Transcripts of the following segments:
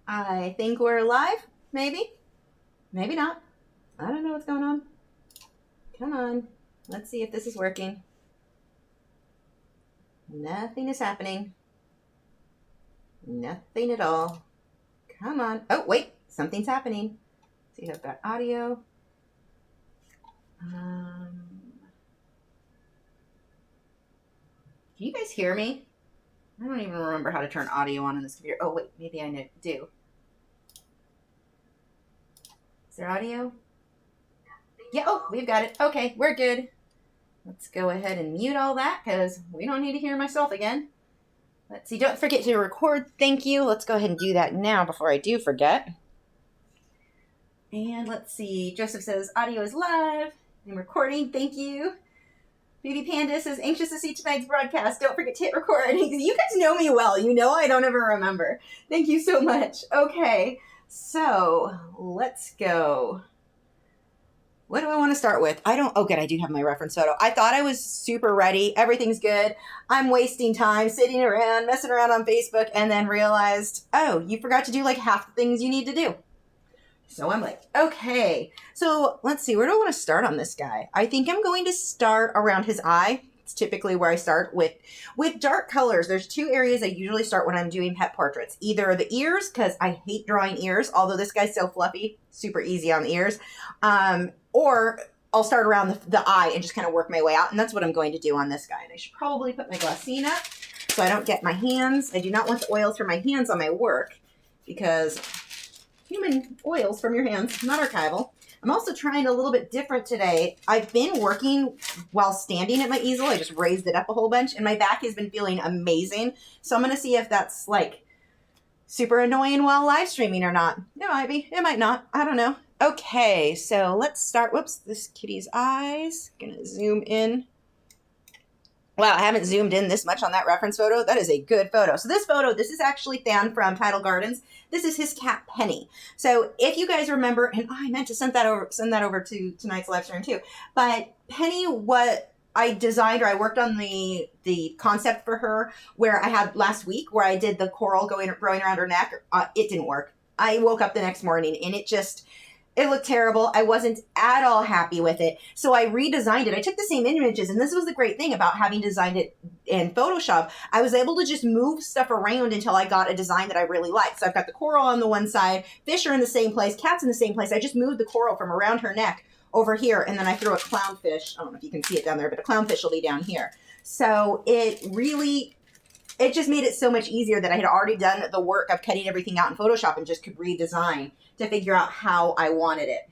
I think we're live, maybe. Maybe not. I don't know what's going on. Come on. Let's see if this is working. Nothing is happening. Nothing at all. Come on. Oh, wait. Something's happening. Let's see if I've got audio. Can you guys hear me? I don't even remember how to turn audio on this computer. Oh, wait. Maybe I do. Is there audio? Yeah. Oh, we've got it. Okay. We're good. Let's go ahead and mute all that because we don't need to hear myself again. Let's see. Don't forget to record. Thank you. Let's go ahead and do that now before I do forget. And let's see. Joseph says audio is live and recording. Thank you. Baby Panda says anxious to see tonight's broadcast. Don't forget to hit record. You guys know me well. You know I don't ever remember. Thank you so much. Okay. So let's go. What do I want to start with? Oh, good. I do have my reference photo. I thought I was super ready. Everything's good. I'm wasting time sitting around, messing around on Facebook, and then realized, oh, you forgot to do like half the things you need to do. So I'm like, okay. So let's see. Where do I want to start on this guy? I think I'm going to start around his eye. It's typically where I start with dark colors. There's two areas I usually start when I'm doing pet portraits. Either the ears, because I hate drawing ears, although this guy's so fluffy, super easy on the ears. Or I'll start around the eye and just kind of work my way out. And that's what I'm going to do on this guy. And I should probably put my glassine up so I don't get my hands. I do not want the oils from my hands on my work because human oils from your hands, not archival. I'm also trying a little bit different today. I've been working while standing at my easel. I just raised it up a whole bunch and my back has been feeling amazing. So I'm going to see if that's like super annoying while live streaming or not. It might be. It might not. I don't know. Okay, so let's start. Whoops, this kitty's eyes. Gonna zoom in. Wow, I haven't zoomed in this much on that reference photo. That is a good photo. So this is actually Than from Tidal Gardens. This is his cat Penny. So if you guys remember, and I meant to send that over to tonight's live stream too. But Penny, what I designed, or I worked on the concept for her, where I had last week, where I did the coral growing around her neck. It didn't work. I woke up the next morning and it looked terrible. I wasn't at all happy with it. So I redesigned it. I took the same images, and this was the great thing about having designed it in Photoshop. I was able to just move stuff around until I got a design that I really liked. So I've got the coral on the one side, fish are in the same place, cats in the same place. I just moved the coral from around her neck over here, and then I threw a clownfish. I don't know if you can see it down there, but a clownfish will be down here. So it just made it so much easier that I had already done the work of cutting everything out in Photoshop and just could redesign to figure out how I wanted it.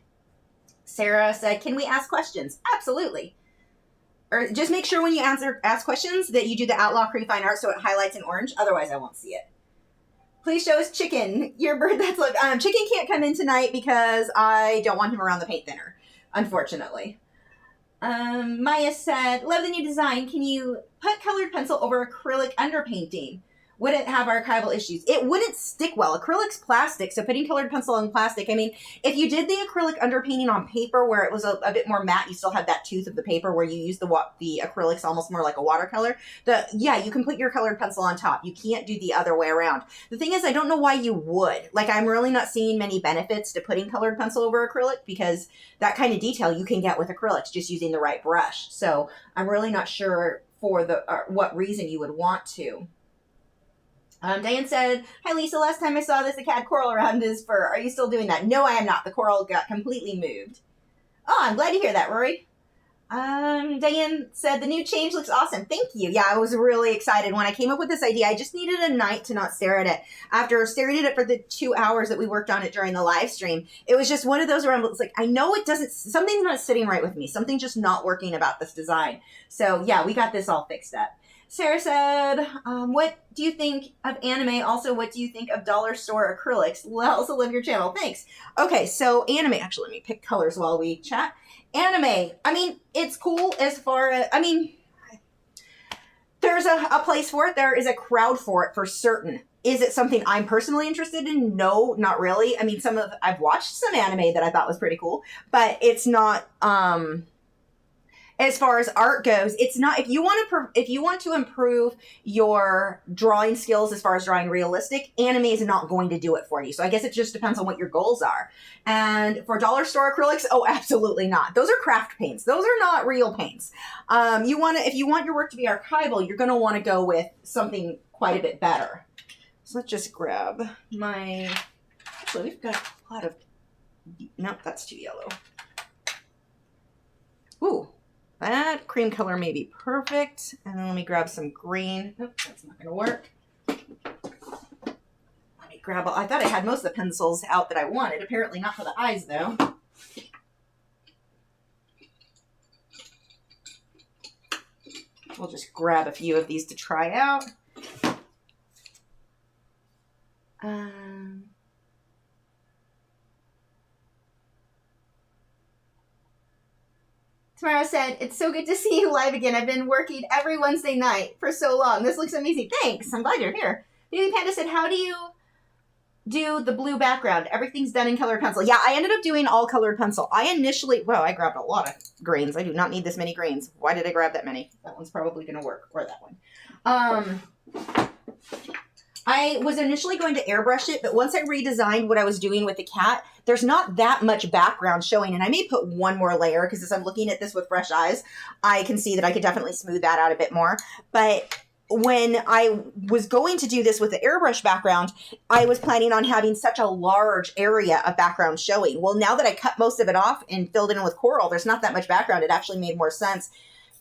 Sarah said, can we ask questions? Absolutely. Or just make sure when you ask questions that you do the Lachri Fine Art so it highlights in orange. Otherwise, I won't see it. Please show us Chicken, your bird that's like, Chicken can't come in tonight because I don't want him around the paint thinner, unfortunately. Maya said, love the new design. Can you put colored pencil over acrylic underpainting? Would it have archival issues? It wouldn't stick well. Acrylic's plastic, so putting colored pencil on plastic, I mean, if you did the acrylic underpainting on paper where it was a bit more matte, you still have that tooth of the paper where you use the acrylics almost more like a watercolor. You can put your colored pencil on top. You can't do the other way around. The thing is, I don't know why you would. Like, I'm really not seeing many benefits to putting colored pencil over acrylic because that kind of detail you can get with acrylics just using the right brush. So I'm really not sure for what reason you would want to. Diane said, hi Lisa, last time I saw this, the cat coral around his fur. Are you still doing that? No, I am not. The coral got completely moved. Oh, I'm glad to hear that, Rory. Diane said, the new change looks awesome. Thank you. Yeah, I was really excited when I came up with this idea. I just needed a night to not stare at it. After staring at it for the 2 hours that we worked on it during the live stream, it was just one of those where it's like, I know something's not sitting right with me. Something's just not working about this design. So yeah, we got this all fixed up. Sarah said, what do you think of anime? Also, what do you think of dollar store acrylics? Well, also love your channel. Thanks. Okay, so anime. Actually, let me pick colors while we chat. Anime. I mean, it's cool as far as, there's a place for it. There is a crowd for it for certain. Is it something I'm personally interested in? No, not really. I mean, I've watched some anime that I thought was pretty cool, but it's not, as far as art goes, it's not, if you want to improve your drawing skills as far as drawing realistic, anime is not going to do it for you. So I guess it just depends on what your goals are. And for dollar store acrylics, oh, absolutely not. Those are craft paints. Those are not real paints. If you want your work to be archival, you're going to want to go with something quite a bit better. So let's just grab actually, we've got a lot of, nope, that's too yellow. Ooh. That cream color may be perfect. And then let me grab some green. Nope, that's not going to work. Let me grab, I thought I had most of the pencils out that I wanted. Apparently not for the eyes, though. We'll just grab a few of these to try out. Tamara said, it's so good to see you live again. I've been working every Wednesday night for so long. This looks amazing. Thanks. I'm glad you're here. Baby Panda said, how do you do the blue background? Everything's done in colored pencil. Yeah, I ended up doing all colored pencil. I grabbed a lot of grains. I do not need this many grains. Why did I grab that many? That one's probably going to work. Or that one. I was initially going to airbrush it, but once I redesigned what I was doing with the cat, there's not that much background showing. And I may put one more layer because as I'm looking at this with fresh eyes, I can see that I could definitely smooth that out a bit more. But when I was going to do this with the airbrush background, I was planning on having such a large area of background showing. Well, now that I cut most of it off and filled it in with coral, there's not that much background. It actually made more sense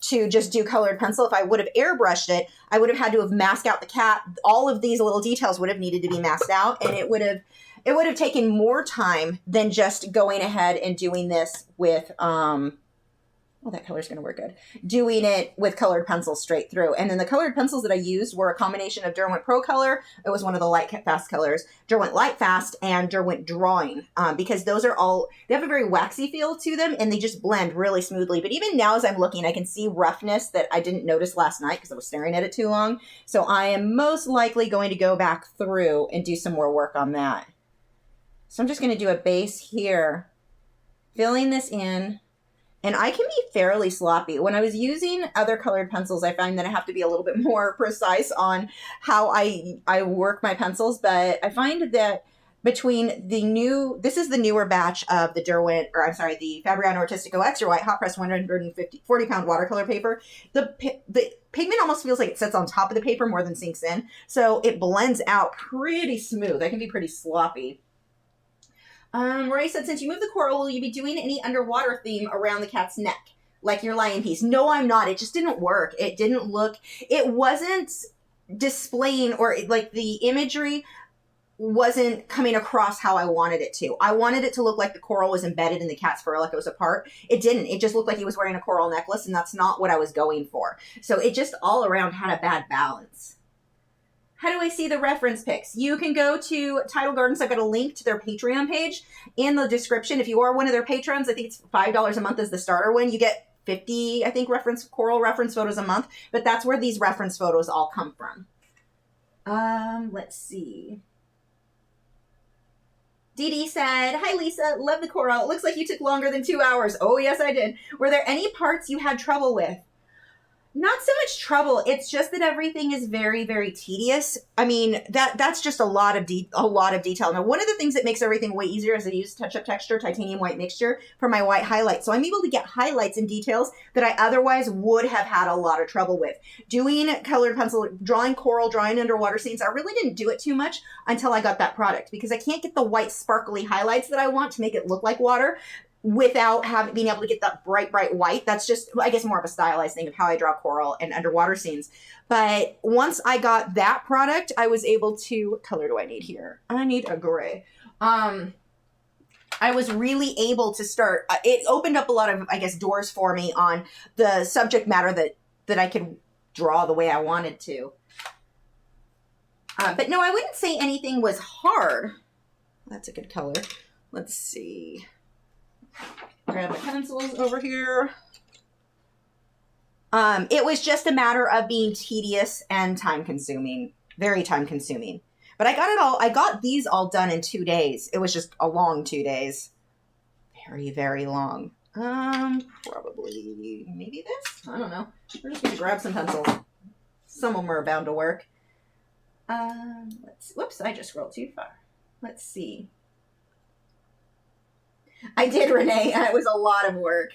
to just do colored pencil. If I would have airbrushed it, I would have had to have masked out the cat. All of these little details would have needed to be masked out, and it would have taken more time than just going ahead and doing this with oh, that color's going to work good. Doing it with colored pencils straight through. And then the colored pencils that I used were a combination of Derwent Pro Color. It was one of the Lightfast colors. Derwent Lightfast and Derwent Drawing. Because those are all, they have a very waxy feel to them and they just blend really smoothly. But even now as I'm looking, I can see roughness that I didn't notice last night because I was staring at it too long. So I am most likely going to go back through and do some more work on that. So I'm just going to do a base here. Filling this in. And I can be fairly sloppy. When I was using other colored pencils, I find that I have to be a little bit more precise on how I work my pencils. But I find that between this is the newer batch of the the Fabriano Artistico Extra White Hot Press 140 pound watercolor paper. The pigment almost feels like it sits on top of the paper more than sinks in. So it blends out pretty smooth. I can be pretty sloppy. Ray said, since you moved the coral, will you be doing any underwater theme around the cat's neck? Like your lion piece? No, I'm not. It just didn't work. It wasn't displaying, or like the imagery wasn't coming across how I wanted it to. I wanted it to look like the coral was embedded in the cat's fur, like it was a part. It didn't. It just looked like he was wearing a coral necklace, and that's not what I was going for. So it just all around had a bad balance. How do I see the reference pics? You can go to Tidal Gardens. I've got a link to their Patreon page in the description. If you are one of their patrons, I think it's $5 a month as the starter one. You get 50, I think, coral reference photos a month. But that's where these reference photos all come from. Let's see. Dee Dee said, hi, Lisa. Love the coral. It looks like you took longer than 2 hours. Oh, yes, I did. Were there any parts you had trouble with? Not so much trouble. It's just that everything is very, very tedious. I mean, that's just a lot of detail. Now, one of the things that makes everything way easier is I use Touch-Up Texture titanium white mixture for my white highlights. So I'm able to get highlights and details that I otherwise would have had a lot of trouble with. Doing colored pencil, drawing coral, drawing underwater scenes, I really didn't do it too much until I got that product because I can't get the white sparkly highlights that I want to make it look like water without being able to get that bright white. That's just, I guess, more of a stylized thing of how I draw coral and underwater scenes. But once I got that product, I was able to, what color do I need here? I need a gray. I was really able to start, it opened up a lot of, I guess, doors for me on the subject matter that I could draw the way I wanted to. But no, I wouldn't say anything was hard. That's a good color. Let's see. Grab my pencils over here. It was just a matter of being tedious and time-consuming. Very time-consuming. But I got these all done in 2 days. It was just a long 2 days. Very, very long. Probably maybe this. I don't know. We're just gonna grab some pencils. Some of them are bound to work. Whoops, I just scrolled too far. Let's see. I did, Renee, and it was a lot of work.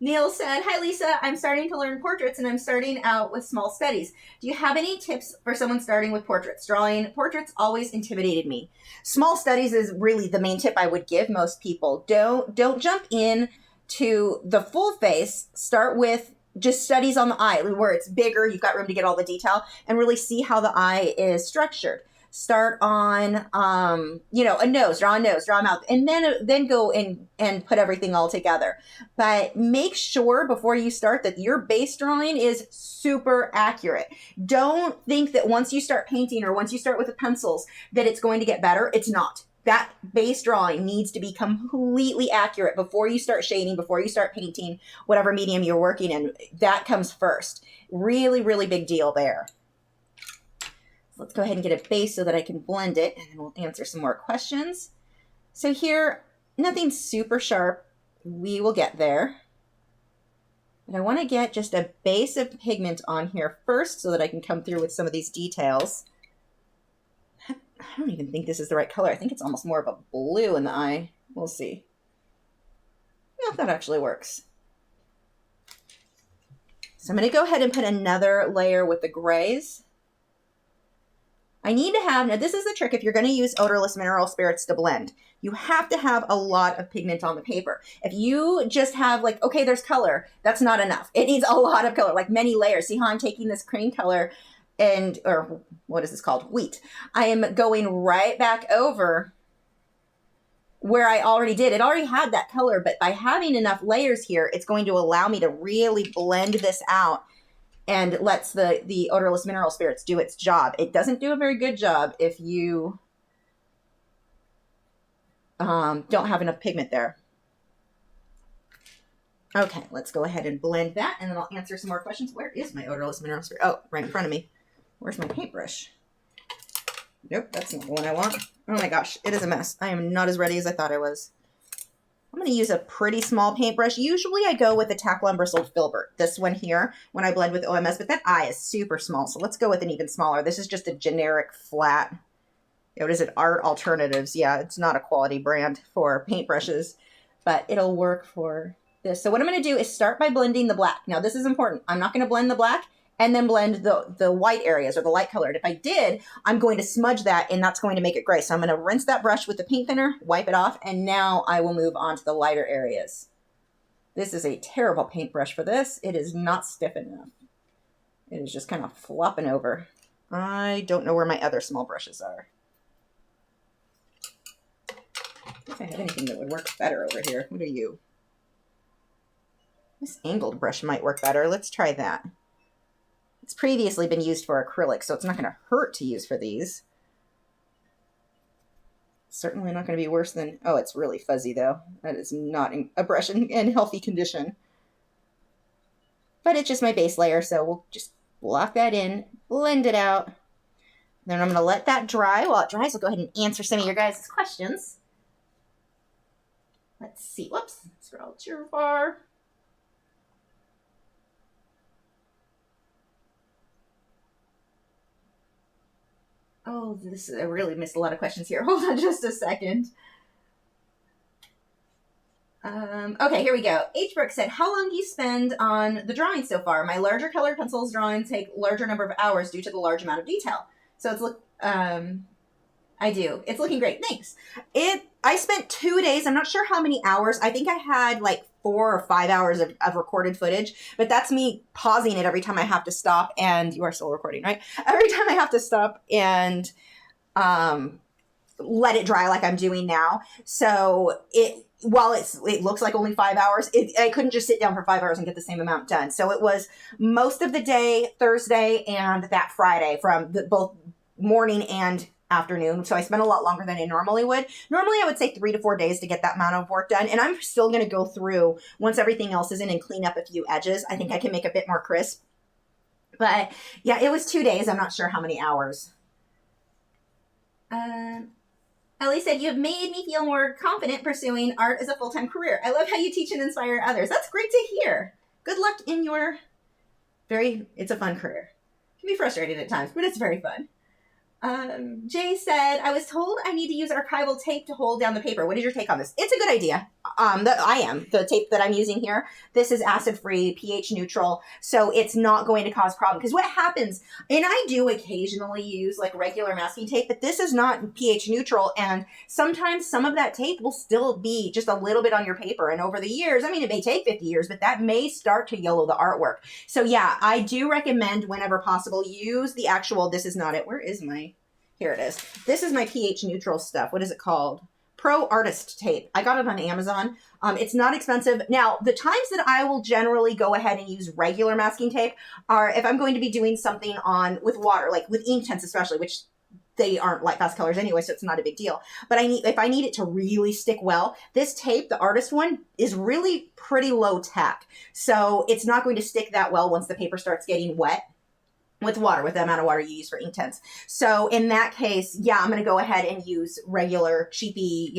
Neil said, hi, Lisa. I'm starting to learn portraits, and I'm starting out with small studies. Do you have any tips for someone starting with portraits? Drawing portraits always intimidated me. Small studies is really the main tip I would give most people. Don't jump in to the full face. Start with just studies on the eye, where it's bigger, you've got room to get all the detail, and really see how the eye is structured. Start on, a nose, draw a mouth, and then go in and put everything all together. But make sure before you start that your base drawing is super accurate. Don't think that once you start painting or once you start with the pencils that it's going to get better. It's not. That base drawing needs to be completely accurate before you start shading, before you start painting, whatever medium you're working in. That comes first. Really, really big deal there. Let's go ahead and get a base so that I can blend it, and then we'll answer some more questions. So here, nothing super sharp. We will get there. But I want to get just a base of pigment on here first so that I can come through with some of these details. I don't even think this is the right color. I think it's almost more of a blue in the eye. We'll see. Yeah, that actually works. So I'm going to go ahead and put another layer with the grays. I need to have, now this is the trick if you're going to use odorless mineral spirits to blend. You have to have a lot of pigment on the paper. If you just have like, okay, there's color, that's not enough. It needs a lot of color, like many layers. See how I'm taking this cream color or what is this called? Wheat. I am going right back over where I already did. It already had that color, but by having enough layers here, it's going to allow me to really blend this out and lets the odorless mineral spirits do its job. It doesn't do a very good job if you don't have enough pigment there. Okay, let's go ahead and blend that, and then I'll answer some more questions. Where is my odorless mineral spirit? Oh, right in front of me. Where's my paintbrush? Nope, that's not the one I want. Oh my gosh, it is a mess. I am not as ready as I thought I was. I'm going to use a pretty small paintbrush. Usually I go with the Taklon Bristled Filbert, this one here, when I blend with OMS, but that eye is super small, so let's go with an even smaller. This is just a generic flat, what is it, Art Alternatives. Yeah, it's not a quality brand for paintbrushes, but it'll work for this. So what I'm going to do is start by blending the black. Now this is important. I'm not going to blend the black and then blend the white areas or the light colored. If I did, I'm going to smudge that and that's going to make it gray. So I'm going to rinse that brush with the paint thinner, wipe it off, and now I will move on to the lighter areas. This is a terrible paintbrush for this. It is not stiff enough. It is just kind of flopping over. I don't know where my other small brushes are. If I have anything that would work better over here. What are you? This angled brush might work better. Let's try that. It's previously been used for acrylic, so it's not going to hurt to use for these. Certainly not going to be worse than... Oh, it's really fuzzy, though. That is not a brush in healthy condition. But it's just my base layer, so we'll just block that in, blend it out. Then I'm going to let that dry. While it dries, I'll go ahead and answer some of your guys' questions. Let's see. Whoops. Scroll too far. Oh, I really missed a lot of questions here. Hold on just a second. Okay, here we go. H. Brooks said, how long do you spend on the drawing so far? My larger colored pencils drawings take larger number of hours due to the large amount of detail. So it's I do. It's looking great. Thanks. I spent 2 days. I'm not sure how many hours. I think I had like 4 or 5 hours of recorded footage, but that's me pausing it every time I have to stop. And you are still recording, right? Every time I have to stop and let it dry like I'm doing now. So while it looks like only 5 hours, I couldn't just sit down for 5 hours and get the same amount done. So it was most of the day, Thursday and that Friday, from both morning and afternoon. So I spent a lot longer than I normally would. Normally I would say 3 to 4 days to get that amount of work done. And I'm still going to go through once everything else is in and clean up a few edges. I think I can make a bit more crisp. But yeah, it was 2 days. I'm not sure how many hours. Ellie said, you have made me feel more confident pursuing art as a full-time career. I love how you teach and inspire others. That's great to hear. Good luck in your it's a fun career. It can be frustrating at times, but it's very fun. Jay said, I was told I need to use archival tape to hold down the paper. What is your take on this? It's a good idea. The tape that I'm using here, this is acid-free, pH neutral, so it's not going to cause problem. Because what happens, and I do occasionally use like regular masking tape, but this is not pH neutral, and sometimes some of that tape will still be just a little bit on your paper. And over the years, I mean, it may take 50 years, but that may start to yellow the artwork. So yeah, I do recommend whenever possible, use the actual, this is not it. Where is my, here it is. This is my pH neutral stuff. What is it called? Pro Artist tape. I got it on Amazon. It's not expensive. Now, the times that I will generally go ahead and use regular masking tape are if I'm going to be doing something with water, like with Inktense especially, which they aren't Lightfast colors anyway, so it's not a big deal. But if I need it to really stick well, this tape, the artist one, is really pretty low tech. So it's not going to stick that well once the paper starts getting wet with water, with the amount of water you use for Inktense. So in that case, yeah, I'm going to go ahead and use regular cheapy,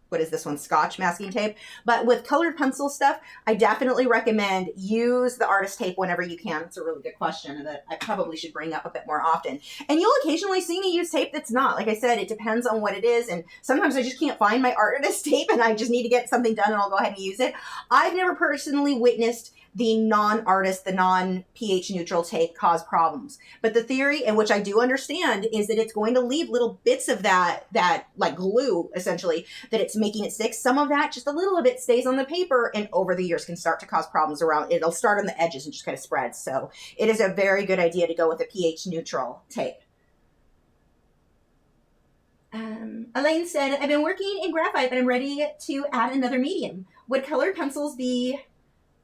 what is this one? Scotch masking tape. But with colored pencil stuff, I definitely recommend use the artist tape whenever you can. It's a really good question that I probably should bring up a bit more often. And you'll occasionally see me use tape that's not. Like I said, it depends on what it is. And sometimes I just can't find my artist tape and I just need to get something done and I'll go ahead and use it. I've never personally witnessed the non-artist, the non-pH neutral tape cause problems. But the theory, and which I do understand, is that it's going to leave little bits of that like glue, essentially, that it's making it stick. Some of that, just a little of it, stays on the paper and over the years can start to cause problems around. It'll start on the edges and just kind of spread. So it is a very good idea to go with a pH neutral tape. Elaine said, I've been working in graphite, but I'm ready to add another medium. Would colored pencils be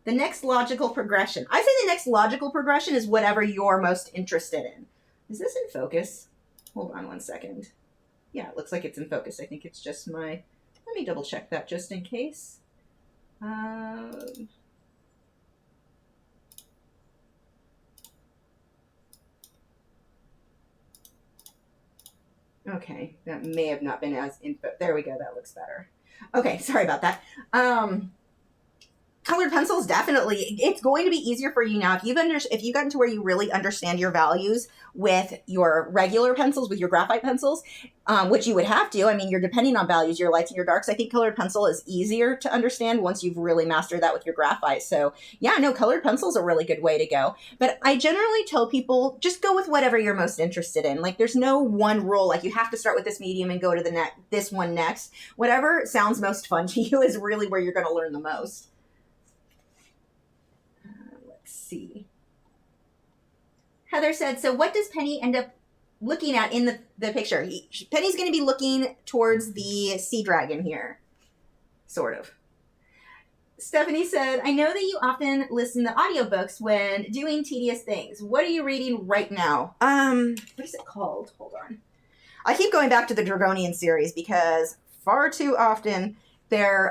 the next logical progression? I say the next logical progression is whatever you're most interested in. Is this in focus? Hold on one second. Yeah, it looks like it's in focus. I think it's just let me double check that just in case. Okay, that may have not been as info. There we go, that looks better. Okay, sorry about that. Colored pencils, definitely. It's going to be easier for you now. If you've gotten to where you really understand your values with your regular pencils, with your graphite pencils, which you would have to. I mean, you're depending on values, your lights and your darks. I think colored pencil is easier to understand once you've really mastered that with your graphite. So yeah, no, colored pencil is a really good way to go. But I generally tell people, just go with whatever you're most interested in. Like there's no one rule, like you have to start with this medium and go to this one next. Whatever sounds most fun to you is really where you're going to learn the most. See. Heather said, so what does Penny end up looking at in the picture? Penny's going to be looking towards the sea dragon here. Sort of. Stephanie said, I know that you often listen to audiobooks when doing tedious things. What are you reading right now? What is it called? Hold on. I keep going back to the Dragonian series because far too often they're,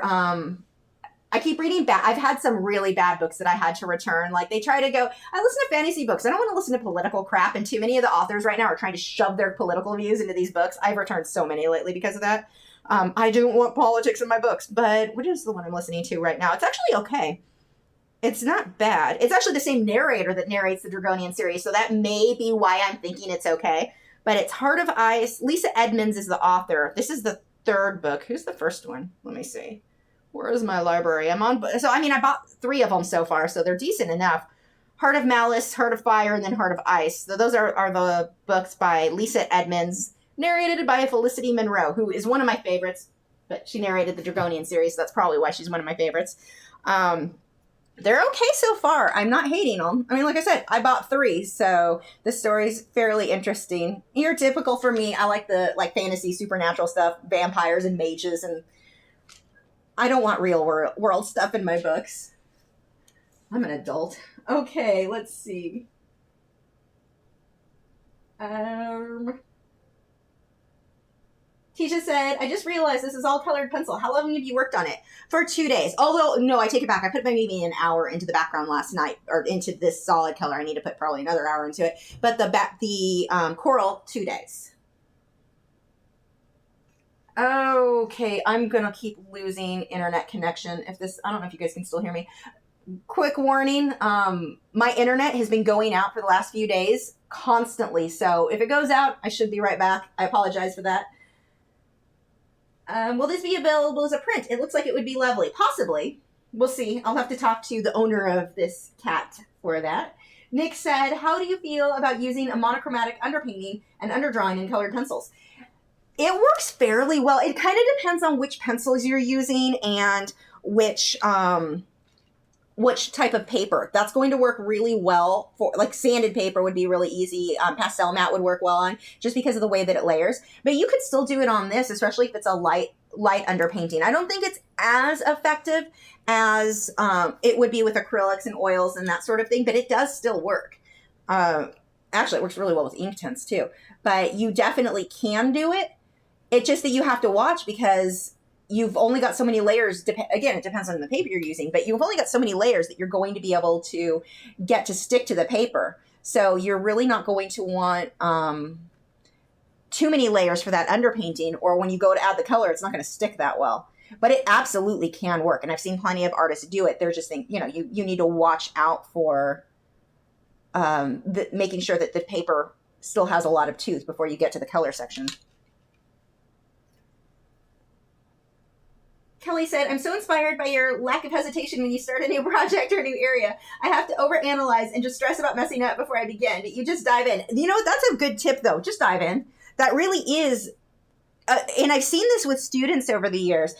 I keep reading bad. I've had some really bad books that I had to return. Like they try to go, I listen to fantasy books. I don't want to listen to political crap. And too many of the authors right now are trying to shove their political views into these books. I've returned so many lately because of that. I don't want politics in my books, but what is the one I'm listening to right now? It's actually okay. It's not bad. It's actually the same narrator that narrates the Dragonian series. So that may be why I'm thinking it's okay. But it's Heart of Ice. Lisa Edmonds is the author. This is the third book. Who's the first one? Let me see. Where is my library? I bought 3 of them so far, so they're decent enough. Heart of Malice, Heart of Fire, and then Heart of Ice. So those are the books by Lisa Edmonds, narrated by Felicity Monroe, who is one of my favorites, but she narrated the Dragonian series, so that's probably why she's one of my favorites. They're okay so far. I'm not hating them. I mean, like I said, I bought 3, so the story's fairly interesting. You're typical for me. I like the fantasy, supernatural stuff, vampires and mages, and I don't want real world stuff in my books. I'm an adult. Okay, let's see. Tisha said, I just realized this is all colored pencil. How long have you worked on it? For 2 days. Although, no, I take it back. I put maybe an hour into the background last night, or into this solid color. I need to put probably another hour into it. But the coral, 2 days. Okay, I'm gonna keep losing internet connection. If this, I don't know if you guys can still hear me. Quick warning, my internet has been going out for the last few days constantly. So if it goes out, I should be right back. I apologize for that. Will this be available as a print? It looks like it would be lovely. Possibly. We'll see. I'll have to talk to the owner of this cat for that. Nick said, how do you feel about using a monochromatic underpainting and underdrawing in colored pencils? It works fairly well. It kind of depends on which pencils you're using and which type of paper. That's going to work really well for, like, sanded paper would be really easy. Pastel matte would work well on, just because of the way that it layers. But you could still do it on this, especially if it's a light underpainting. I don't think it's as effective as it would be with acrylics and oils and that sort of thing, but it does still work. Actually, it works really well with Inktense too. But you definitely can do it. It's just that you have to watch, because you've only got so many layers. Again, it depends on the paper you're using, but you've only got so many layers that you're going to be able to get to stick to the paper. So you're really not going to want too many layers for that underpainting, or when you go to add the color, it's not going to stick that well. But it absolutely can work, and I've seen plenty of artists do it. They're just you need to watch out for making sure that the paper still has a lot of tooth before you get to the color section. Kelly said, I'm so inspired by your lack of hesitation when you start a new project or a new area. I have to overanalyze and just stress about messing up before I begin. You just dive in. You know, that's a good tip, though. Just dive in. That really is, and I've seen this with students over the years,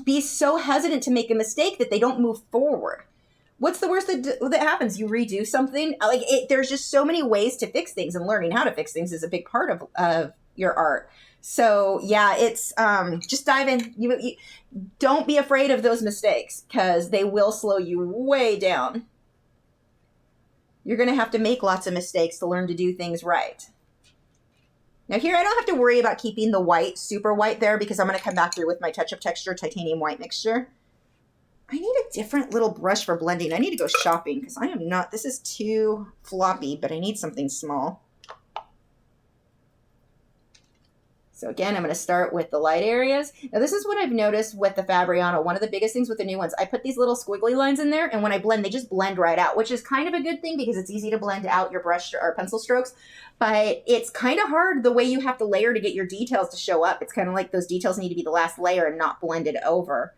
be so hesitant to make a mistake that they don't move forward. What's the worst that happens? You redo something? There's just so many ways to fix things, and learning how to fix things is a big part of your art. So yeah, it's just dive in. You don't be afraid of those mistakes, because they will slow you way down. You're going to have to make lots of mistakes to learn to do things right. Now here, I don't have to worry about keeping the white super white there, because I'm going to come back through with my touch-up texture titanium white mixture. I need a different little brush for blending. I need to go shopping, because I am not, this is too floppy, but I need something small. So again, I'm going to start with the light areas. Now this is what I've noticed with the Fabriano. One of the biggest things with the new ones, I put these little squiggly lines in there, and when I blend, they just blend right out, which is kind of a good thing, because it's easy to blend out your brush or pencil strokes. But it's kind of hard the way you have to layer to get your details to show up. It's kind of like those details need to be the last layer and not blended over,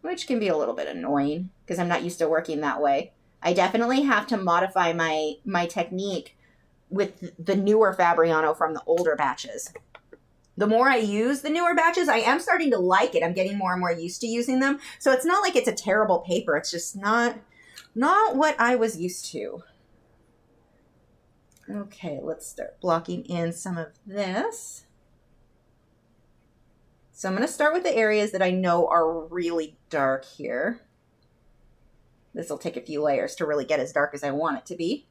which can be a little bit annoying, because I'm not used to working that way. I definitely have to modify my technique with the newer Fabriano from the older batches. The more I use the newer batches, I am starting to like it. I'm getting more and more used to using them. So it's not like it's a terrible paper. It's just not what I was used to. Okay, let's start blocking in some of this. So I'm going to start with the areas that I know are really dark here. This will take a few layers to really get as dark as I want it to be.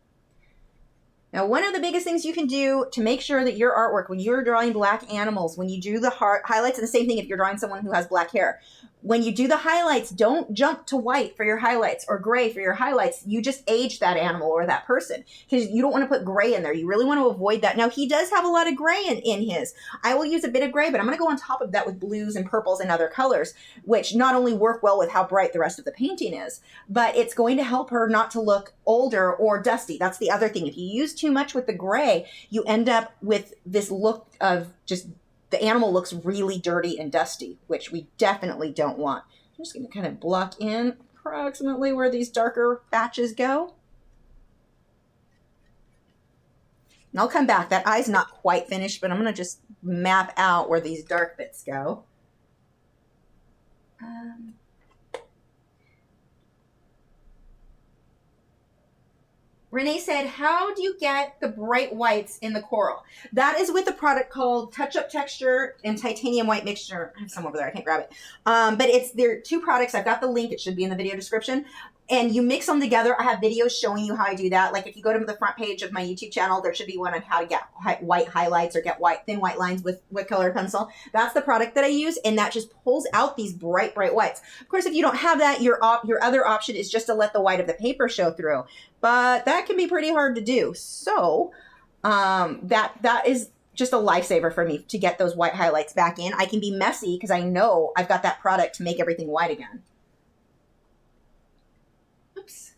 Now, one of the biggest things you can do to make sure that your artwork, when you're drawing black animals, when you do the highlights, and the same thing if you're drawing someone who has black hair, when you do the highlights, don't jump to white for your highlights or gray for your highlights. You just age that animal or that person, because you don't want to put gray in there. You really want to avoid that. Now, he does have a lot of gray in his. I will use a bit of gray, but I'm going to go on top of that with blues and purples and other colors, which not only work well with how bright the rest of the painting is, but it's going to help her not to look older or dusty. That's the other thing. If you use too much with the gray, you end up with this look of just the animal looks really dirty and dusty, which we definitely don't want. I'm just going to kind of block in approximately where these darker batches go. And I'll come back. That eye's not quite finished, but I'm going to just map out where these dark bits go. Renee said, how do you get the bright whites in the coral? That is with a product called Touch-Up Texture and Titanium White Mixture. I have some over there. I can't grab it. But they're two products. I've got the link. It should be in the video description. And you mix them together. I have videos showing you how I do that. Like if you go to the front page of my YouTube channel, there should be one on how to get white highlights or get thin white lines with colored pencil. That's the product that I use, and that just pulls out these bright, bright whites. Of course, if you don't have that, your other option is just to let the white of the paper show through. But that can be pretty hard to do. So that is just a lifesaver for me to get those white highlights back in. I can be messy because I know I've got that product to make everything white again. Oops.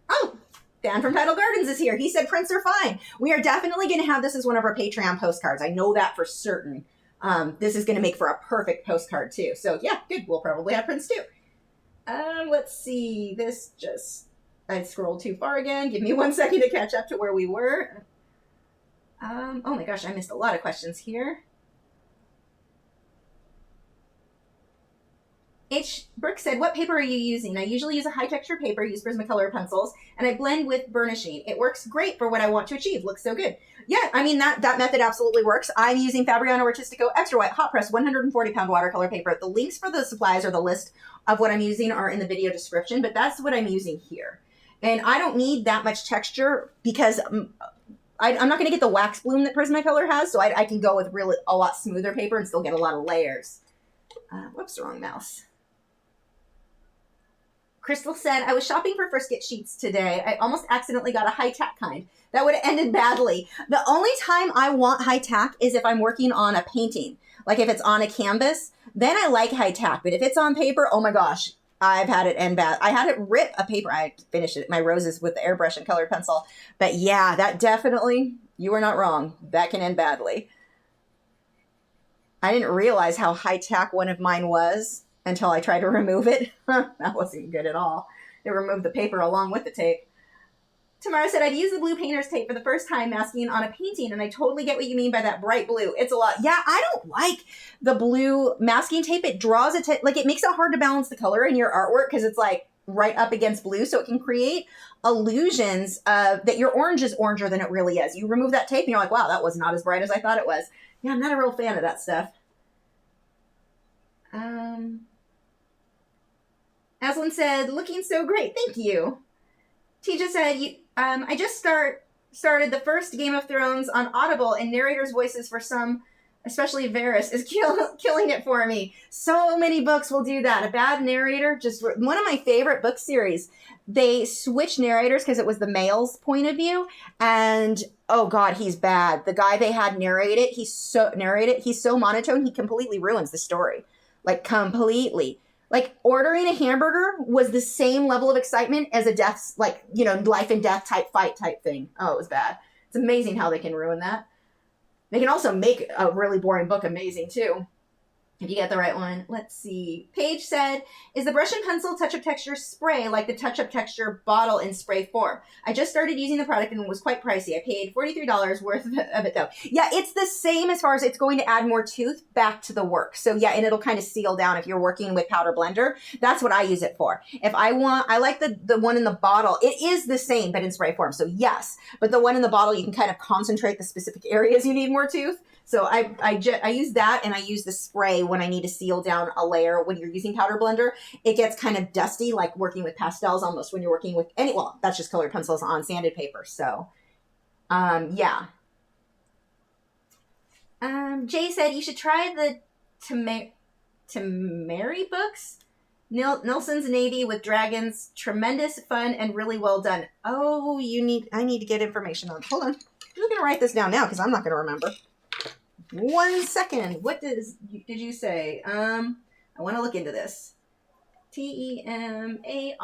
Oh, Dan from Tidal Gardens is here. He said prints are fine. We are definitely going to have this as one of our Patreon postcards. I know that for certain. This is going to make for a perfect postcard too. So yeah, good. We'll probably have prints too. Let's see. This just... I scrolled too far again. Give me 1 second to catch up to where we were. Oh my gosh, I missed a lot of questions here. H. Brooke said, what paper are you using? I usually use a high texture paper, use Prismacolor pencils, and I blend with burnishing. It works great for what I want to achieve. Looks so good. Yeah, I mean, that method absolutely works. I'm using Fabriano Artistico Extra White Hot Press 140-pound watercolor paper. The links for the supplies or the list of what I'm using are in the video description, but that's what I'm using here. And I don't need that much texture because I'm not going to get the wax bloom that Prismacolor has, so I can go with really a lot smoother paper and still get a lot of layers. Whoops, wrong mouse. Crystal said, I was shopping for first get sheets today. I almost accidentally got a high-tack kind. That would have ended badly. The only time I want high-tack is if I'm working on a painting. Like if it's on a canvas, then I like high-tack. But if it's on paper, oh my gosh. I've had it end bad. I had it rip a paper. I finished it, my roses with the airbrush and colored pencil. But yeah, that definitely, you are not wrong. That can end badly. I didn't realize how high-tack one of mine was until I tried to remove it. That wasn't good at all. It removed the paper along with the tape. Tamara said, I'd use the blue painter's tape for the first time masking on a painting, and I totally get what you mean by that bright blue. It's a lot. Yeah, I don't like the blue masking tape. It draws like it makes it hard to balance the color in your artwork because it's like right up against blue, so it can create illusions that your orange is oranger than it really is. You remove that tape and you're like, wow, that was not as bright as I thought it was. Yeah, I'm not a real fan of that stuff. Aslan said, looking so great. Thank you. Tisha said, I just started the first Game of Thrones on Audible, and narrators' voices for some, especially Varys, is killing it for me. So many books will do that. A bad narrator, just one of my favorite book series. They switched narrators because it was the male's point of view, and oh god, he's bad. The guy they had narrate it, he's so monotone, he completely ruins the story, like completely. Like, ordering a hamburger was the same level of excitement as a death, like, you know, life and death type fight type thing. Oh, it was bad. It's amazing how they can ruin that. They can also make a really boring book amazing, too. If you get the right one. Let's see. Paige said, is the brush and pencil touch-up texture spray like the touch-up texture bottle in spray form? I just started using the product and it was quite pricey. I paid $43 worth of it, though. Yeah, it's the same as far as it's going to add more tooth back to the work. So, yeah, and it'll kind of seal down if you're working with powder blender. That's what I use it for. If I like the one in the bottle. It is the same, but in spray form. So, yes. But the one in the bottle, you can kind of concentrate the specific areas you need more tooth. So I use that, and I use the spray when I need to seal down a layer. When you're using powder blender, it gets kind of dusty, like working with pastels almost when you're working with well, that's just colored pencils on sanded paper. So, yeah. Jay said you should try the Tamari books. Nilsson's Navy with Dragons. Tremendous fun and really well done. Oh, I need to get information on. Hold on. I'm going to write this down now because I'm not going to remember. 1 second. What did you say? I want to look into this. Temaraire.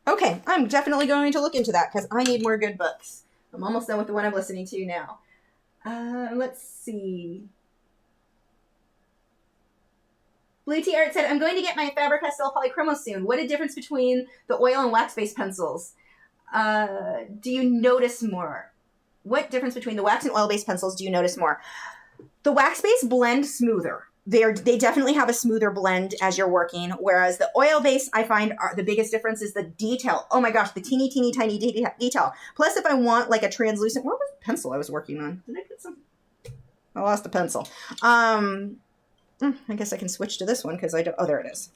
Okay, I'm definitely going to look into that because I need more good books. I'm almost done with the one I'm listening to now. Let's see. Blue Tea Art said, I'm going to get my Faber-Castell Polychromos soon. What a difference between the oil and wax-based pencils. Do you notice more? What difference between the wax and oil-based pencils do you notice more? The wax-based blend smoother. They definitely have a smoother blend as you're working, whereas the oil-based, I find, the biggest difference is the detail. Oh my gosh, the teeny tiny detail. Plus, if I want like a translucent, where was the pencil I was working on? Did I get some? I lost the pencil. I guess I can switch to this one because I don't. Oh, there it is.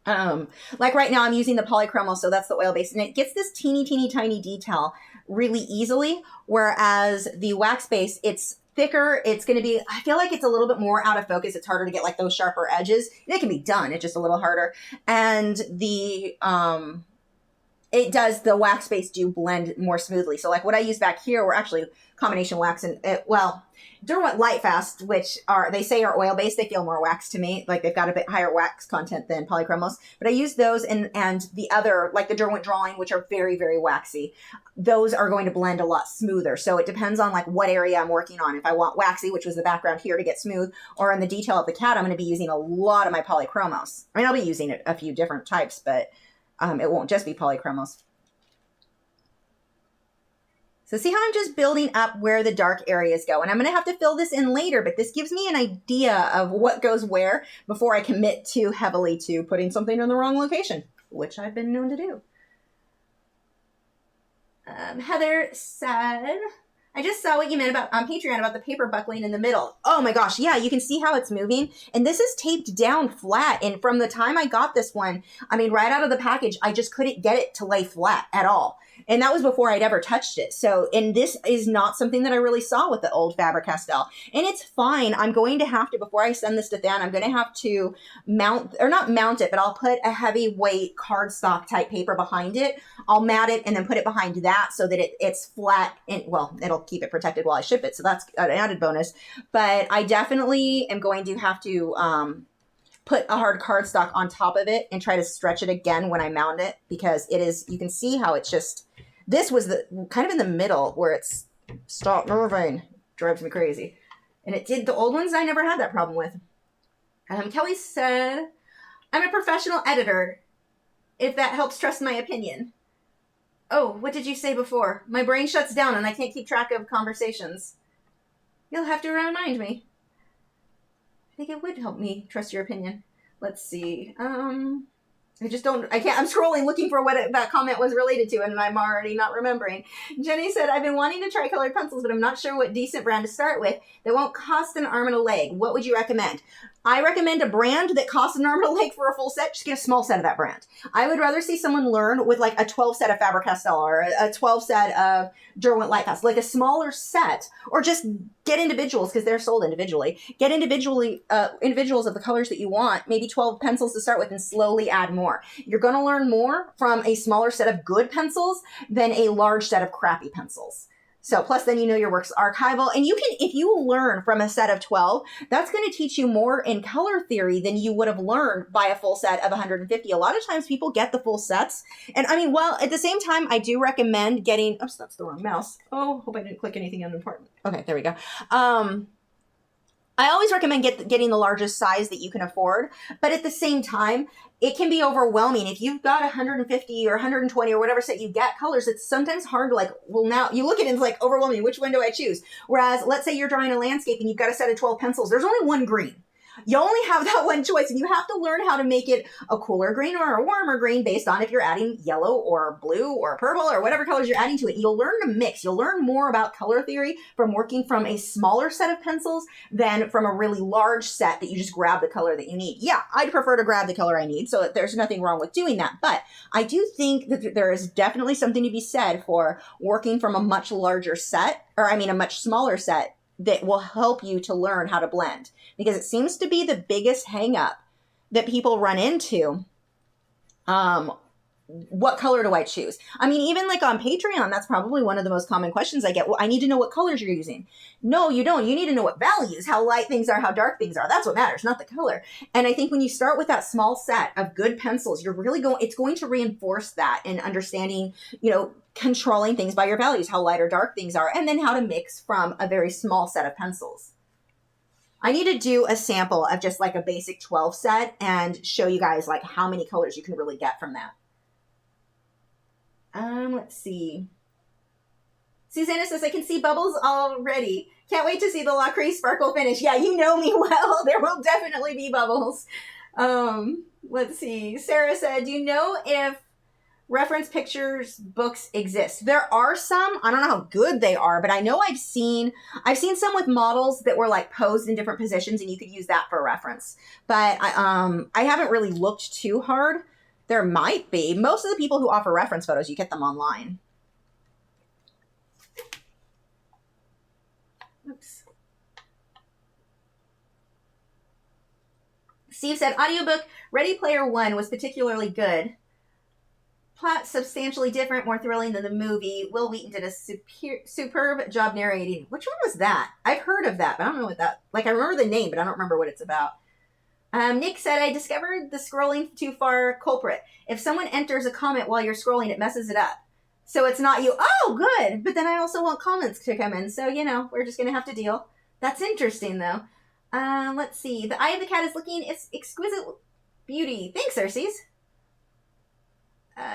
Like right now I'm using the Polychromos, so that's the oil base, and it gets this teeny tiny detail really easily, whereas the wax base, it's thicker. It's going to be, I feel like it's a little bit more out of focus. It's harder to get like those sharper edges. It can be done. It's just a little harder. And the wax base do blend more smoothly. So like what I use back here were actually combination wax and, Derwent Lightfast, which they say are oil-based. They feel more wax to me. Like they've got a bit higher wax content than Polychromos. But I use those and the other, like the Derwent Drawing, which are very, very waxy. Those are going to blend a lot smoother. So it depends on like what area I'm working on. If I want waxy, which was the background here to get smooth, or in the detail of the cat, I'm going to be using a lot of my Polychromos. I mean, I'll be using a few different types, but it won't just be Polychromos. So see how I'm just building up where the dark areas go. And I'm going to have to fill this in later, but this gives me an idea of what goes where before I commit too heavily to putting something in the wrong location, which I've been known to do. Heather said, I just saw what you meant about on Patreon about the paper buckling in the middle. Oh my gosh, yeah, you can see how it's moving. And this is taped down flat. And from the time I got this one, I mean, right out of the package, I just couldn't get it to lay flat at all. And that was before I'd ever touched it. So, and this is not something that I really saw with the old Faber-Castell. And it's fine. I'm going to have to, before I send this to Than, I'm going to have to mount, or not mount it, but I'll put a heavyweight cardstock type paper behind it. I'll mat it and then put it behind that so that it's flat and, well, it'll keep it protected while I ship it. So that's an added bonus. But I definitely am going to have to, put a hard cardstock on top of it and try to stretch it again when I mount it, because it is, you can see how it's just, this was the kind of in the middle where it's stop moving, drives me crazy. And it did, the old ones I never had that problem with. Kelly said, I'm a professional editor, if that helps trust my opinion. Oh, what did you say before? My brain shuts down and I can't keep track of conversations. You'll have to remind me. I think it would help me trust your opinion. Let's see. I'm scrolling looking for what that comment was related to, and I'm already not remembering. Jenny said, I've been wanting to try colored pencils, but I'm not sure what decent brand to start with that won't cost an arm and a leg. What would you recommend? I recommend a brand that costs an arm and a leg for a full set. Just get a small set of that brand. I would rather see someone learn with like a 12 set of Faber-Castell or a 12 set of Derwent Lightfast, like a smaller set, or just get individuals because they're sold individually. Get individuals of the colors that you want, maybe 12 pencils to start with and slowly add more. You're going to learn more from a smaller set of good pencils than a large set of crappy pencils. So plus then you know your work's archival, and you can, if you learn from a set of 12, that's going to teach you more in color theory than you would have learned by a full set of 150. A lot of times people get the full sets. And I mean, well, at the same time, I do recommend getting, oops, that's the wrong mouse. Oh, hope I didn't click anything unimportant. Okay, there we go. I always recommend getting the largest size that you can afford, but at the same time, it can be overwhelming. If you've got 150 or 120 or whatever set you get colors, it's sometimes hard to like, well, now you look at it and it's like overwhelming. Which one do I choose? Whereas let's say you're drawing a landscape and you've got a set of 12 pencils. There's only one green. You only have that one choice, and you have to learn how to make it a cooler green or a warmer green based on if you're adding yellow or blue or purple or whatever colors you're adding to it. You'll learn to mix. You'll learn more about color theory from working from a smaller set of pencils than from a really large set that you just grab the color that you need. Yeah, I'd prefer to grab the color I need, so there's nothing wrong with doing that. But I do think that there is definitely something to be said for working from a much larger set, or I mean a much smaller set, that will help you to learn how to blend, because it seems to be the biggest hang up that people run into. What color do I choose? I mean, even like on Patreon, that's probably one of the most common questions I get. Well, I need to know what colors you're using. No, you don't. You need to know what values, how light things are, how dark things are. That's what matters, not the color. And I think when you start with that small set of good pencils, it's going to reinforce that in understanding, controlling things by your values, how light or dark things are, and then how to mix from a very small set of pencils. I need to do a sample of just like a basic 12 set and show you guys like how many colors you can really get from that. Let's see. Susanna says, I can see bubbles already. Can't wait to see the Lachri sparkle finish. Yeah, you know me well. There will definitely be bubbles. Let's see. Sarah said, do you know if reference pictures books exist. There are some, I don't know how good they are, but I know I've seen some with models that were like posed in different positions and you could use that for reference. But I haven't really looked too hard. There might be. Most of the people who offer reference photos, you get them online. Oops. Steve said, audiobook Ready Player One was particularly good. Plot substantially different, more thrilling than the movie. Will Wheaton did a superb job narrating. Which one was that? I've heard of that, but I don't know what that... Like, I remember the name, but I don't remember what it's about. Nick said, I discovered the scrolling too far culprit. If someone enters a comment while you're scrolling, it messes it up. So it's not you. Oh, good. But then I also want comments to come in. So, you know, we're just going to have to deal. That's interesting, though. Let's see. The Eye of the Cat is looking. It's exquisite beauty. Thanks, Circes.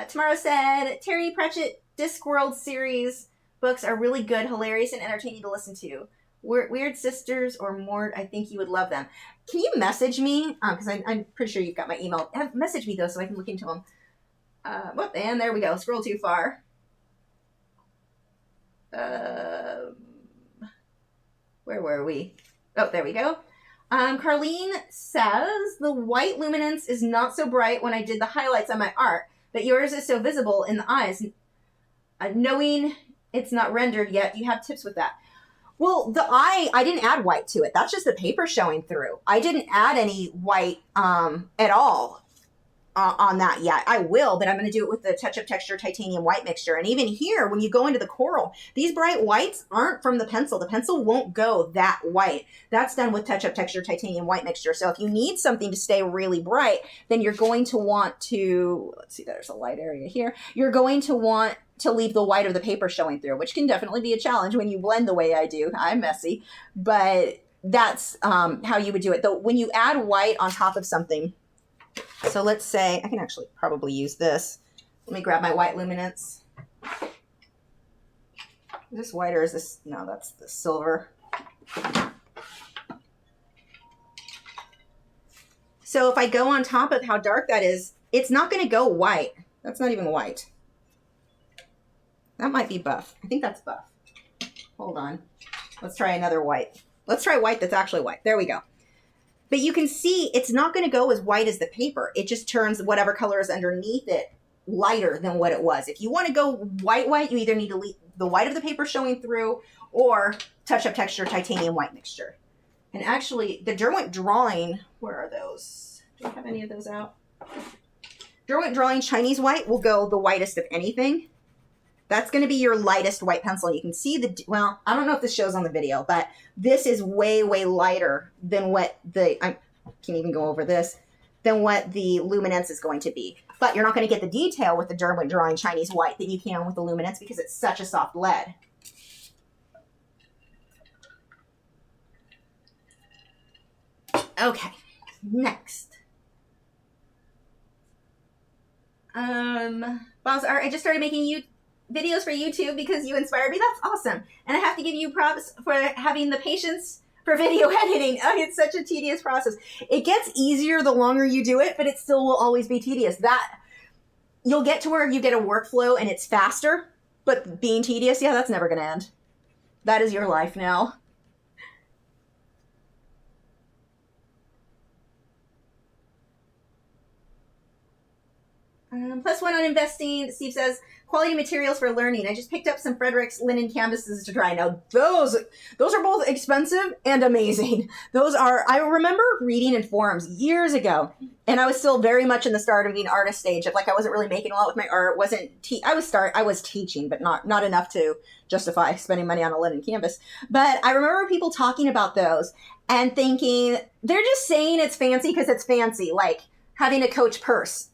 Tomorrow said, Terry Pratchett Discworld series books are really good, hilarious, and entertaining to listen to. Weird Sisters or Mort, I think you would love them. Can you message me? Because I'm pretty sure you've got my email. Message me, though, so I can look into them. And there we go. Scroll too far. Where were we? Oh, there we go. Carlene says, the white luminance is not so bright when I did the highlights on my art, but yours is so visible in the eyes. Knowing it's not rendered yet, do you have tips with that? Well, the eye, I didn't add white to it. That's just the paper showing through. I didn't add any white at all on that yet. I will, but I'm going to do it with the Touch-Up Texture titanium white mixture. And even here, when you go into the coral, these bright whites aren't from the pencil. The pencil won't go that white. That's done with Touch-Up Texture titanium white mixture. So if you need something to stay really bright, then you're going to want to, let's see, there's a light area here. You're going to want to leave the white of the paper showing through, which can definitely be a challenge when you blend the way I do. I'm messy, but that's how you would do it. Though when you add white on top of something, so let's say, I can actually probably use this. Let me grab my white luminance. Is this white or is this, no, that's the silver. So if I go on top of how dark that is, it's not going to go white. That's not even white. That might be buff. I think that's buff. Hold on. Let's try another white. Let's try white that's actually white. There we go. But you can see it's not going to go as white as the paper. It just turns whatever color is underneath it lighter than what it was. If you want to go white, you either need to leave the white of the paper showing through or Touch-Up Texture titanium white mixture. And actually, the Derwent Drawing, where are those? Do I have any of those out? Derwent Drawing Chinese white will go the whitest of anything. That's going to be your lightest white pencil. You can see the, well, I don't know if this shows on the video, but this is way, way lighter than what the, I can't even go over this, than what the Luminance is going to be. But you're not going to get the detail with the Derwent Drawing Chinese white that you can with the Luminance because it's such a soft lead. Okay, next. Bob's Art, I just started making videos for YouTube because you inspired me. That's awesome. And I have to give you props for having the patience for video editing. Oh, it's such a tedious process. It gets easier the longer you do it, but it still will always be tedious. That you'll get to where you get a workflow and it's faster, but being tedious, yeah, that's never going to end. That is your life now. +1 on investing. Steve says, quality materials for learning. I just picked up some Frederick's linen canvases to try. Now, those are both expensive and amazing. Those are, I remember reading in forums years ago, and I was still very much in the start of being artist stage. Of like, I wasn't really making a lot with my art. I was teaching, but not enough to justify spending money on a linen canvas. But I remember people talking about those and thinking, they're just saying it's fancy because it's fancy, like having a Coach purse.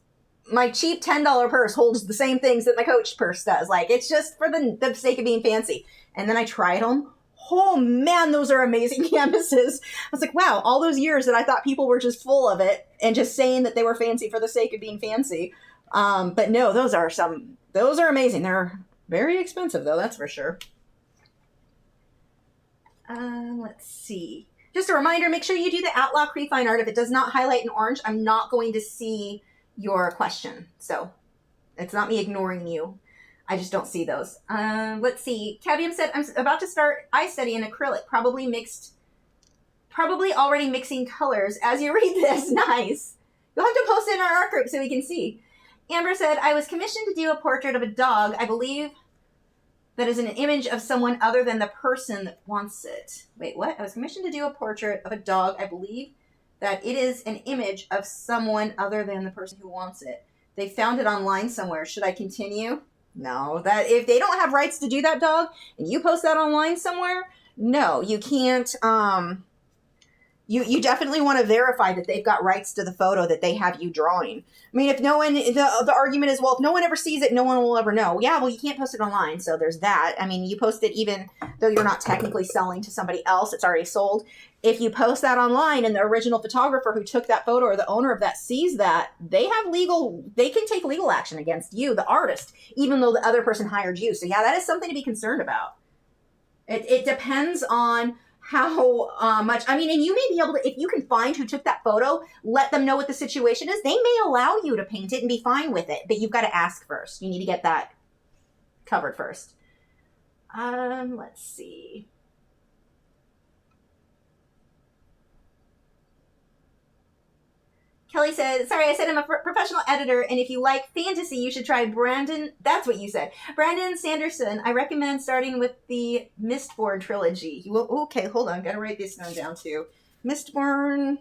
My cheap $10 purse holds the same things that my Coach purse does. Like, it's just for the sake of being fancy. And then I tried them. Oh, man, those are amazing canvases. I was like, wow, all those years that I thought people were just full of it and just saying that they were fancy for the sake of being fancy. But no, those are amazing. They're very expensive, though, that's for sure. Let's see. Just a reminder, make sure you do the Lachri Fine Art. If it does not highlight in orange, I'm not going to see your question. So It's not me ignoring you. I just don't see those. Let's see. Cavium said, I'm about to start eye study in acrylic, probably already mixing colors as you read this. Nice. You'll have to post it in our art group so we can see. Amber said, I was commissioned to do a portrait of a dog. I believe that is an image of someone other than the person that wants it. Wait, what? I was commissioned to do a portrait of a dog. I believe that it is an image of someone other than the person who wants it. They found it online somewhere. Should I continue? No. That if they don't have rights to do that, dog, and you post that online somewhere, no, you can't. You definitely want to verify that they've got rights to the photo that they have you drawing. I mean, if no one, the argument is, well, if no one ever sees it, no one will ever know. Yeah, well, you can't post it online, so there's that. I mean, you post it even though you're not technically selling to somebody else, it's already sold. If you post that online and the original photographer who took that photo or the owner of that sees that, they can take legal action against you, the artist, even though the other person hired you. So yeah, that is something to be concerned about. It depends on how much, I mean, and you may be able to, if you can find who took that photo, let them know what the situation is. They may allow you to paint it and be fine with it, but you've got to ask first. You need to get that covered first. Let's see. Kelly said, sorry, I said I'm a professional editor, and if you like fantasy, you should try Brandon. That's what you said. Brandon Sanderson. I recommend starting with the Mistborn trilogy. Okay, hold on. Got to write this down too. Mistborn.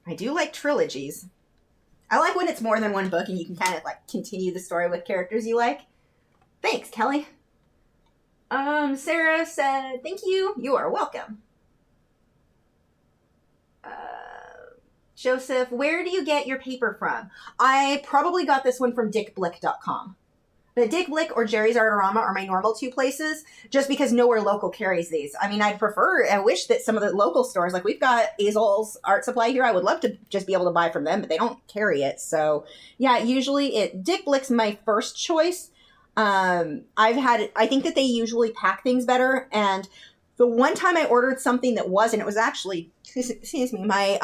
I do like trilogies. I like when it's more than one book and you can kind of like continue the story with characters you like. Thanks, Kelly. Sarah said, thank you. You are welcome. Joseph, where do you get your paper from? I probably got this one from dickblick.com. But Dick Blick or Jerry's Artorama are my normal two places, just because nowhere local carries these. I mean, I wish that some of the local stores, like we've got Azel's Art Supply here, I would love to just be able to buy from them, but they don't carry it. So yeah, usually Dick Blick's my first choice. I think that they usually pack things better. And the one time I ordered something that wasn't, it was actually, excuse me, my,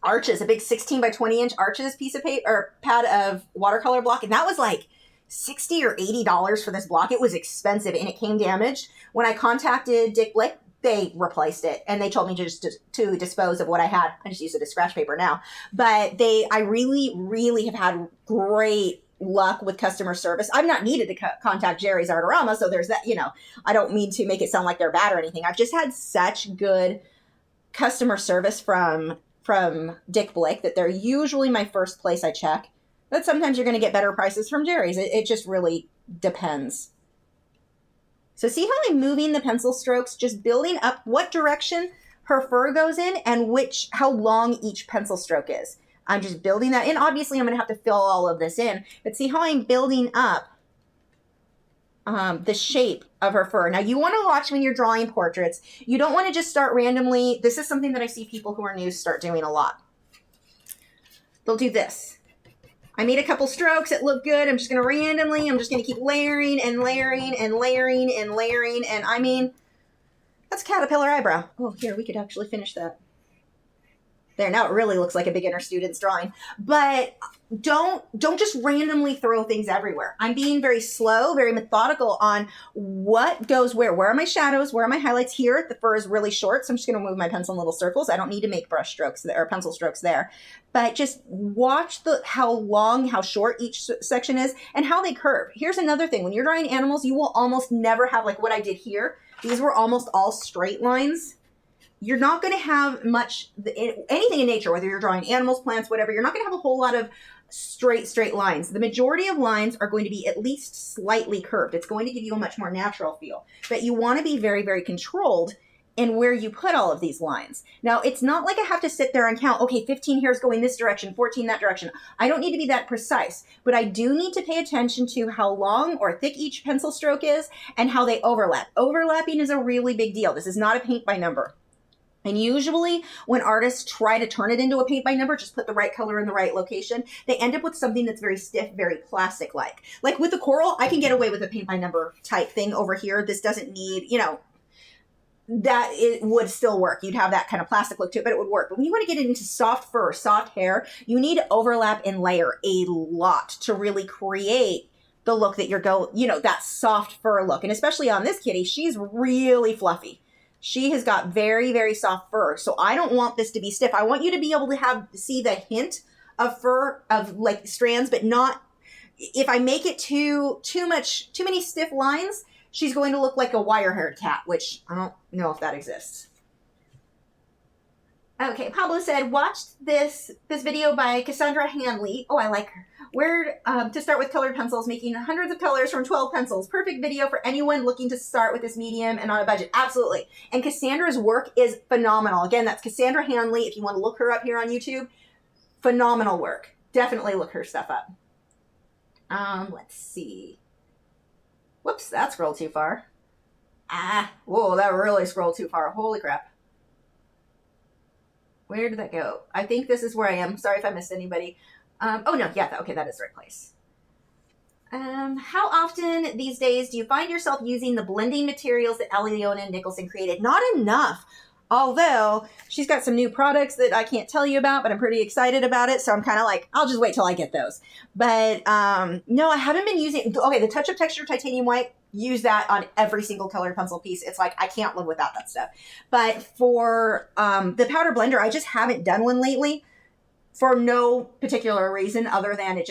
arches, a big 16 by 20 inch arches piece of paper or pad of watercolor block. And that was like $60 or $80 for this block. It was expensive and it came damaged. When I contacted Dick Blick, they replaced it and they told me to dispose of what I had. I just use it as scratch paper now. But I really, really have had great luck with customer service. I've not needed to contact Jerry's Artorama, so there's that, I don't mean to make it sound like they're bad or anything. I've just had such good customer service from Dick Blick that they're usually my first place I check. But sometimes you're going to get better prices from Jerry's. It just really depends. So see how I'm moving the pencil strokes, just building up what direction her fur goes in and how long each pencil stroke is. I'm just building that in. Obviously, I'm going to have to fill all of this in, but see how I'm building up the shape of her fur. Now, you want to watch when you're drawing portraits. You don't want to just start randomly. This is something that I see people who are new start doing a lot. They'll do this. I made a couple strokes. It looked good. I'm just going to keep layering and layering and layering and layering. And I mean, that's caterpillar eyebrow. Oh, here, we could actually finish that. There, now it really looks like a beginner student's drawing. But don't just randomly throw things everywhere. I'm being very slow, very methodical on what goes where. Where are my shadows? Where are my highlights? Here, the fur is really short, so I'm just going to move my pencil in little circles. I don't need to make brush strokes or pencil strokes there. But just watch how long, how short each section is, and how they curve. Here's another thing. When you're drawing animals, you will almost never have, like what I did here. These were almost all straight lines. You're not going to have much, anything in nature, whether you're drawing animals, plants, whatever, you're not going to have a whole lot of straight lines. The majority of lines are going to be at least slightly curved. It's going to give you a much more natural feel. But you want to be very, very controlled in where you put all of these lines. Now, it's not like I have to sit there and count, okay, 15 here is going this direction, 14 that direction. I don't need to be that precise, but I do need to pay attention to how long or thick each pencil stroke is and how they overlap. Overlapping is a really big deal. This is not a paint by number. And usually when artists try to turn it into a paint by number, just put the right color in the right location, they end up with something that's very stiff, very plastic-like. Like with the coral, I can get away with a paint by number type thing over here. This doesn't need, that it would still work. You'd have that kind of plastic look to it, but it would work. But when you want to get it into soft fur, soft hair, you need to overlap and layer a lot to really create the look that you're that soft fur look. And especially on this kitty, she's really fluffy. She has got very, very soft fur. So I don't want this to be stiff. I want you to be able to see the hint of fur, of like strands, but not, if I make it too many stiff lines, she's going to look like a wire-haired cat, which I don't know if that exists. Okay, Pablo said, watched this video by Cassandra Hanley. Oh, I like her. Where to start with colored pencils, making hundreds of colors from 12 pencils. Perfect video for anyone looking to start with this medium and on a budget. Absolutely. And Cassandra's work is phenomenal. Again, that's Cassandra Hanley. If you want to look her up here on YouTube, phenomenal work. Definitely look her stuff up. Let's see. Whoops, that scrolled too far. Whoa, that really scrolled too far. Holy crap. Where did that go? I think this is where I am. Sorry if I missed anybody. Oh no, yeah, okay, that is the right place. How often these days do you find yourself using the blending materials that Eliona and Nicholson created? Not enough. Although, she's got some new products that I can't tell you about, but I'm pretty excited about it. So I'm kind of like, I'll just wait till I get those. But no, I haven't been using, okay, the Touch Up Texture Titanium White, use that on every single colored pencil piece. It's like, I can't live without that stuff. But for the powder blender, I just haven't done one lately for no particular reason other than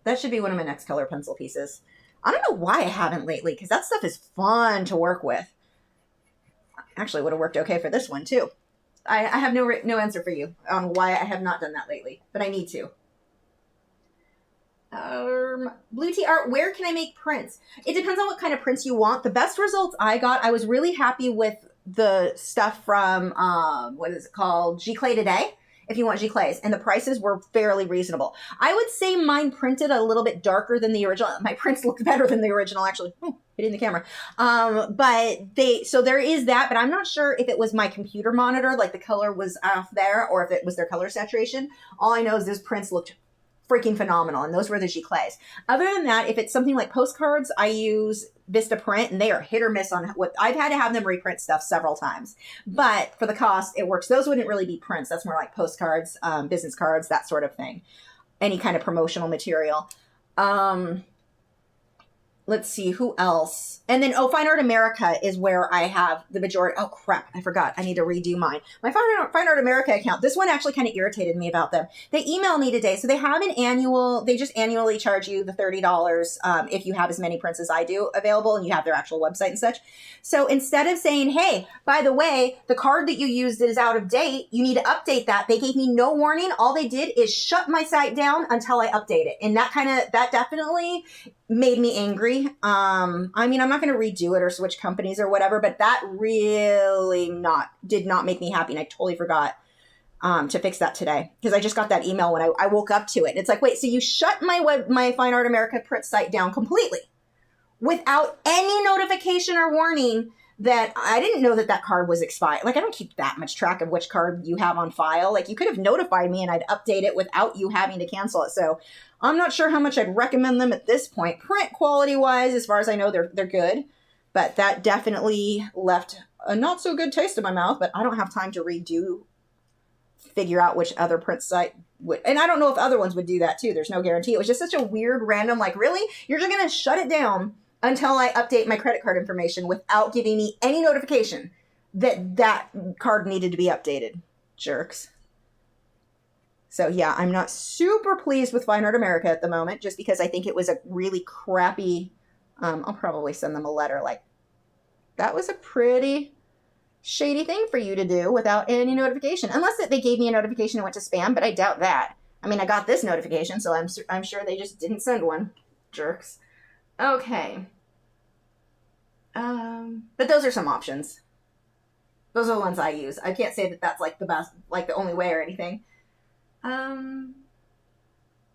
that should be one of my next color pencil pieces. I don't know why I haven't lately, because that stuff is fun to work with. Actually would have worked okay for this one too. I have no answer for you on why I have not done that lately, but I need to. Blue Tea Art, where can I make prints? It depends on what kind of prints you want. The best results I got, I was really happy with the stuff from, what is it called? G-Clay Today, if you want G-Clays. And the prices were fairly reasonable. I would say mine printed a little bit darker than the original. My prints looked better than the original, actually. Hitting the camera. So there is that, but I'm not sure if it was my computer monitor, like the color was off there, or if it was their color saturation. All I know is those prints looked freaking phenomenal, and those were the G-Clays. Other than that, if it's something like postcards, I use Vista Print, and they are hit or miss on what I've had to have them reprint stuff several times. But for the cost, it works. Those wouldn't really be prints. That's more like postcards, business cards, that sort of thing. Any kind of promotional material. Let's see, who else? And then, Fine Art America is where I have the majority. Oh, crap, I forgot. I need to redo mine. My Fine Art America account, this one actually kind of irritated me about them. They emailed me today. So they have they just annually charge you the $30 if you have as many prints as I do available and you have their actual website and such. So instead of saying, hey, by the way, the card that you used is out of date, you need to update that. They gave me no warning. All they did is shut my site down until I update it. And that definitely made me angry. I mean, I'm not going to redo it or switch companies or whatever, but that really did not make me happy. And I totally forgot to fix that today because I just got that email when I woke up to it. It's like, wait, so you shut my Fine Art America print site down completely without any notification or warning that I didn't know that card was expired. Like, I don't keep that much track of which card you have on file. Like, you could have notified me and I'd update it without you having to cancel it. So I'm not sure how much I'd recommend them at this point. Print quality wise, as far as I know, they're good, but that definitely left a not so good taste in my mouth, but I don't have time to figure out which other print site would, and I don't know if other ones would do that too. There's no guarantee. It was just such a weird random, like, really? You're just going to shut it down until I update my credit card information without giving me any notification that card needed to be updated. Jerks. So yeah, I'm not super pleased with Fine Art America at the moment, just because I think it was a really crappy, I'll probably send them a letter like, that was a pretty shady thing for you to do without any notification. Unless that they gave me a notification and went to spam, but I doubt that. I mean, I got this notification, so I'm sure they just didn't send one. Jerks. Okay. But those are some options. Those are the ones I use. I can't say that that's like the best, like the only way or anything.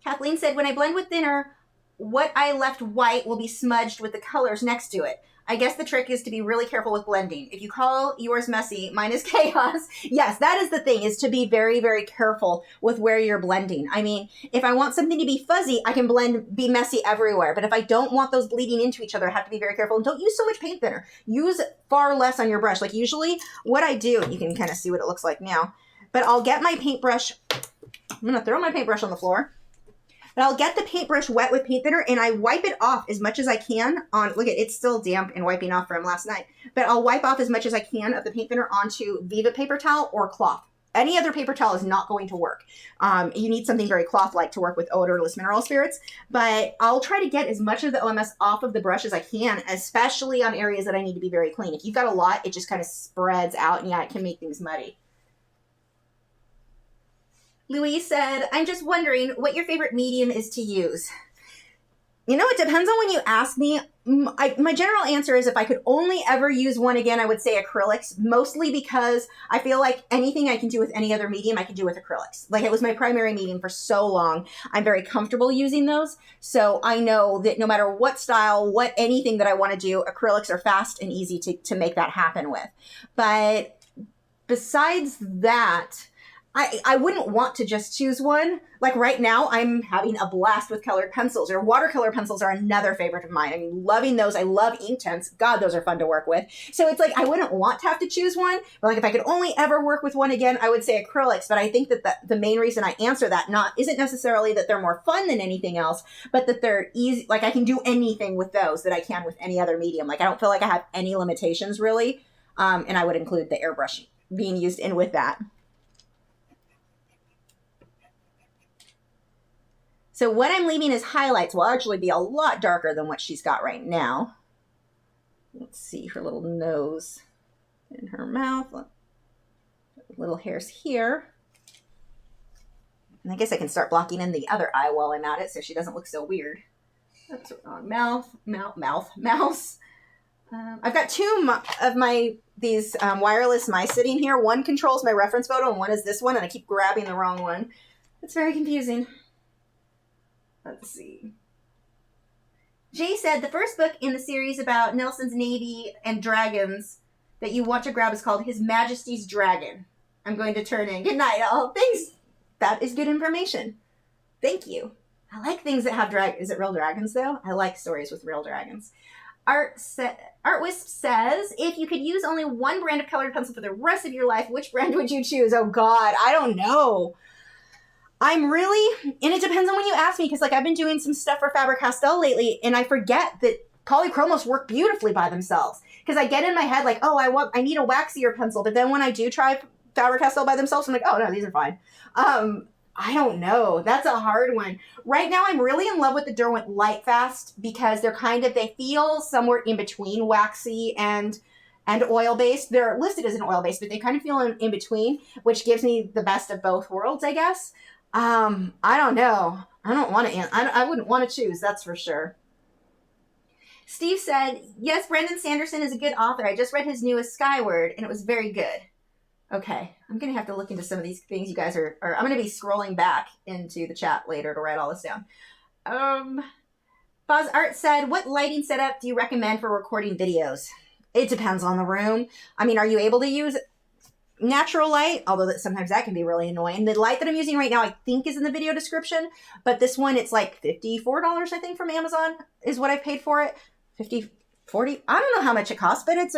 Kathleen said, when I blend with thinner, what I left white will be smudged with the colors next to it. I guess the trick is to be really careful with blending. If you call yours messy, mine is chaos. Yes, that is the thing, is to be very, very careful with where you're blending. I mean, if I want something to be fuzzy, I can be messy everywhere. But if I don't want those bleeding into each other, I have to be very careful. And don't use so much paint thinner. Use far less on your brush. Like usually what I do, you can kind of see what it looks like now, but I'll get my paintbrush. I'm going to throw my paintbrush on the floor. But I'll get the paintbrush wet with paint thinner and I wipe it off as much as I can on, look at it's still damp and wiping off from last night. But I'll wipe off as much as I can of the paint thinner onto Viva paper towel or cloth. Any other paper towel is not going to work. You need something very cloth-like to work with odorless mineral spirits. But I'll try to get as much of the OMS off of the brush as I can, especially on areas that I need to be very clean. If you've got a lot, it just kind of spreads out and yeah, it can make things muddy. Louise said, I'm just wondering what your favorite medium is to use. You know, it depends on when you ask me. My general answer is if I could only ever use one again, I would say acrylics, mostly because I feel like anything I can do with any other medium, I can do with acrylics. Like it was my primary medium for so long. I'm very comfortable using those. So I know that no matter what style, anything that I want to do, acrylics are fast and easy to make that happen with. But besides that, I wouldn't want to just choose one. Like right now, I'm having a blast with colored pencils, or watercolor pencils are another favorite of mine. I'm loving those. I love Inktense. God, those are fun to work with. So it's like, I wouldn't want to have to choose one, but like if I could only ever work with one again, I would say acrylics. But I think that the main reason I answer that isn't necessarily that they're more fun than anything else, but that they're easy. Like I can do anything with those that I can with any other medium. Like I don't feel like I have any limitations really. And I would include the airbrush being used in with that. So what I'm leaving as highlights will actually be a lot darker than what she's got right now. Let's see her little nose and her mouth. Little hairs here. And I guess I can start blocking in the other eye while I'm at it so she doesn't look so weird. That's wrong. Mouse. I've got two of these wireless mice sitting here. One controls my reference photo and one is this one, and I keep grabbing the wrong one. It's very confusing. Let's see. Jay said the first book in the series about Nelson's Navy and dragons that you want to grab is called His Majesty's Dragon. I'm going to turn in. Good night, all. Thanks. That is good information. Thank you. I like things that have dragons. Is it real dragons, though? I like stories with real dragons. Artwisp says, if you could use only one brand of colored pencil for the rest of your life, which brand would you choose? Oh, God. I don't know. And it depends on when you ask me, because like I've been doing some stuff for Faber-Castell lately, and I forget that Polychromos work beautifully by themselves. Because I get in my head like, oh, I need a waxier pencil, but then when I do try Faber-Castell by themselves, I'm like, oh no, these are fine. I don't know. That's a hard one. Right now, I'm really in love with the Derwent Lightfast because they feel somewhere in between waxy and oil-based. They're listed as an oil-based, but they kind of feel in between, which gives me the best of both worlds, I guess. I don't know. I wouldn't want to choose, that's for sure. Steve said, yes, Brandon Sanderson is a good author. I just read his newest Skyward, and it was very good. Okay, I'm going to have to look into some of these things you guys are I'm going to be scrolling back into the chat later to write all this down. Boz Art said, what lighting setup do you recommend for recording videos? It depends on the room. I mean, are you able to use natural light? Although sometimes that can be really annoying. The light that I'm using right now, I think is in the video description, but this one, it's like $54, I think, from Amazon is what I paid for it. 50, 40. I don't know how much it costs, but it's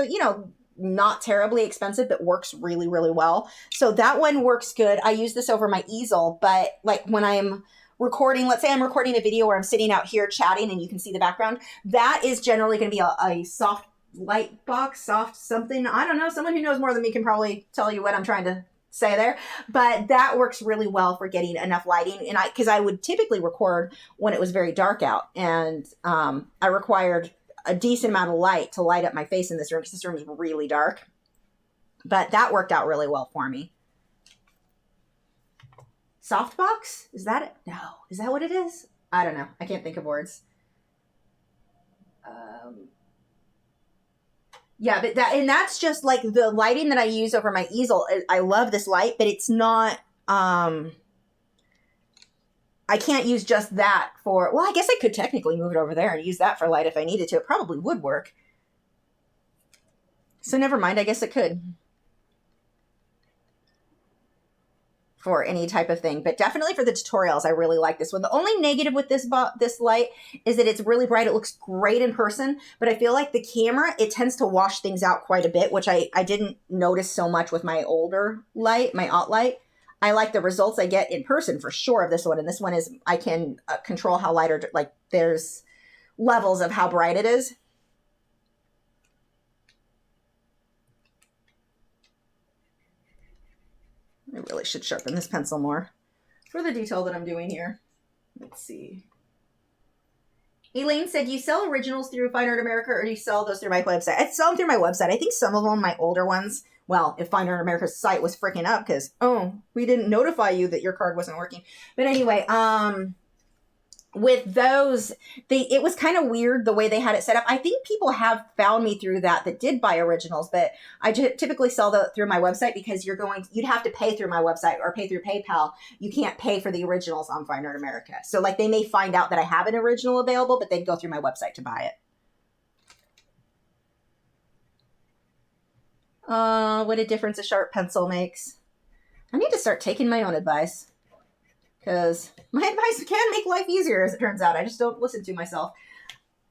not terribly expensive, but works really, really well. So that one works good. I use this over my easel, but like when I'm recording, let's say I'm recording a video where I'm sitting out here chatting and you can see the background, that is generally going to be a soft light box, soft something. I don't know. Someone who knows more than me can probably tell you what I'm trying to say there, but that works really well for getting enough lighting. And because I would typically record when it was very dark out, and I required a decent amount of light to light up my face in this room because this room is really dark, but that worked out really well for me. Softbox? Is that it? No. Is that what it is? I don't know. I can't think of words. Yeah, but that's just like the lighting that I use over my easel. I love this light, but it's not, I can't use just that for, well, I guess I could technically move it over there and use that for light if I needed to. It probably would work. So never mind, I guess it could. For any type of thing, but definitely for the tutorials, I really like this one. The only negative with this light is that it's really bright. It looks great in person, but I feel like the camera, it tends to wash things out quite a bit, which I didn't notice so much with my older light, my Alt light. I like the results I get in person for sure of this one, and this one is, I can control how light or, like, there's levels of how bright it is. I really should sharpen this pencil more for the detail that I'm doing here. Let's see. Elaine said, you sell originals through Fine Art America, or do you sell those through my website? I sell them through my website. I think some of them, my older ones, well, if Fine Art America's site was freaking up because, oh, we didn't notify you that your card wasn't working. But anyway, with those, it was kind of weird the way they had it set up. I think people have found me through that did buy originals, but I typically sell through my website because you'd have to pay through my website or pay through PayPal. You can't pay for the originals on Fine Art America. So like they may find out that I have an original available, but they'd go through my website to buy it. What a difference a sharp pencil makes. I need to start taking my own advice. Because my advice can make life easier, as it turns out. I just don't listen to myself.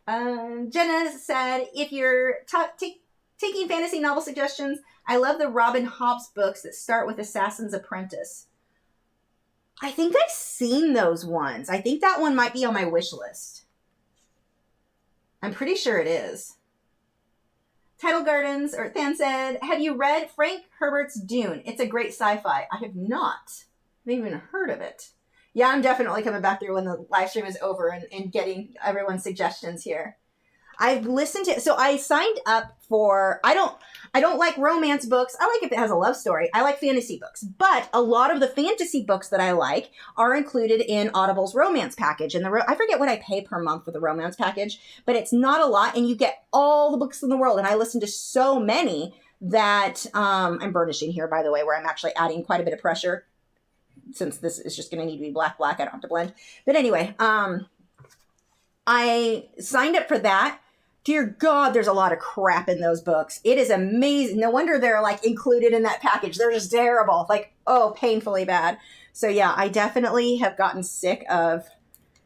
Jenna said, if you're taking fantasy novel suggestions, I love the Robin Hobbs books that start with Assassin's Apprentice. I think I've seen those ones. I think that one might be on my wish list. I'm pretty sure it is. Tidal Gardens, or Than said, have you read Frank Herbert's Dune? It's a great sci-fi. I have not. I haven't even heard of it. Yeah, I'm definitely coming back through when the live stream is over and getting everyone's suggestions here. I've listened to, so I signed up for, I don't like romance books. I like if it has a love story. I like fantasy books, but a lot of the fantasy books that I like are included in Audible's romance package. And I forget what I pay per month for the romance package, but it's not a lot. And you get all the books in the world. And I listen to so many that, I'm burnishing here, by the way, where I'm actually adding quite a bit of pressure. Since this is just going to need to be black, I don't have to blend. But anyway, I signed up for that. Dear God, there's a lot of crap in those books. It is amazing. No wonder they're like included in that package. They're just terrible. Like, oh, painfully bad. So yeah, I definitely have gotten sick of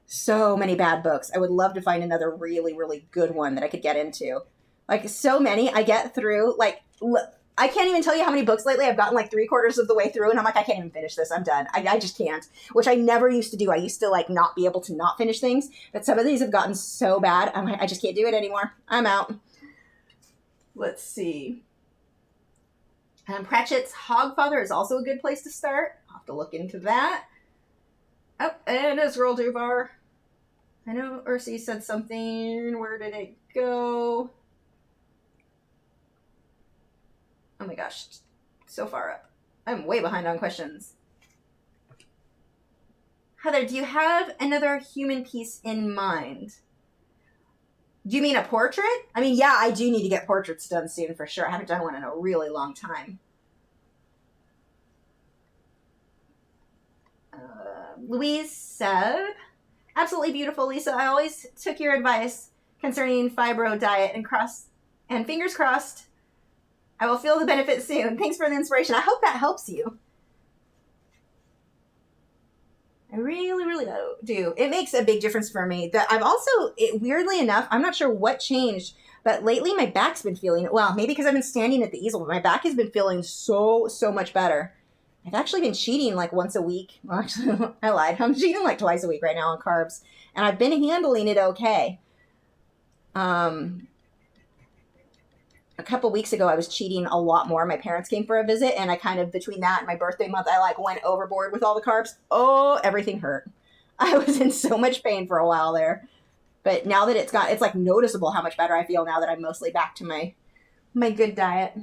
so many bad books. I would love to find another really, really good one that I could get into. Like so many I get through, like, I can't even tell you how many books lately I've gotten like 3/4 of the way through and I'm like, I can't even finish this. I'm done. I just can't, which I never used to do. I used to like not be able to not finish things, but some of these have gotten so bad. I'm like, I just can't do it anymore. I'm out. Let's see. Pratchett's Hogfather is also a good place to start. I'll have to look into that. Oh, and Israel Duvar. I know Ursi said something. Where did it go? Oh my gosh, so far up. I'm way behind on questions. Heather, do you have another human piece in mind? Do you mean a portrait? I mean, yeah, I do need to get portraits done soon for sure. I haven't done one in a really long time. Louise said, absolutely beautiful, Lisa. I always took your advice concerning fibro diet and fingers crossed, I will feel the benefit soon. Thanks for the inspiration. I hope that helps you. I really, really do. It makes a big difference for me. I've also, weirdly enough, I'm not sure what changed, but lately my back's been feeling, well, maybe because I've been standing at the easel, but my back has been feeling so much better. I've actually been cheating like once a week. Well, actually, I lied. I'm cheating like twice a week right now on carbs, and I've been handling it okay. A couple weeks ago, I was cheating a lot more. My parents came for a visit, and I kind of, between that and my birthday month, I like went overboard with all the carbs. Oh, everything hurt. I was in so much pain for a while there. But now that it's like noticeable how much better I feel now that I'm mostly back to my good diet.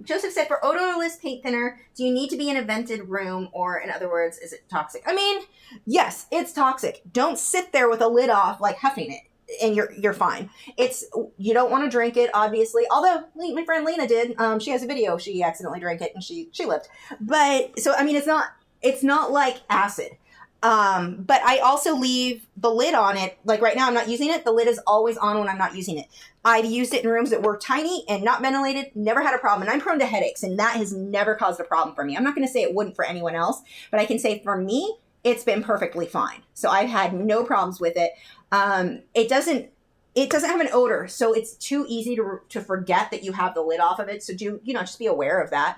Joseph said, for odorless paint thinner, do you need to be in a vented room, or in other words, is it toxic? I mean, yes, it's toxic. Don't sit there with a lid off, like huffing it. And you're fine. You don't want to drink it, obviously. Although my friend Lena did. She has a video. She accidentally drank it and she lived. But so I mean, it's not It's not like acid. But I also leave the lid on it. Like right now I'm not using it. The lid is always on when I'm not using it. I've used it in rooms that were tiny and not ventilated, never had a problem. And I'm prone to headaches, and that has never caused a problem for me. I'm not going to say it wouldn't for anyone else, but I can say for me, it's been perfectly fine. So I've had no problems with it. It doesn't have an odor, so it's too easy to forget that you have the lid off of it. So just be aware of that.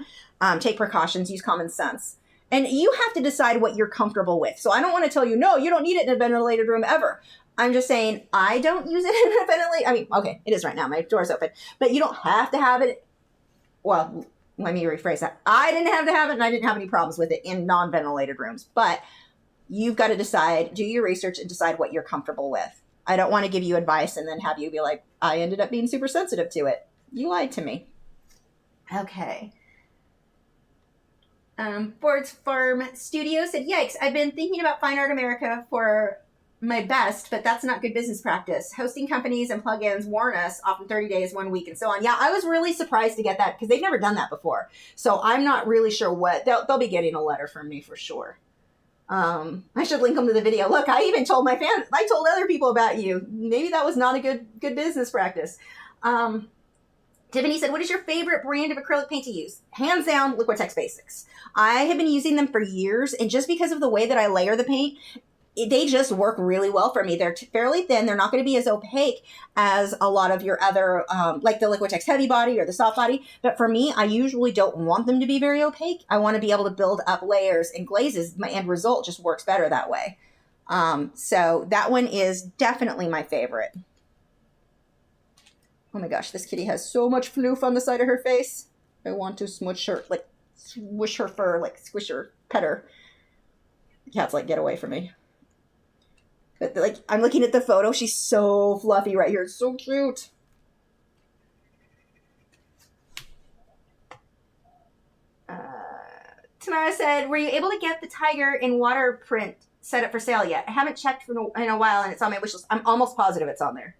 Take precautions, use common sense. And you have to decide what you're comfortable with. So I don't want to tell you, no, you don't need it in a ventilated room ever. I'm just saying I don't use it in a ventilated. I mean, okay, it is right now. My door's open. But you don't have to have it. Well, let me rephrase that. I didn't have to have it, and I didn't have any problems with it in non-ventilated rooms. But you've got to decide, do your research and decide what you're comfortable with. I don't want to give you advice and then have you be like, I ended up being super sensitive to it. You lied to me. Okay. Ford's Farm Studio said, yikes, I've been thinking about Fine Art America for my best, but that's not good business practice. Hosting companies and plugins warn us often 30 days, 1 week, and so on. Yeah, I was really surprised to get that because they've never done that before. So I'm not really sure what, they'll be getting a letter from me for sure. I should link them to the video. Look, I even told my fans, I told other people about you. Maybe that was not a good business practice. Tiffany said, what is your favorite brand of acrylic paint to use? Hands down, Liquitex Basics. I have been using them for years, and just because of the way that I layer the paint, they just work really well for me. They're fairly thin. They're not going to be as opaque as a lot of your other, like the Liquitex Heavy Body or the Soft Body. But for me, I usually don't want them to be very opaque. I want to be able to build up layers and glazes. My end result just works better that way. So that one is definitely my favorite. Oh my gosh, this kitty has so much floof on the side of her face. I want to smush her, like swish her fur, like squish her, pet her. The cat's like, get away from me. But like, I'm looking at the photo. She's so fluffy right here. It's so cute. Tamara said, were you able to get the tiger in water print set up for sale yet? I haven't checked in a while, and it's on my wish list. I'm almost positive it's on there.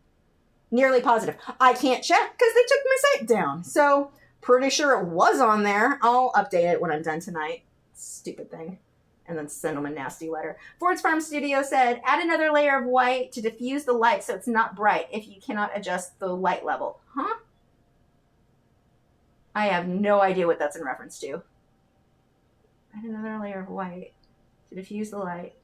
Nearly positive. I can't check because they took my site down. So pretty sure it was on there. I'll update it when I'm done tonight. Stupid thing. And then send them a nasty letter. Ford's Farm Studio said, add another layer of white to diffuse the light so it's not bright if you cannot adjust the light level. Huh? I have no idea what that's in reference to. Add another layer of white to diffuse the light.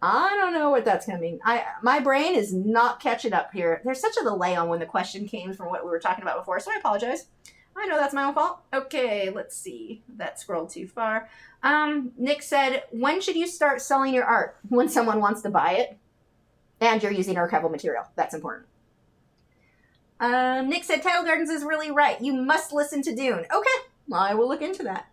I don't know what that's going to mean. My brain is not catching up here. There's such a delay on when the question came from what we were talking about before, so I apologize. I know that's my own fault. Okay, let's see. That scrolled too far. Nick said, when should you start selling your art? When someone wants to buy it and you're using archival material. That's important. Nick said, Tidal Gardens is really right. You must listen to Dune. Okay, well, I will look into that.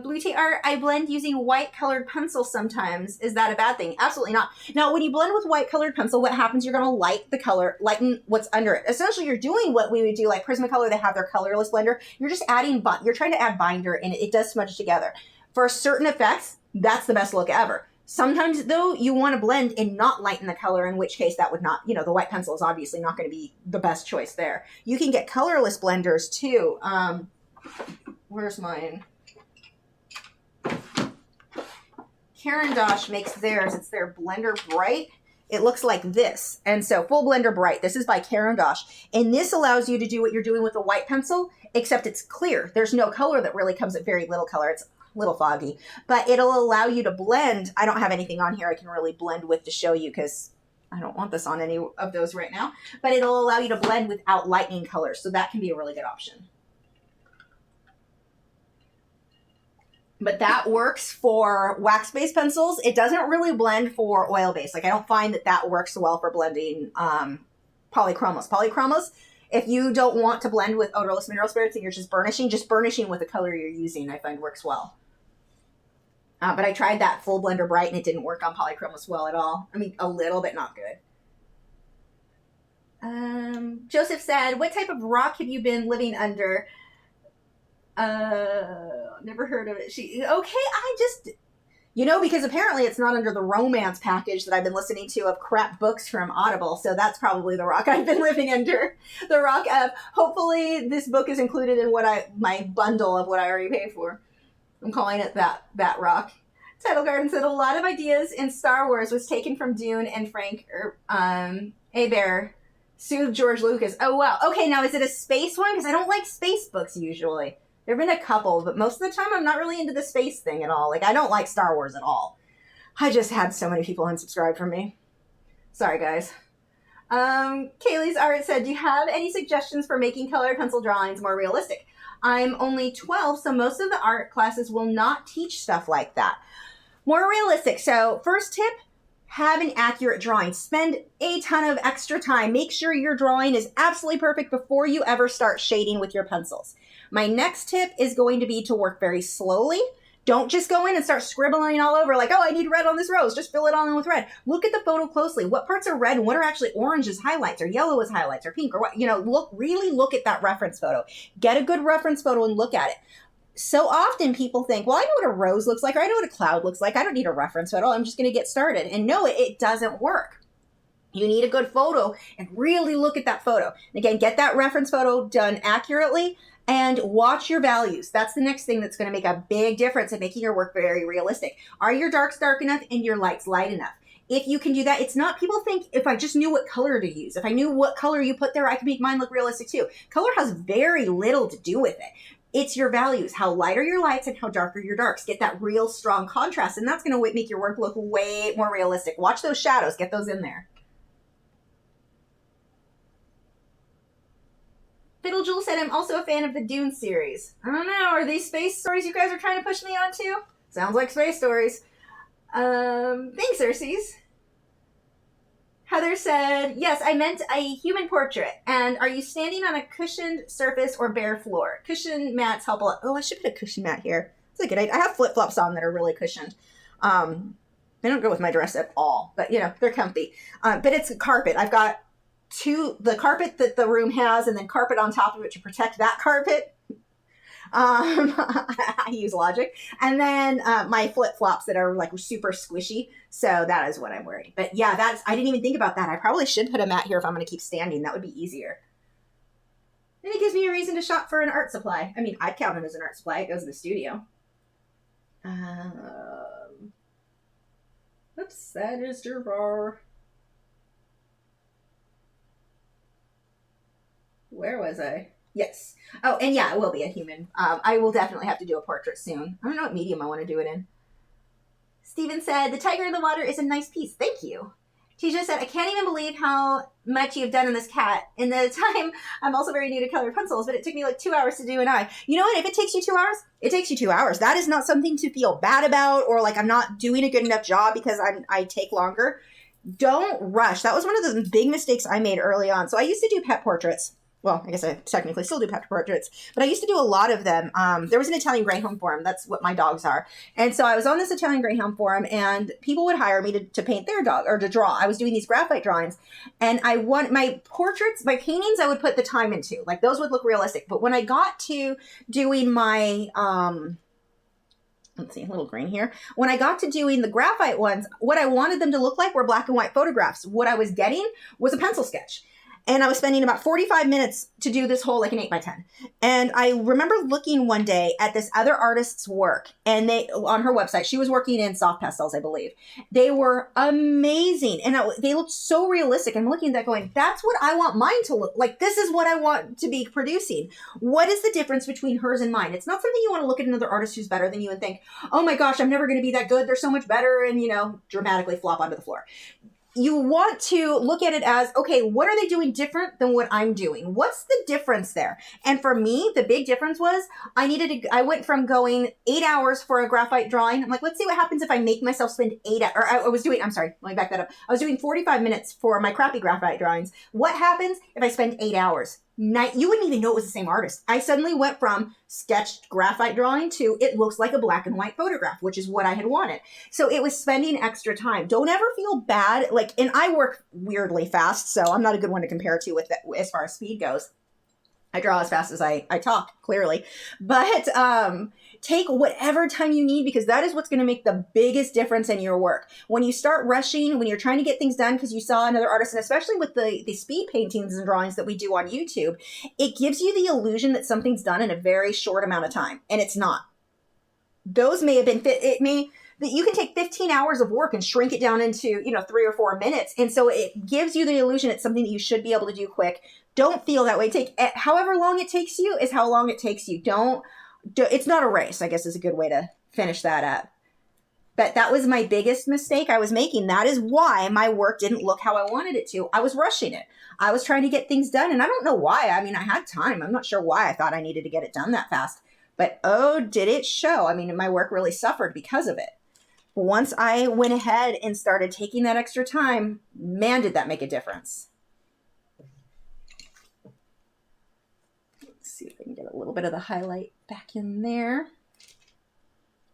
Blue Tea Art, I blend using white colored pencil sometimes. Is that a bad thing? Absolutely not. Now, when you blend with white colored pencil, what happens? You're going to lighten what's under it. Essentially, you're doing what we would do like Prismacolor. They have their colorless blender. You're just adding, you're trying to add binder, and it does smudge together. For certain effects, that's the best look ever. Sometimes, though, you want to blend and not lighten the color, in which case that would not, the white pencil is obviously not going to be the best choice there. You can get colorless blenders, too. Where's mine? Caran d'Ache makes theirs. It's their Blender Bright. It looks like this. And so Full Blender Bright. This is by Caran d'Ache. And this allows you to do what you're doing with a white pencil, except it's clear. There's no color that really comes at very little color. It's a little foggy. But it'll allow you to blend. I don't have anything on here I can really blend with to show you because I don't want this on any of those right now. But it'll allow you to blend without lightening colors. So that can be a really good option. But that works for wax-based pencils. It doesn't really blend for oil-based. Like, I don't find that works well for blending Polychromos. Polychromos, if you don't want to blend with odorless mineral spirits and you're just burnishing with the color you're using, I find works well. But I tried that Full Blender Bright, and it didn't work on Polychromos well at all. I mean, a little, but not good. Joseph said, what type of rock have you been living under? Never heard of it. Because apparently it's not under the romance package that I've been listening to of crap books from Audible. So that's probably the rock I've been living under. The rock of, hopefully this book is included in my bundle of what I already paid for. I'm calling it that rock. Tidal Gardens said a lot of ideas in Star Wars was taken from Dune and Frank Hebert sued George Lucas. Oh, wow. Okay, now is it a space one? Because I don't like space books usually. There have been a couple, but most of the time I'm not really into the space thing at all. Like, I don't like Star Wars at all. I just had so many people unsubscribe from me. Sorry, guys. Kaylee's Art said, do you have any suggestions for making colored pencil drawings more realistic? I'm only 12, so most of the art classes will not teach stuff like that. More realistic. So first tip, have an accurate drawing. Spend a ton of extra time. Make sure your drawing is absolutely perfect before you ever start shading with your pencils. My next tip is going to be to work very slowly. Don't just go in and start scribbling all over like, oh, I need red on this rose. Just fill it all in with red. Look at the photo closely. What parts are red and what are actually orange as highlights or yellow as highlights or pink or what? Really look at that reference photo. Get a good reference photo and look at it. So often people think, well, I know what a rose looks like or I know what a cloud looks like. I don't need a reference photo. I'm just going to get started. And no, it doesn't work. You need a good photo and really look at that photo. And again, get that reference photo done accurately. And watch your values. That's the next thing that's going to make a big difference in making your work very realistic. Are your darks dark enough and your lights light enough? If you can do that, it's not, people think if I just knew what color to use, if I knew what color you put there, I could make mine look realistic too. Color has very little to do with it. It's your values. How light are your lights and how dark are your darks? Get that real strong contrast, and that's going to make your work look way more realistic. Watch those shadows. Get those in there. Fiddle Jewel said, I'm also a fan of the Dune series. I don't know. Are these space stories you guys are trying to push me onto? Sounds like space stories. Thanks, Xerxes. Heather said, yes, I meant a human portrait. And are you standing on a cushioned surface or bare floor? Cushion mats help a lot. Oh, I should put a cushion mat here. It's a good idea. I have flip-flops on that are really cushioned. They don't go with my dress at all, but they're comfy. But it's a carpet. I've got the carpet that the room has and then carpet on top of it to protect that carpet. I use logic. And then my flip-flops that are like super squishy. So that is what I'm wearing. But yeah, I didn't even think about that. I probably should put a mat here if I'm going to keep standing. That would be easier. And it gives me a reason to shop for an art supply. I mean, I'd count it as an art supply. It goes in the studio. Oops, that is your bar. Where was I? Yes. Oh, and yeah, it will be a human. I will definitely have to do a portrait soon. I don't know what medium I want to do it in. Steven said, the tiger in the water is a nice piece. Thank you. Tisha said, I can't even believe how much you've done in this cat. In the time, I'm also very new to colored pencils, but it took me like 2 hours to do an eye. You know what? If it takes you 2 hours, it takes you 2 hours. That is not something to feel bad about or like I'm not doing a good enough job because I take longer. Don't rush. That was one of the big mistakes I made early on. So I used to do pet portraits. Well, I guess I technically still do pet portraits, but I used to do a lot of them. There was an Italian Greyhound forum. That's what my dogs are. And so I was on this Italian Greyhound forum and people would hire me to paint their dog or to draw. I was doing these graphite drawings and I want my portraits, my paintings, I would put the time into. Like those would look realistic. But when I got to doing my, let's see, a little green here. When I got to doing the graphite ones, what I wanted them to look like were black and white photographs. What I was getting was a pencil sketch. And I was spending about 45 minutes to do this whole, like an 8x10. And I remember looking one day at this other artist's work and on her website, she was working in soft pastels, I believe. They were amazing. And they looked so realistic. I'm looking at that going, that's what I want mine to look like. This is what I want to be producing. What is the difference between hers and mine? It's not something you want to look at another artist who's better than you and think, oh my gosh, I'm never going to be that good. They're so much better. And, dramatically flop onto the floor. You want to look at it as, okay, what are they doing different than what I'm doing? What's the difference there? And for me, the big difference was I went from going 8 hours for a graphite drawing. I'm like, let's see what happens if I make myself spend 8 hours. Or I was doing, I'm sorry, let me back that up. I was doing 45 minutes for my crappy graphite drawings. What happens if I spend 8 hours? You wouldn't even know it was the same artist. I suddenly went from sketched graphite drawing to it looks like a black and white photograph, which is what I had wanted. So it was spending extra time. Don't ever feel bad. And I work weirdly fast, so I'm not a good one to compare to with as far as speed goes. I draw as fast as I talk, clearly. But take whatever time you need because that is what's going to make the biggest difference in your work. When you start rushing, when you're trying to get things done because you saw another artist, and especially with the speed paintings and drawings that we do on YouTube, it gives you the illusion that something's done in a very short amount of time, and it's not. those may have been that you can take 15 hours of work and shrink it down into, 3 or 4 minutes. And so it gives you the illusion it's something that you should be able to do quick. Don't feel that way. Take however long it takes you is how long it takes you. It's not a race, I guess is a good way to finish that up. But that was my biggest mistake I was making. That is why my work didn't look how I wanted it to. I was rushing it. I was trying to get things done, and I don't know why. I mean, I had time. I'm not sure why I thought I needed to get it done that fast. But oh, did it show. I mean, my work really suffered because of it. Once I went ahead and started taking that extra time, man, did that make a difference. Let's see if I can get a little bit of the highlight back in there.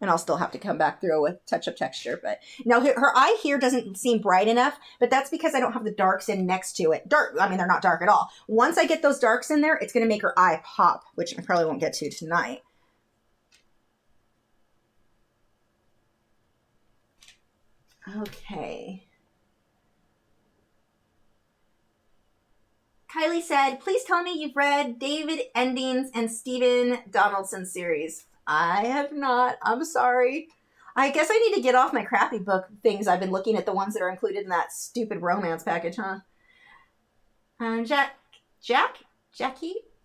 And I'll still have to come back through with touch-up texture. But now her eye here doesn't seem bright enough, but that's because I don't have the darks in next to it. I mean, they're not dark at all. Once I get those darks in there, it's going to make her eye pop, which I probably won't get to tonight. Okay. Kylie said, please tell me you've read David Endings and Stephen Donaldson's series. I have not. I'm sorry. I guess I need to get off my crappy book things. I've been looking at the ones that are included in that stupid romance package, huh?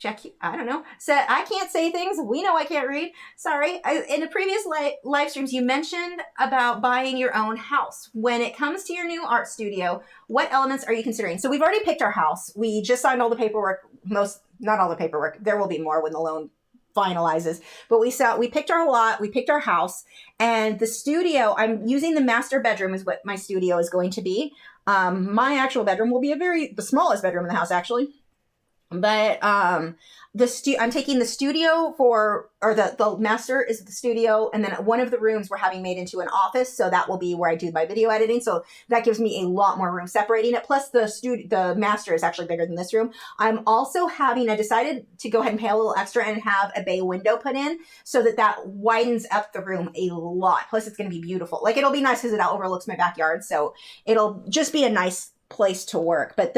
Jackie, I don't know. Said, I can't say things. We know I can't read. Sorry. In the previous live streams, you mentioned about buying your own house. When it comes to your new art studio, what elements are you considering? So we've already picked our house. We just signed all the paperwork. Not all the paperwork. There will be more when the loan finalizes. But we picked our lot. We picked our house. And the studio, I'm using the master bedroom is what my studio is going to be. My actual bedroom will be the smallest bedroom in the house, actually. But I'm taking the studio the master is the studio, and then one of the rooms we're having made into an office, so that will be where I do my video editing. So that gives me a lot more room separating it. Plus the master is actually bigger than this room. I'm also I decided to go ahead and pay a little extra and have a bay window put in so that widens up the room a lot. Plus it's going to be beautiful. Like it'll be nice because it overlooks my backyard, so it'll just be a nice place to work. But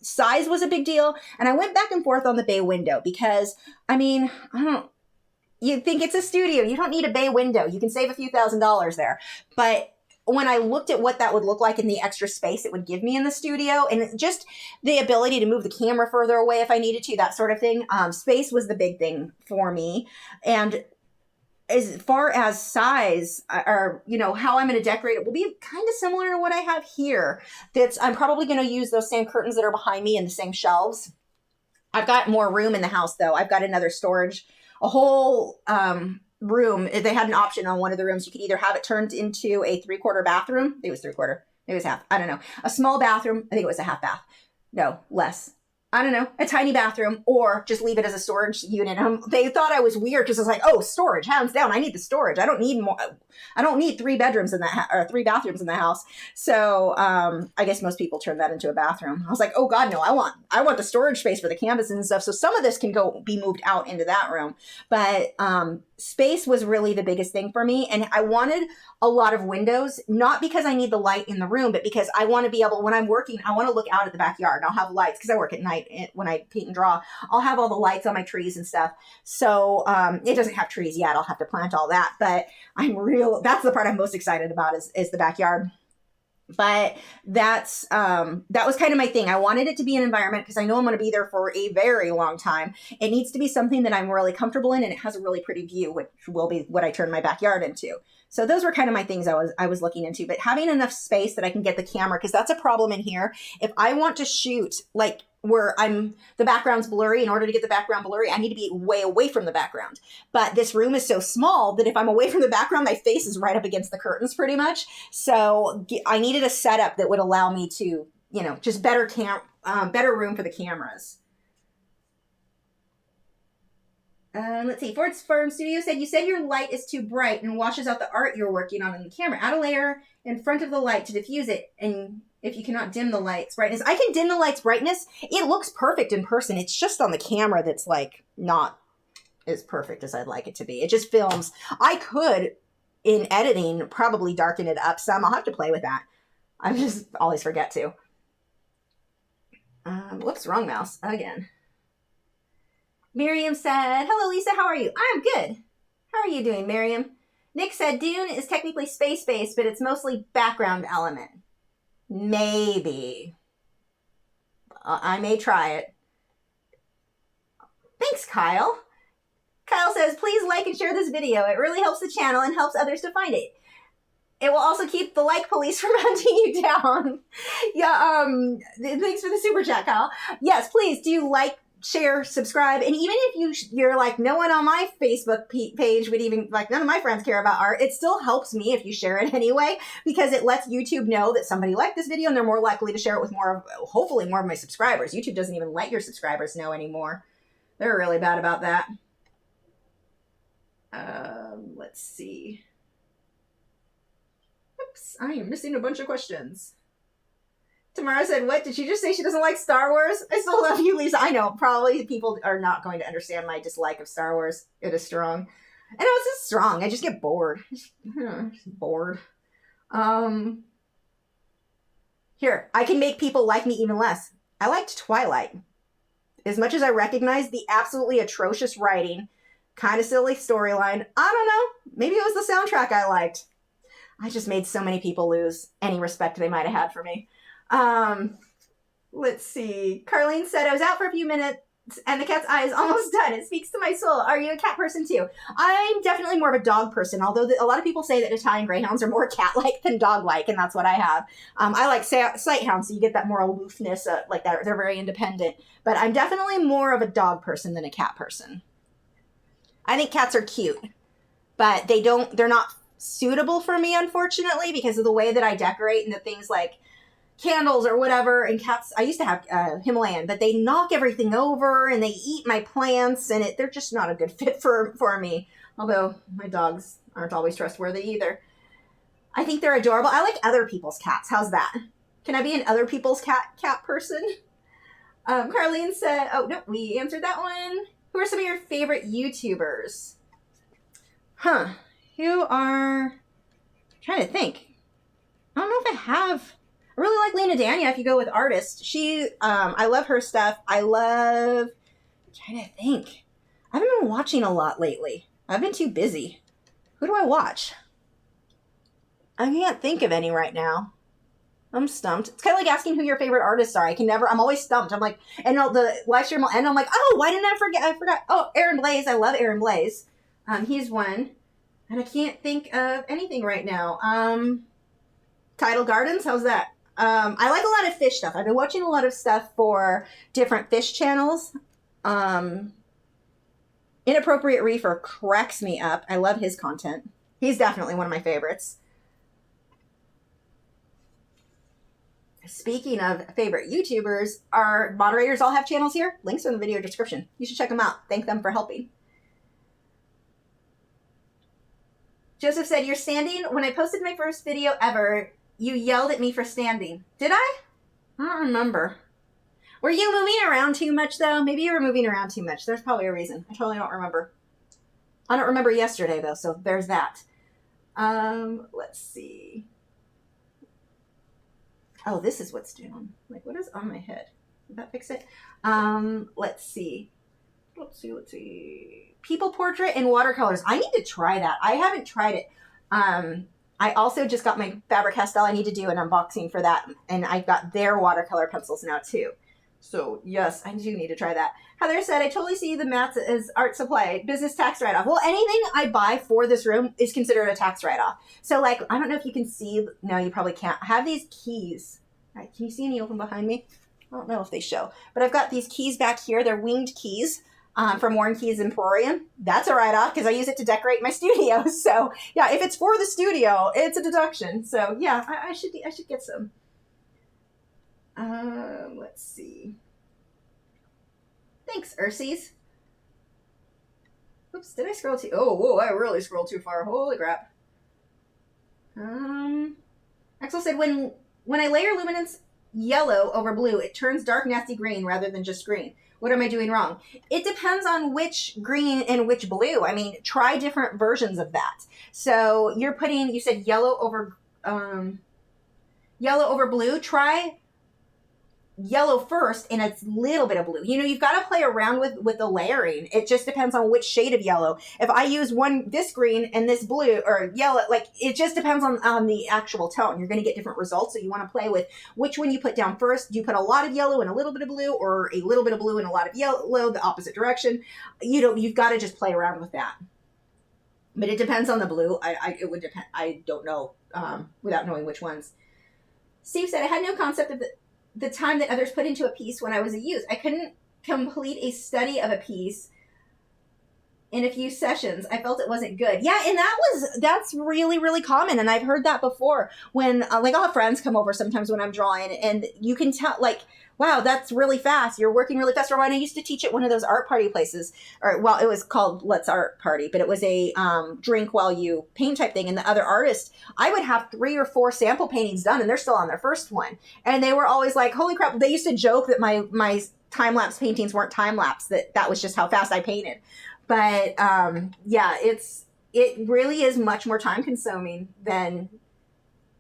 size was a big deal. And I went back and forth on the bay window because, I mean, you think it's a studio. You don't need a bay window. You can save a few $1,000s there. But when I looked at what that would look like in the extra space it would give me in the studio and just the ability to move the camera further away if I needed to, that sort of thing, space was the big thing for me. And as far as size or, how I'm going to decorate it will be kind of similar to what I have here. I'm probably going to use those same curtains that are behind me and the same shelves. I've got more room in the house though. I've got another storage, a whole room. They had an option on one of the rooms. You could either have it turned into a 3/4 bathroom. I think it was 3/4. Maybe it was half. I don't know. A small bathroom. I think it was a half bath. No, less. I don't know, a tiny bathroom, or just leave it as a storage unit. They thought I was weird because I was like, oh, storage, hands down. I need the storage. I don't need more. I don't need 3 bedrooms in that or 3 bathrooms in the house. So I guess most people turn that into a bathroom. I was like, oh God, no, I want the storage space for the canvases and stuff. So some of this can be moved out into that room. But space was really the biggest thing for me. And I wanted a lot of windows, not because I need the light in the room, but because I want to be able, when I'm working, I want to look out at the backyard. And I'll have lights because I work at night when I paint and draw. I'll have all the lights on my trees and stuff. So it doesn't have trees yet. I'll have to plant all that. But that's the part I'm most excited about is the backyard. But that was kind of my thing. I wanted it to be an environment because I know I'm going to be there for a very long time. It needs to be something that I'm really comfortable in, and it has a really pretty view, which will be what I turn my backyard into. So those were kind of my things I was looking into. But having enough space that I can get the camera, because that's a problem in here. If I want to shoot like where the background's blurry, in order to get the background blurry, I need to be way away from the background. But this room is so small that if I'm away from the background, my face is right up against the curtains pretty much. So I needed a setup that would allow me to, just better room for the cameras. Let's see. Ford's Firm Studio said, you said your light is too bright and washes out the art you're working on in the camera. Add a layer in front of the light to diffuse it, and if you cannot dim the light's brightness. I can dim the light's brightness. It looks perfect in person. It's just on the camera that's like not as perfect as I'd like it to be. It just films. I could, in editing, probably darken it up some. I'll have to play with that. I just always forget to. Whoops, wrong mouse again. Miriam said, hello, Lisa. How are you? I'm good. How are you doing, Miriam? Nick said Dune is technically space-based, but it's mostly background element. Maybe. I may try it. Thanks, Kyle. Kyle says, please like and share this video. It really helps the channel and helps others to find it. It will also keep the like police from hunting you down. Yeah, thanks for the super chat, Kyle. Yes, please do like, share, subscribe, and even if you're like, no one on my Facebook page would even, like, none of my friends care about art, it still helps me if you share it anyway, because it lets YouTube know that somebody liked this video and they're more likely to share it with hopefully more of my subscribers. YouTube doesn't even let your subscribers know anymore. They're really bad about that. Let's see. Oops, I am missing a bunch of questions. Tamara said, what? Did she just say she doesn't like Star Wars? I still love you, Lisa. I know, probably people are not going to understand my dislike of Star Wars. It is strong. And it's just strong. I just get bored. Just bored. Here, I can make people like me even less. I liked Twilight. As much as I recognize the absolutely atrocious writing, kind of silly storyline, I don't know. Maybe it was the soundtrack I liked. I just made so many people lose any respect they might have had for me. Let's see. Carlene said, I was out for a few minutes and the cat's eye is almost done. It speaks to my soul. Are you a cat person too? I'm definitely more of a dog person, although a lot of people say that Italian Greyhounds are more cat-like than dog-like, and that's what I have. I like Sighthounds, so you get that more aloofness, like that. They're very independent. But I'm definitely more of a dog person than a cat person. I think cats are cute, but they're not suitable for me, unfortunately, because of the way that I decorate and the things like candles or whatever. And cats, I used to have Himalayan, but they knock everything over and they eat my plants, and they're just not a good fit for me. Although my dogs aren't always trustworthy either. I think they're adorable. I like other people's cats. How's that? Can I be an other people's cat person? Carlene said, oh, no, we answered that one. Who are some of your favorite YouTubers? Huh. Who are... I'm trying to think. I don't know if I have... I really like Lena Dania if you go with artists. I love her stuff. I'm trying to think. I haven't been watching a lot lately. I've been too busy. Who do I watch? I can't think of any right now. I'm stumped. It's kind of like asking who your favorite artists are. I'm always stumped. I'm like, and the live stream will end. I'm like, oh, why didn't I forget? I forgot. Oh, Aaron Blaze. I love Aaron Blaze. He's one. And I can't think of anything right now. Tidal Gardens. How's that? I like a lot of fish stuff. I've been watching a lot of stuff for different fish channels. Inappropriate Reefer cracks me up. I love his content. He's definitely one of my favorites. Speaking of favorite YouTubers, our moderators all have channels here. Links are in the video description. You should check them out. Thank them for helping. Joseph said, you're standing. When I posted my first video ever, you yelled at me for standing. Did I? I don't remember. Were you moving around too much, though? Maybe you were moving around too much. There's probably a reason. I totally don't remember. I don't remember yesterday, though, so there's that. Let's see. Oh, this is what's doing. Like, what is on my head? Did that fix it? Let's see. Let's see. People portrait and watercolors. I need to try that. I haven't tried it. I also just got my Faber-Castell. I need to do an unboxing for that. And I've got their watercolor pencils now, too. So, yes, I do need to try that. Heather said, I totally see the mats as art supply, business tax write-off. Well, anything I buy for this room is considered a tax write-off. So, like, I don't know if you can see. No, you probably can't. I have these keys. All right, can you see any of them behind me? I don't know if they show. But I've got these keys back here. They're winged keys from Warren Keys Emporium. That's a write-off because I use it to decorate my studio. So, yeah, if it's for the studio, it's a deduction. So, yeah, I should get some. Let's see. Thanks, Ursies. Oops, did I scroll too? Oh, whoa, I really scrolled too far. Holy crap. Axel said, when I layer luminance yellow over blue, it turns dark, nasty green rather than just green. What am I doing wrong? It depends on which green and which blue. I mean, try different versions of that. So you said yellow over blue. Try yellow first and a little bit of blue. You know, you've got to play around with the layering. It just depends on which shade of yellow. If I use this green and this blue or yellow, like it just depends on the actual tone. You're going to get different results. So you want to play with which one you put down first. Do you put a lot of yellow and a little bit of blue, or a little bit of blue and a lot of yellow, the opposite direction? You know, you've got to just play around with that. But it depends on the blue. It would depend. I don't know without knowing which ones. Steve said, I had no concept of the time that others put into a piece when I was a youth. I couldn't complete a study of a piece in a few sessions. I felt it wasn't good. Yeah, and that's really, really common. And I've heard that before when, like, I'll have friends come over sometimes when I'm drawing, and you can tell, like, wow, that's really fast. You're working really fast. Or when I used to teach at one of those art party places, or, well, it was called Let's Art Party, but it was a drink while you paint type thing. And the other artists, I would have 3 or 4 sample paintings done, and they're still on their first one. And they were always like, holy crap. They used to joke that my time-lapse paintings weren't time-lapse, that was just how fast I painted. But yeah, it really is much more time-consuming than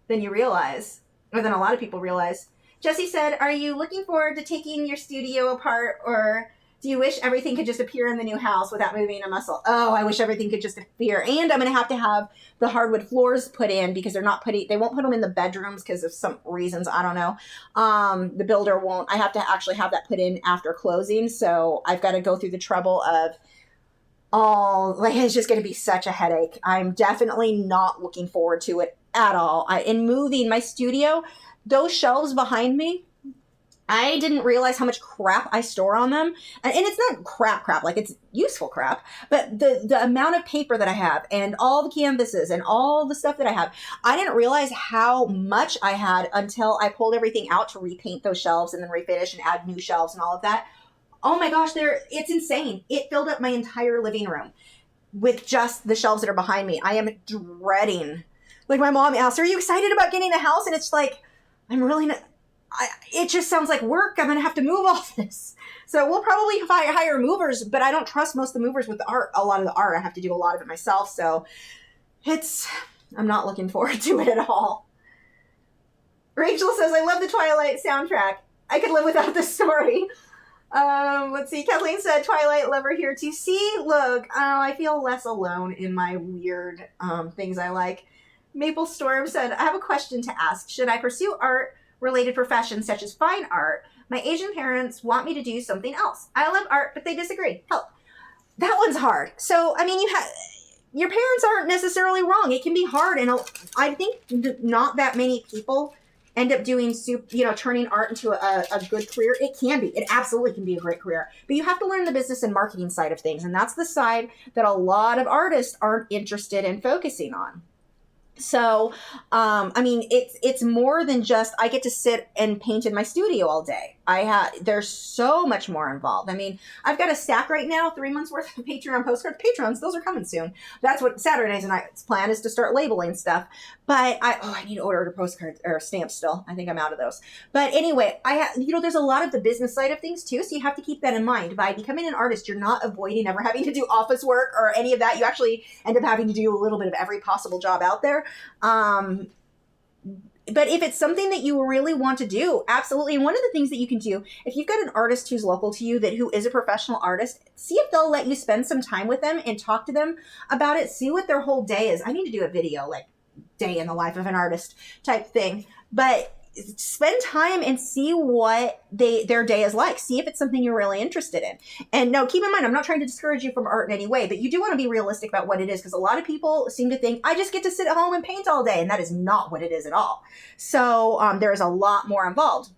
you realize, or than a lot of people realize. Jesse said, are you looking forward to taking your studio apart, or do you wish everything could just appear in the new house without moving a muscle? Oh, I wish everything could just appear. And I'm going to have the hardwood floors put in, because they won't put them in the bedrooms because of some reasons. I don't know. The builder won't. I have to actually have that put in after closing. So I've got to go through the trouble of it's just going to be such a headache. I'm definitely not looking forward to it at all. In moving my studio, those shelves behind me, I didn't realize how much crap I store on them. And it's not crap, like it's useful crap, but the amount of paper that I have and all the canvases and all the stuff that I have, I didn't realize how much I had until I pulled everything out to repaint those shelves and then refinish and add new shelves and all of that. Oh my gosh, it's insane. It filled up my entire living room with just the shelves that are behind me. I am dreading. Like, my mom asked, are you excited about getting a house? And it's like, I'm really not. It just sounds like work. I'm going to have to move all this. So we'll probably hire movers, but I don't trust most of the movers with the art. A lot of the art, I have to do a lot of it myself. So I'm not looking forward to it at all. Rachel says, I love the Twilight soundtrack. I could live without this story. Let's see. Kathleen said, Twilight lover here too. See, look, I feel less alone in my weird things I like. Maple Storm said, I have a question to ask. Should I pursue art-related professions such as fine art? My Asian parents want me to do something else. I love art, but they disagree. Help. That one's hard. So, I mean, your parents aren't necessarily wrong. It can be hard, and I think not that many people end up doing, turning art into a good career. It can be. It absolutely can be a great career. But you have to learn the business and marketing side of things, and that's the side that a lot of artists aren't interested in focusing on. So, I mean, it's more than just, I get to sit and paint in my studio all day. There's so much more involved. I mean, I've got a stack right now, 3 months worth of Patreon postcards. Patrons, those are coming soon. That's what Saturdays and night's plan is, to start labeling stuff. But I need to order postcards or stamps still. I think I'm out of those. But anyway, there's a lot of the business side of things too. So you have to keep that in mind. By becoming an artist, you're not avoiding ever having to do office work or any of that. You actually end up having to do a little bit of every possible job out there. But if it's something that you really want to do, absolutely. And one of the things that you can do, if you've got an artist who's local to you, who is a professional artist, see if they'll let you spend some time with them and talk to them about it. See what their whole day is. I need to do a video, like day in the life of an artist type thing. But spend time and see what their day is like. See if it's something you're really interested in. And no, keep in mind, I'm not trying to discourage you from art in any way, but you do want to be realistic about what it is, because a lot of people seem to think, I just get to sit at home and paint all day. And that is not what it is at all. So there's a lot more involved.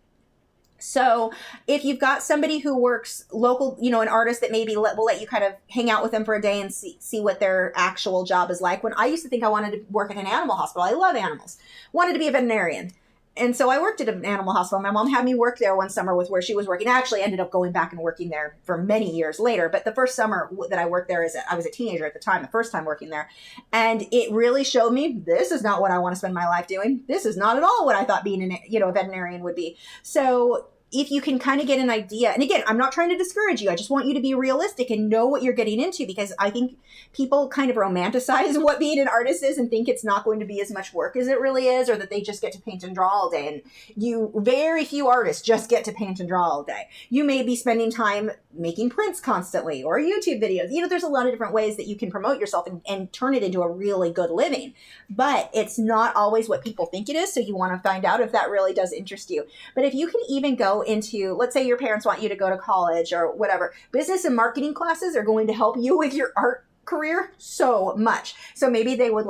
So if you've got somebody who works local, an artist that maybe will let you kind of hang out with them for a day and see what their actual job is like. When I used to think I wanted to work at an animal hospital, I love animals, wanted to be a veterinarian. And so I worked at an animal hospital. My mom had me work there one summer with where she was working. I actually ended up going back and working there for many years later. But the first summer that I worked there, I was a teenager at the time, the first time working there. And it really showed me, this is not what I want to spend my life doing. This is not at all what I thought being a veterinarian would be. So if you can kind of get an idea, and again, I'm not trying to discourage you. I just want you to be realistic and know what you're getting into, because I think people kind of romanticize what being an artist is and think it's not going to be as much work as it really is, or that they just get to paint and draw all day. And very few artists just get to paint and draw all day. You may be spending time making prints constantly or YouTube videos. There's a lot of different ways that you can promote yourself and turn it into a really good living, but it's not always what people think it is. So you want to find out if that really does interest you. But if you can even go into, let's say your parents want you to go to college or whatever, business and marketing classes are going to help you with your art career so much. So maybe they would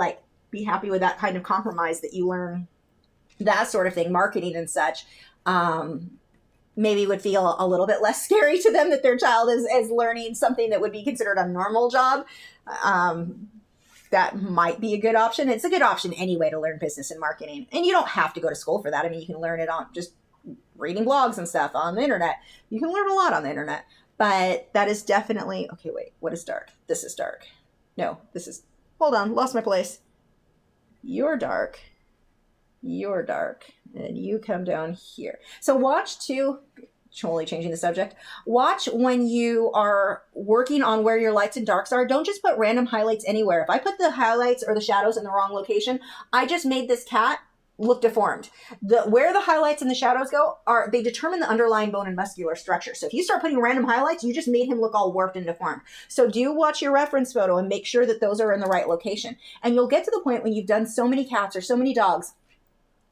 be happy with that kind of compromise, that you learn that sort of thing, marketing and such. Maybe would feel a little bit less scary to them that their child is learning something that would be considered a normal job. That might be a good option. It's a good option anyway to learn business and marketing. And you don't have to go to school for that. I mean, you can learn it on just reading blogs and stuff on the internet. You can learn a lot on the internet. But that is definitely... Okay, wait. What is dark? This is dark. No, this is... Hold on. Lost my place. You're dark. You're dark. And you come down here. So watch too... Totally changing the subject. Watch when you are working on where your lights and darks are. Don't just put random highlights anywhere. If I put the highlights or the shadows in the wrong location, I just made this cat look deformed. Where the highlights and the shadows go they determine the underlying bone and muscular structure. So if you start putting random highlights, you just made him look all warped and deformed. So do watch your reference photo and make sure that those are in the right location. And you'll get to the point when you've done so many cats or so many dogs,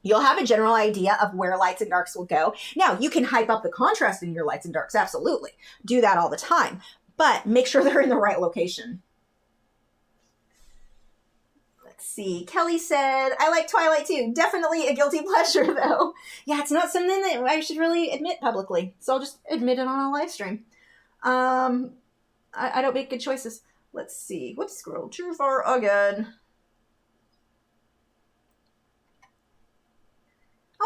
you'll have a general idea of where lights and darks will go. Now, you can hype up the contrast in your lights and darks, absolutely. Do that all the time, but make sure they're in the right location. Let's see. Kelly said, I like Twilight too. Definitely a guilty pleasure, though. Yeah, it's not something that I should really admit publicly, so I'll just admit it on a live stream. I don't make good choices. Let's see. Whoops, scrolled too far again.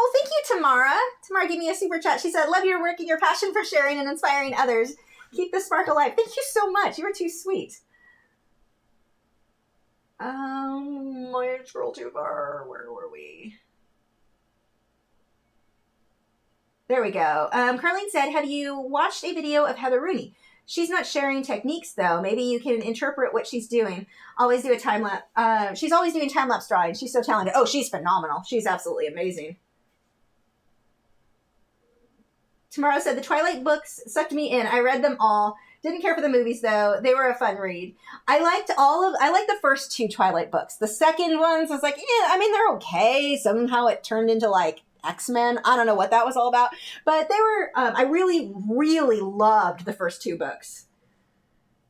Oh, thank you, Tamara. Tamara gave me a super chat. She said, love your work and your passion for sharing and inspiring others. Keep the spark alive. Thank you so much. You were too sweet. I scrolled too far. Where were we? There we go. Carlene said, have you watched a video of Heather Rooney? She's not sharing techniques, though. Maybe you can interpret what she's doing. Always do a time-lapse. She's always doing time-lapse drawing. She's so talented. Oh, she's phenomenal. She's absolutely amazing. Tamara said, the Twilight books sucked me in. I read them all. Didn't care for the movies, though. They were a fun read. I liked the first two Twilight books. The second ones was like, yeah, I mean, they're okay. Somehow it turned into X-Men. I don't know what that was all about. But they were, I really, really loved the first two books.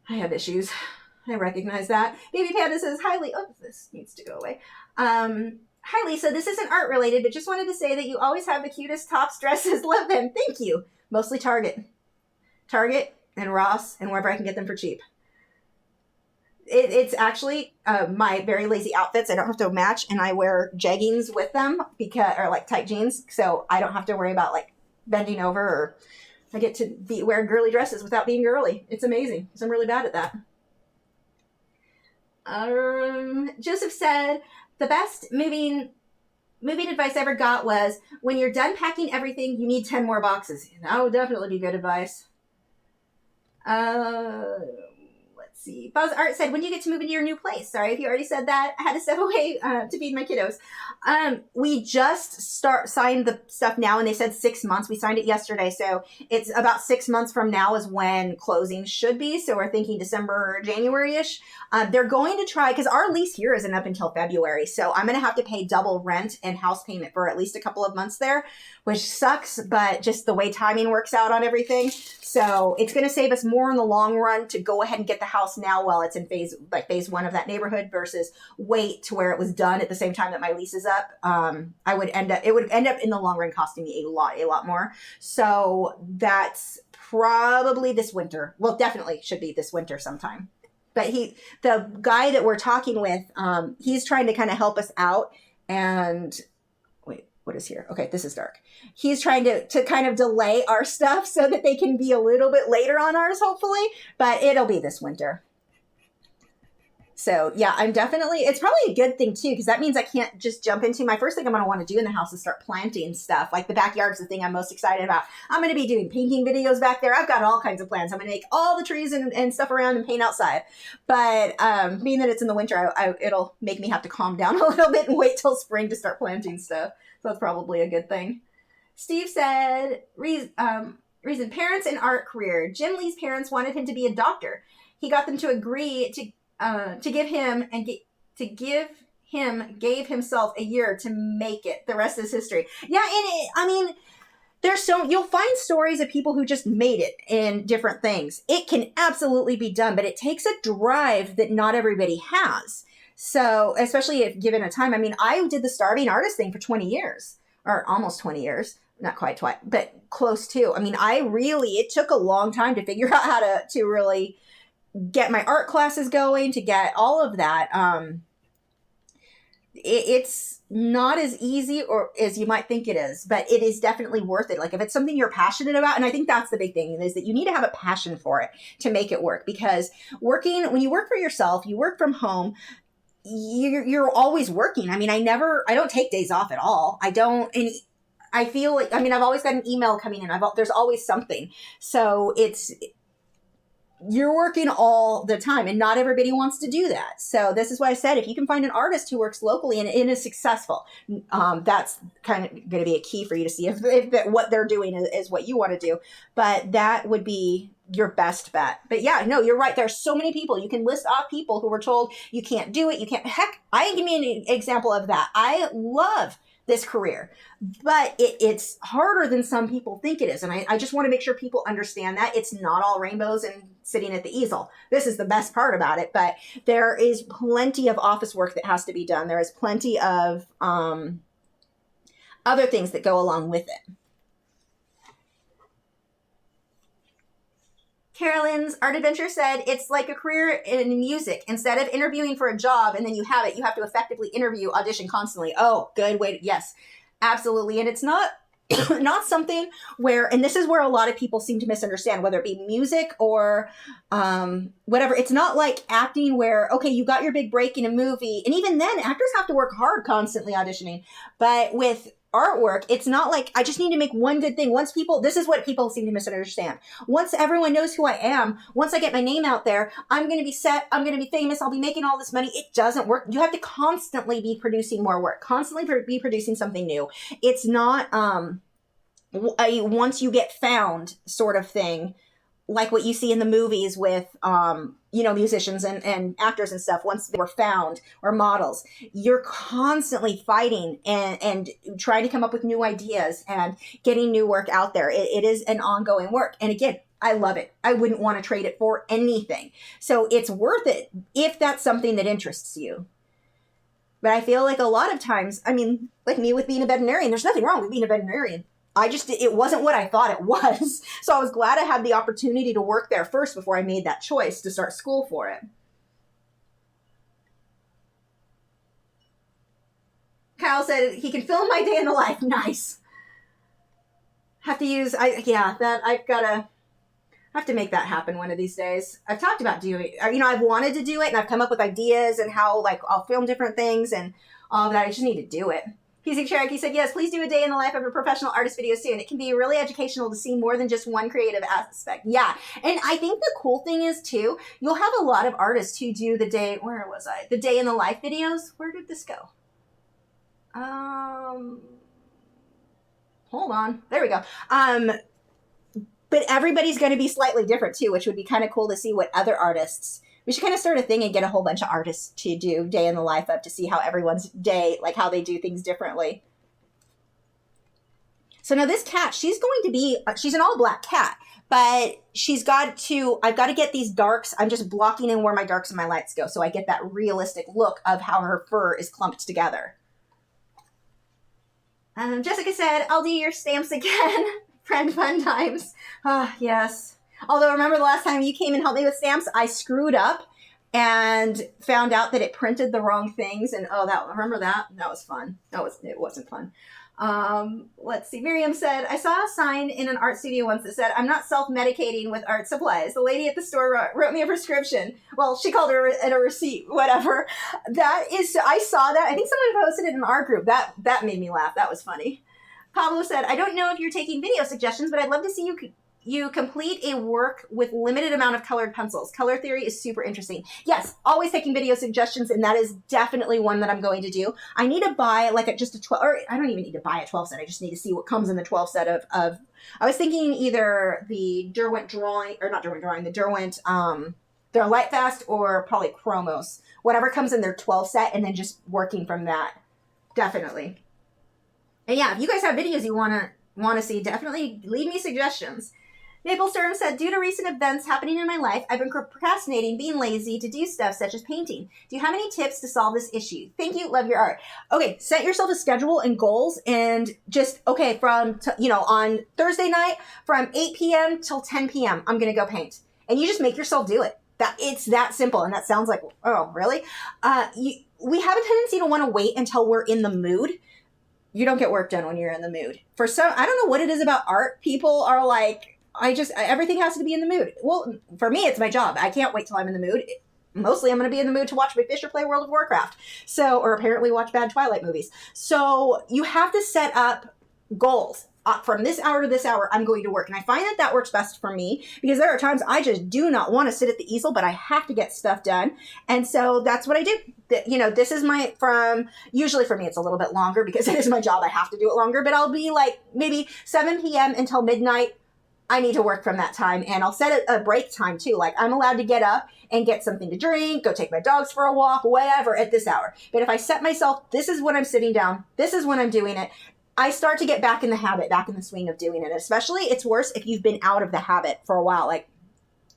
I have issues. I recognize that. Baby Panda says, this needs to go away. Hi, Lisa. This isn't art related, but just wanted to say that you always have the cutest tops, dresses. Love them. Thank you. Mostly Target. Target and Ross and wherever I can get them for cheap. It's actually my very lazy outfits. I don't have to match, and I wear jeggings with them or tight jeans, so I don't have to worry about bending over, or I get to wear girly dresses without being girly. It's amazing, because I'm really bad at that. Joseph said, the best moving advice I ever got was, when you're done packing everything, you need 10 more boxes. That would definitely be good advice. Let's see. Buzz Art said, when do you get to move into your new place? Sorry if you already said that. I had to step away to feed my kiddos. We just signed the stuff now, and they said 6 months. We signed it yesterday, so it's about 6 months from now is when closing should be. So we're thinking December or January-ish. They're going to try, because our lease here isn't up until February, so I'm going to have to pay double rent and house payment for at least a couple of months there, which sucks, but just the way timing works out on everything. So it's going to save us more in the long run to go ahead and get the house now while it's in phase one of that neighborhood, versus wait to where it was done at the same time that my lease is up. It would end up in the long run costing me a lot more. So that's probably this winter. Well, definitely should be this winter sometime. But the guy that we're talking with, he's trying to kind of help us out. And wait, what is here? Okay, this is dark. He's trying to kind of delay our stuff so that they can be a little bit later on ours, hopefully. But it'll be this winter. So yeah, I'm definitely, it's probably a good thing too, because that means I can't just jump into my first thing I'm going to want to do in the house is start planting stuff. Like the backyard's the thing I'm most excited about. I'm going to be doing painting videos back there. I've got all kinds of plans. I'm going to make all the trees and stuff around and paint outside. But being that it's in the winter, it'll make me have to calm down a little bit and wait till spring to start planting stuff. So that's probably a good thing. Steve said, reason parents in art career. Jim Lee's parents wanted him to be a doctor. He got them to agree to gave himself a year to make it. The rest is history. Yeah, and you'll find stories of people who just made it in different things. It can absolutely be done, but it takes a drive that not everybody has. So, especially if given a time, I did the starving artist thing for 20 years, or almost 20 years. Not quite 20, but close to. It took a long time to figure out how to really get my art classes going, to get all of that. It's not as easy or as you might think it is, but it is definitely worth it. Like if it's something you're passionate about, and I think that's the big thing, is that you need to have a passion for it to make it work. Because when you work for yourself, you work from home, you're always working. I don't take days off at all. I don't, and I feel like, I've always got an email coming in. There's always something. So you're working all the time, and not everybody wants to do that. So this is why I said, if you can find an artist who works locally and is successful, that's kind of going to be a key for you to see if what they're doing is what you want to do. But that would be your best bet. But yeah, no, you're right. There's so many people. You can list off people who were told you can't do it. You can't. Heck, I can give me an example of that. I love this career, but it's harder than some people think it is. And I just want to make sure people understand that it's not all rainbows and sitting at the easel. This is the best part about it, but there is plenty of office work that has to be done. There is plenty of other things that go along with it. Carolyn's Art Adventure said, it's like a career in music. Instead of interviewing for a job and then you have it, you have to effectively interview, audition constantly. Oh, good way to, yes, absolutely. And it's not not something where, and this is where a lot of people seem to misunderstand, whether it be music or whatever. It's not like acting where, okay, you got your big break in a movie. And even then, actors have to work hard constantly auditioning. But with artwork, it's not like I just need to make one good thing. This is what people seem to misunderstand. Once everyone knows who I am, once I get my name out there, I'm going to be set, I'm going to be famous, I'll be making all this money. It doesn't work. You have to constantly be producing more work, constantly be producing something new. It's not a once you get found sort of thing, like what you see in the movies with, musicians and actors and stuff. Once they were found, or models, you're constantly fighting and trying to come up with new ideas and getting new work out there. It is an ongoing work. And again, I love it. I wouldn't want to trade it for anything. So it's worth it if that's something that interests you. But I feel like a lot of times, like me with being a veterinarian, there's nothing wrong with being a veterinarian. It wasn't what I thought it was. So I was glad I had the opportunity to work there first before I made that choice to start school for it. Kyle said he can film my day in the life. Nice. I've got to make that happen one of these days. I've talked about doing it. I've wanted to do it, and I've come up with ideas and how I'll film different things and all of that. I just need to do it. PC Cherokee said, yes, please do a day in the life of a professional artist video soon. It can be really educational to see more than just one creative aspect. Yeah. And I think the cool thing is, too, you'll have a lot of artists who do the day in the life videos. Where did this go? Hold on. There we go. But everybody's going to be slightly different, too, which would be kind of cool to see what other artists. We should kind of start a thing and get a whole bunch of artists to do day in the life of, to see how everyone's day, how they do things differently. So now this cat, she's an all black cat, but I've got to get these darks. I'm just blocking in where my darks and my lights go, so I get that realistic look of how her fur is clumped together. Jessica said, I'll do your stamps again. Friend fun times. Ah, yes. Although, remember the last time you came and helped me with stamps, I screwed up and found out that it printed the wrong things. And remember that? That was fun. It wasn't fun. Let's see. Miriam said, I saw a sign in an art studio once that said, I'm not self-medicating with art supplies. The lady at the store wrote me a prescription. Well, she called it a receipt, whatever. That is, I saw that. I think someone posted it in our group. That made me laugh. That was funny. Pablo said, I don't know if you're taking video suggestions, but I'd love to see you complete a work with limited amount of colored pencils. Color theory is super interesting. Yes, always taking video suggestions, and that is definitely one that I'm going to do. I need to buy like just a 12, or I don't even need to buy a 12 set. I just need to see what comes in the 12 set of I was thinking either the Derwent Drawing, or not Derwent Drawing, the Derwent, their Lightfast or Polychromos. Whatever comes in their 12 set, and then just working from that. Definitely. And yeah, if you guys have videos you want to see, definitely leave me suggestions. Maple Storm said, due to recent events happening in my life, I've been procrastinating, being lazy to do stuff such as painting. Do you have any tips to solve this issue? Thank you. Love your art. Okay, set yourself a schedule and goals, and just, okay, on Thursday night from 8 p.m. till 10 p.m., I'm going to go paint. And you just make yourself do it. It's that simple. And that sounds like, oh, really? We have a tendency to want to wait until we're in the mood. You don't get work done when you're in the mood. For some, I don't know what it is about art. People are like, everything has to be in the mood. Well, for me, it's my job. I can't wait till I'm in the mood. Mostly I'm going to be in the mood to watch my Fisher play World of Warcraft. Or apparently watch bad Twilight movies. So you have to set up goals. From this hour to this hour, I'm going to work. And I find that works best for me, because there are times I just do not want to sit at the easel, but I have to get stuff done. And so that's what I do. This is usually for me, it's a little bit longer because it is my job. I have to do it longer, but I'll be like maybe 7 p.m. until midnight. I need to work from that time, and I'll set a break time too. Like, I'm allowed to get up and get something to drink, go take my dogs for a walk, whatever, at this hour. But if I set myself, this is when I'm sitting down, this is when I'm doing it, I start to get back in the habit, back in the swing of doing it. Especially, it's worse if you've been out of the habit for a while. Like,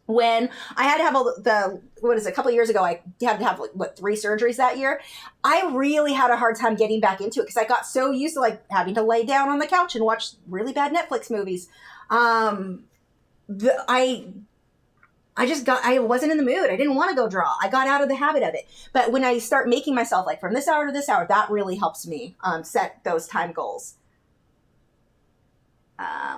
when I had to have a couple of years ago, I had to have 3 surgeries that year. I really had a hard time getting back into it because I got so used to like having to lay down on the couch and watch really bad Netflix movies. I wasn't in the mood. I didn't want to go draw. I got out of the habit of it. But when I start making myself like from this hour to this hour, that really helps me set those time goals.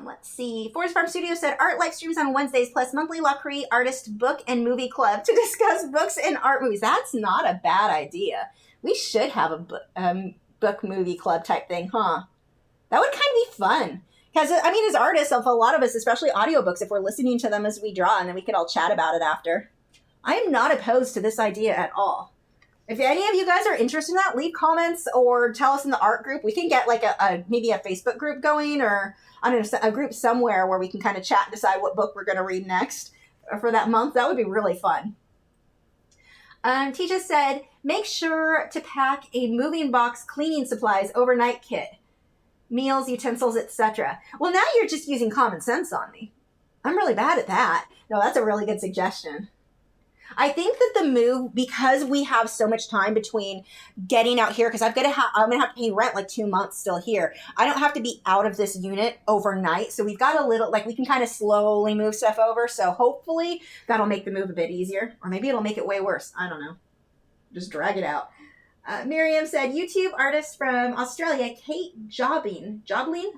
Let's see. Forest Farm Studio said, art live streams on Wednesdays plus monthly Lachri artist book and movie club to discuss books and art movies. That's not a bad idea. We should have a book movie club type thing, huh? That would kind of be fun. Because, as artists, of a lot of us, especially audiobooks, if we're listening to them as we draw, and then we could all chat about it after. I am not opposed to this idea at all. If any of you guys are interested in that, leave comments or tell us in the art group. We can get like maybe a Facebook group going, or I don't know, a group somewhere where we can kind of chat and decide what book we're going to read next for that month. That would be really fun. Tisha said, make sure to pack a moving box cleaning supplies overnight kit. Meals, utensils, etc. Well, now you're just using common sense on me. I'm really bad at that. No, that's a really good suggestion. I think that the move, because we have so much time between getting out here, because I'm gonna have to pay rent like 2 months still here. I don't have to be out of this unit overnight, so we've got a little, like, we can kind of slowly move stuff over. So hopefully that'll make the move a bit easier, or maybe it'll make it way worse. I don't know. Just drag it out. Miriam said, YouTube artist from Australia, Kate Joblin,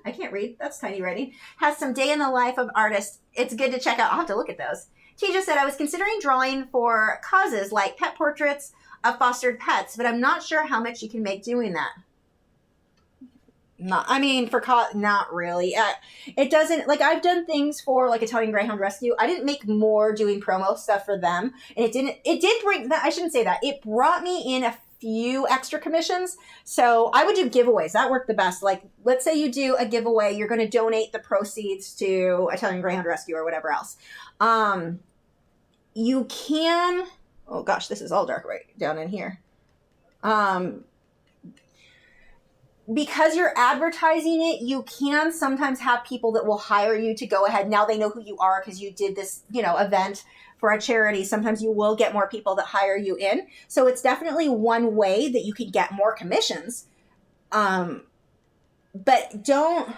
I can't read, that's tiny writing, has some day in the life of artist. It's good to check out. I'll have to look at those. Tisha said, I was considering drawing for causes like pet portraits of fostered pets, but I'm not sure how much you can make doing that. Not really. It doesn't, like, I've done things for like Italian Greyhound Rescue. I didn't make more doing promo stuff for them. And it did bring that, I shouldn't say that. It brought me in a few extra commissions. So I would do giveaways. That worked the best. Like, let's say you do a giveaway, you're going to donate the proceeds to Italian Greyhound Rescue or whatever else. You can, oh gosh, this is all dark right down in here. Because you're advertising it, you can sometimes have people that will hire you to go ahead. Now they know who you are because you did this, event for a charity. Sometimes you will get more people that hire you in. So it's definitely one way that you can get more commissions. But don't,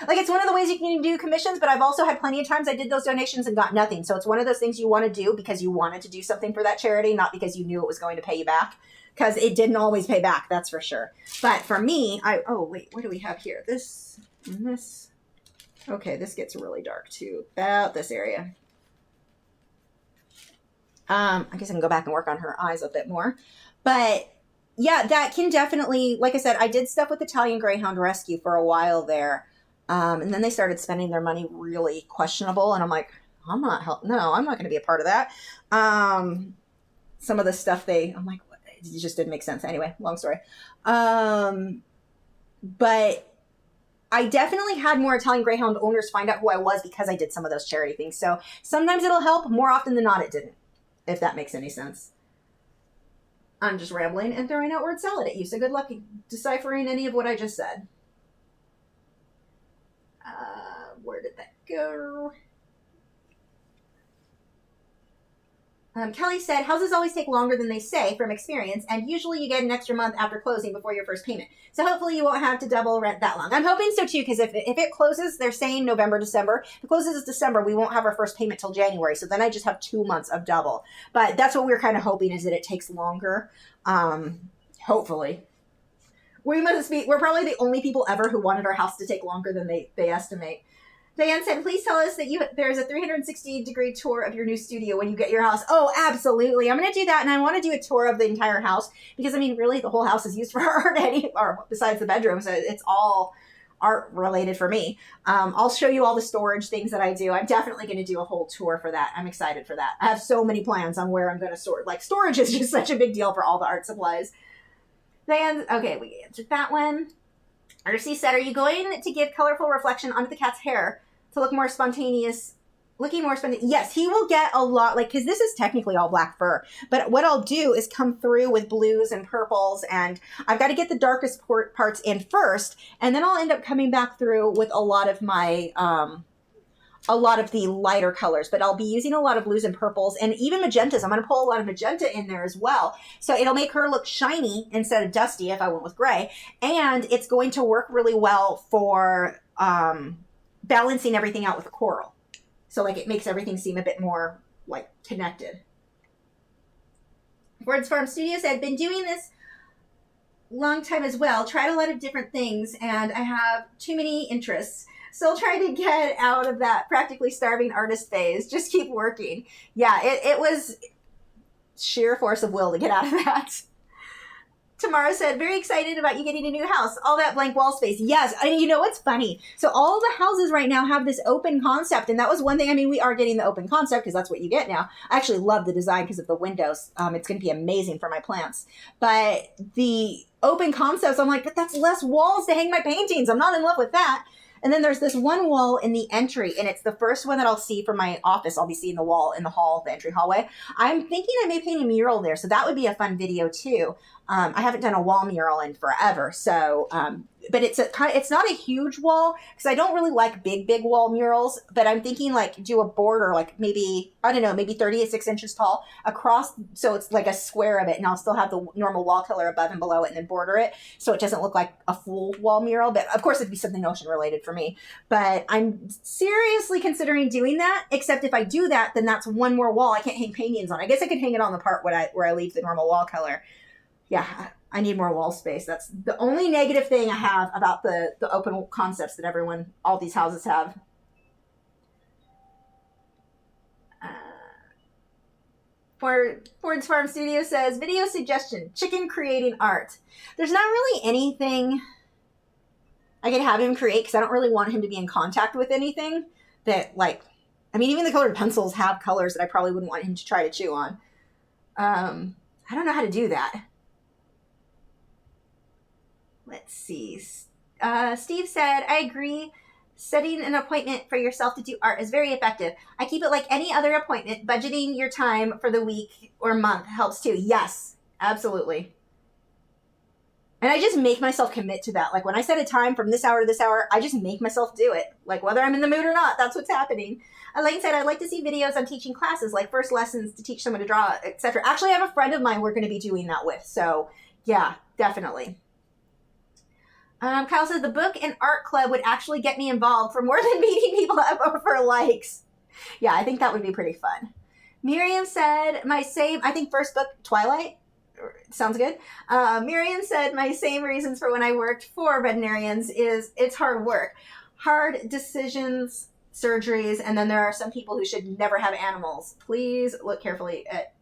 like, it's one of the ways you can do commissions, but I've also had plenty of times I did those donations and got nothing. So it's one of those things you want to do because you wanted to do something for that charity, not because you knew it was going to pay you back. because it didn't always pay back, that's for sure. But for me, oh wait, what do we have here? This and this. Okay, this gets really dark too, about this area. I guess I can go back and work on her eyes a bit more. But yeah, that can definitely, like I said, I did stuff with Italian Greyhound Rescue for a while there. And then they started spending their money really questionable. And I'm like, I'm not going to be a part of that. Some of the stuff I'm like, it just didn't make sense. Anyway, long story. But I definitely had more Italian Greyhound owners find out who I was because I did some of those charity things. So sometimes it'll help. More often than not, it didn't, if that makes any sense. I'm just rambling and throwing out word salad at you. So good luck deciphering any of what I just said. Where did that go? Kelly said, houses always take longer than they say from experience, and usually you get an extra month after closing before your first payment. So hopefully you won't have to double rent that long. I'm hoping so too, because if it closes, they're saying November, December. If it closes December, we won't have our first payment till January. So then I just have 2 months of double. But that's what we're kind of hoping, is that it takes longer. Hopefully. We're probably the only people ever who wanted our house to take longer than they estimate. Diane said, please tell us that there's a 360-degree tour of your new studio when you get your house. Oh, absolutely. I'm going to do that, and I want to do a tour of the entire house because, I mean, really, the whole house is used for art, or besides the bedroom, so it's all art-related for me. I'll show you all the storage things that I do. I'm definitely going to do a whole tour for that. I'm excited for that. I have so many plans on where I'm going to store. Like, storage is just such a big deal for all the art supplies. Diane, okay, we answered that one. Arcee said, are you going to give colorful reflection onto the cat's hair to look more spontaneous, Yes, he will get a lot, like, because this is technically all black fur. But what I'll do is come through with blues and purples, and I've got to get the darkest parts in first, and then I'll end up coming back through with a lot of my, a lot of the lighter colors. But I'll be using a lot of blues and purples, and even magentas. I'm going to pull a lot of magenta in there as well. So it'll make her look shiny instead of dusty if I went with gray. And it's going to work really well for balancing everything out with a coral. So like it makes everything seem a bit more like connected. Words Farm Studios said, been doing this long time as well. Tried a lot of different things and I have too many interests. Still trying to get out of that practically starving artist phase. Just keep working. Yeah, it was sheer force of will to get out of that. Tamara said, very excited about you getting a new house. All that blank wall space. Yes. And you know what's funny? So all the houses right now have this open concept. And that was one thing. I mean, we are getting the open concept because that's what you get now. I actually love the design because of the windows. It's going to be amazing for my plants. But the open concepts, I'm like, but that's less walls to hang my paintings. I'm not in love with that. And then there's this one wall in the entry, and it's the first one that I'll see for my office. I'll be seeing the wall in the hall, the entry hallway. I'm thinking I may paint a mural there, so that would be a fun video too. I haven't done a wall mural in forever, so but it's not a huge wall because I don't really like big wall murals. But I'm thinking like do a border like maybe I don't know, maybe 36 inches tall across, so it's like a square of it, and I'll still have the normal wall color above and below it, and then border it so it doesn't look like a full wall mural. But of course, it'd be something ocean related for me. But I'm seriously considering doing that. Except if I do that, then that's one more wall I can't hang paintings on. I guess I could hang it on the part where I leave the normal wall color. Yeah, I need more wall space. That's the only negative thing I have about the open concepts that all these houses have. Ford's Farm Studio says, video suggestion, chicken creating art. There's not really anything I could have him create because I don't really want him to be in contact with anything that like, I mean, even the colored pencils have colors that I probably wouldn't want him to try to chew on. I don't know how to do that. Let's see. Steve said, I agree. Setting an appointment for yourself to do art is very effective. I keep it like any other appointment. Budgeting your time for the week or month helps too. Yes, absolutely. And I just make myself commit to that. Like when I set a time from this hour to this hour, I just make myself do it. Like whether I'm in the mood or not, that's what's happening. Elaine said, I'd like to see videos on teaching classes, like first lessons to teach someone to draw, etc. Actually, I have a friend of mine we're going to be doing that with. So yeah, definitely. Kyle says, the book and art club would actually get me involved for more than meeting people up for likes. Yeah, I think that would be pretty fun. Miriam said, I think first book, Twilight, Sounds good. Miriam said, my same reasons for when I worked for veterinarians is it's hard work. Hard decisions, surgeries, and then there are some people who should never have animals. Please look carefully at,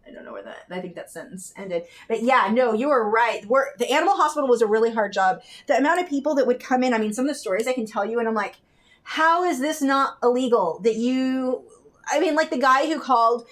I don't know where I think that sentence ended. But yeah, no, you were right. The animal hospital was a really hard job. The amount of people that would come in, I mean, some of the stories I can tell you, and I'm like, how is this not illegal? Like the guy who called,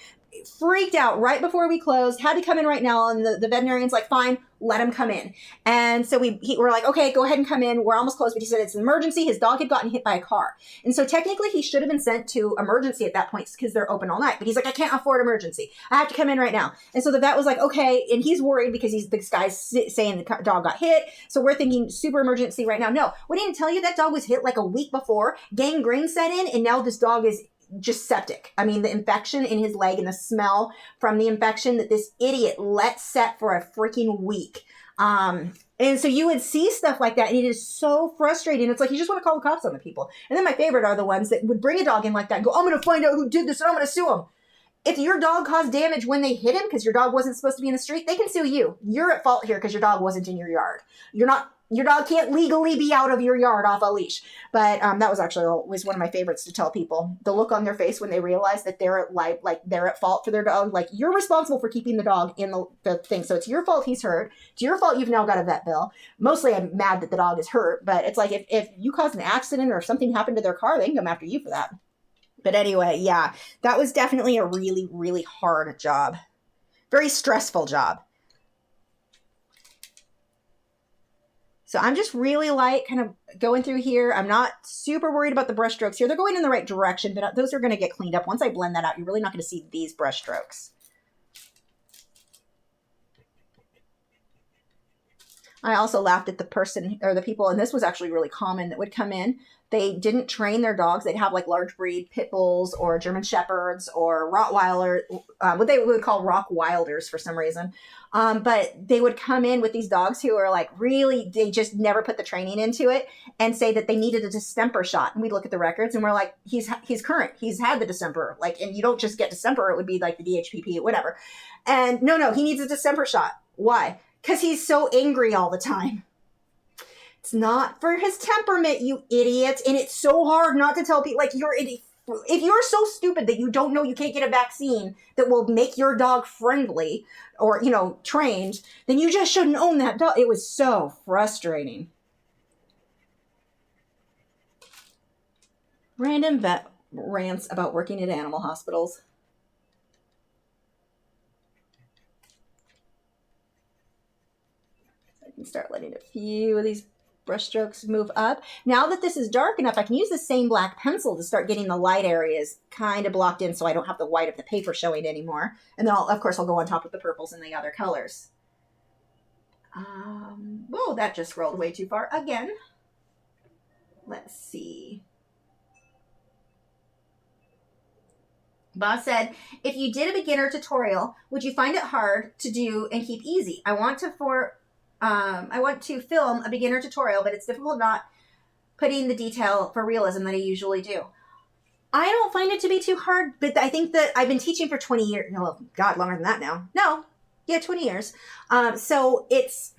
freaked out right before we closed, had to come in right now, and the veterinarian's like, fine, let him come in. And so we're like, okay, go ahead and come in. We're almost closed, but he said it's an emergency. His dog had gotten hit by a car. And so technically he should have been sent to emergency at that point because they're open all night. But he's like, I can't afford emergency. I have to come in right now. And so the vet was like, okay. And he's worried because this guy's saying the dog got hit. So we're thinking super emergency right now. No, we didn't tell you that dog was hit like a week before. Gangrene set in, and now this dog is just septic. I mean, the infection in his leg and the smell from the infection that this idiot let set for a freaking week. And so you would see stuff like that, and it is so frustrating. It's like you just want to call the cops on the people. And then my favorite are the ones that would bring a dog in like that and go, I'm going to find out who did this and I'm going to sue him. If your dog caused damage when they hit him because your dog wasn't supposed to be in the street, they can sue you. You're at fault here because your dog wasn't in your yard. Your dog can't legally be out of your yard off a leash. But that was actually always one of my favorites to tell people. The look on their face when they realize that they're at fault for their dog. Like, you're responsible for keeping the dog in the thing. So it's your fault he's hurt. It's your fault you've now got a vet bill. Mostly I'm mad that the dog is hurt. But it's like if you caused an accident or if something happened to their car, they can come after you for that. But anyway, yeah, that was definitely a really, really hard job. Very stressful job. So I'm just really kind of going through here. I'm not super worried about the brush strokes here. They're going in the right direction, but those are going to get cleaned up. Once I blend that out, you're really not going to see these brush strokes. I also laughed at the person or the people, and this was actually really common, that would come in. They didn't train their dogs. They'd have like large breed pit bulls or German Shepherds or Rottweiler, what they would call Rockwilders for some reason. But they would come in with these dogs who are like really, they just never put the training into it, and say that they needed a distemper shot. And we'd look at the records and we're like, he's current. He's had the distemper. Like, and you don't just get distemper. It would be like the DHPP, whatever. And no, he needs a distemper shot. Why? Because he's so angry all the time. It's not for his temperament, you idiot. And it's so hard not to tell people, like, if you're so stupid that you don't know you can't get a vaccine that will make your dog friendly or, trained, then you just shouldn't own that dog. It was so frustrating. Random vet rants about working at animal hospitals. I can start letting a few of these brush strokes move up. Now that this is dark enough, I can use the same black pencil to start getting the light areas kind of blocked in so I don't have the white of the paper showing anymore. And then of course I'll go on top with the purples and the other colors. Whoa, that just scrolled way too far again. Let's see. Boss said, if you did a beginner tutorial, would you find it hard to do and keep easy? I want to film a beginner tutorial, but it's difficult not putting the detail for realism that I usually do. I don't find it to be too hard, but I think that I've been teaching for 20 years. No, God, longer than that now. No, yeah, 20 years. So it's,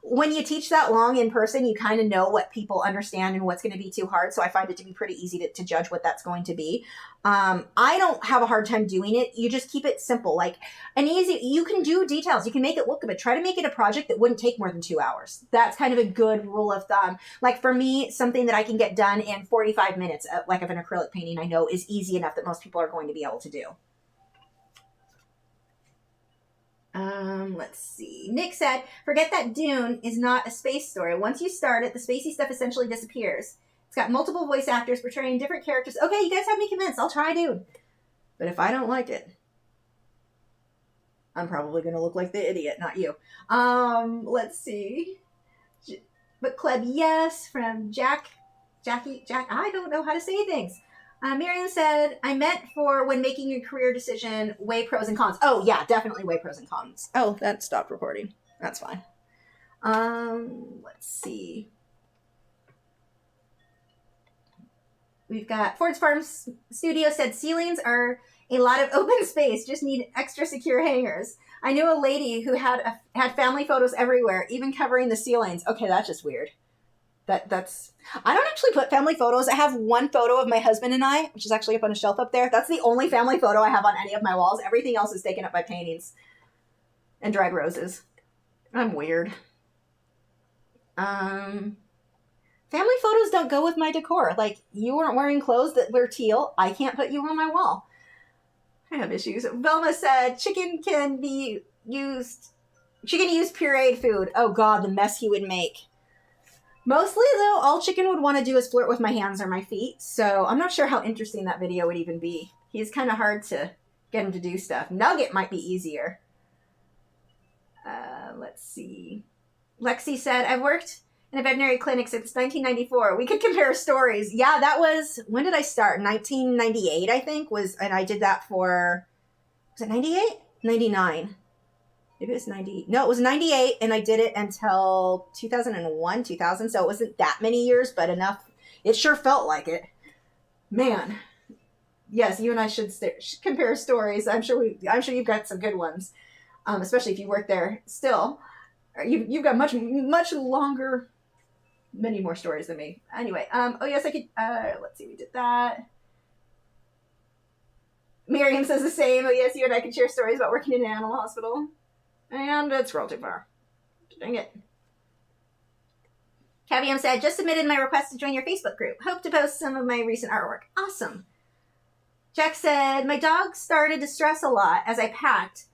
when you teach that long in person, you kind of know what people understand and what's going to be too hard. So I find it to be pretty easy to judge what that's going to be. I don't have a hard time doing it. You just keep it simple, you can do details. You can make it look good. Try to make it a project that wouldn't take more than 2 hours. That's kind of a good rule of thumb. Like for me, something that I can get done in 45 minutes, like of an acrylic painting, I know is easy enough that most people are going to be able to do. Let's see. Nick said, forget that Dune is not a space story. Once you start it, the spacey stuff essentially disappears. It's got multiple voice actors portraying different characters. Okay, you guys have me convinced. I'll try Dune. But if I don't like it, I'm probably going to look like the idiot, not you. Let's see. But Kleb, yes, from Jack, I don't know how to say things. Miriam said, I meant for when making your career decision, weigh pros and cons. Oh, yeah, definitely weigh pros and cons. Oh, that stopped recording. That's fine. Let's see. We've got Ford's Farm Studio said ceilings are A lot of open space, just need extra secure hangers. I knew a lady who had family photos everywhere, even covering the ceilings. Okay, that's just weird. That's I don't actually put family photos. I have one photo of my husband and I, which is actually up on a shelf up there. That's the only family photo I have on any of my walls. Everything else is taken up by paintings and dried roses. I'm weird. Family photos don't go with my decor. Like, you weren't wearing clothes that were teal. I can't put you on my wall. I have issues. Velma said chicken can use pureed food. Oh God, the mess he would make. Mostly, though, all chicken would want to do is flirt with my hands or my feet, so I'm not sure how interesting that video would even be. He's kind of hard to get him to do stuff. Nugget might be easier. Let's see. Lexi said, I've worked in a veterinary clinic since 1994. We could compare stories. Yeah, that was, when did I start? 1998, I think, and I did that for, was it 98? 99. Maybe it was 90. No, it was 98, and I did it until 2001, 2000, so it wasn't that many years, but enough. It sure felt like it. Man. Yes, you and I should compare stories. I'm sure you've got some good ones, especially if you work there still. You've got much longer, many more stories than me. Anyway, oh yes, I could, let's see, we did that. Miriam says the same. Oh yes, you and I could share stories about working in an animal hospital. And it's scrolled too far. Dang it. Cavium said, just submitted my request to join your Facebook group. Hope to post some of my recent artwork. Awesome. Jack said, my dog started to stress a lot as I packed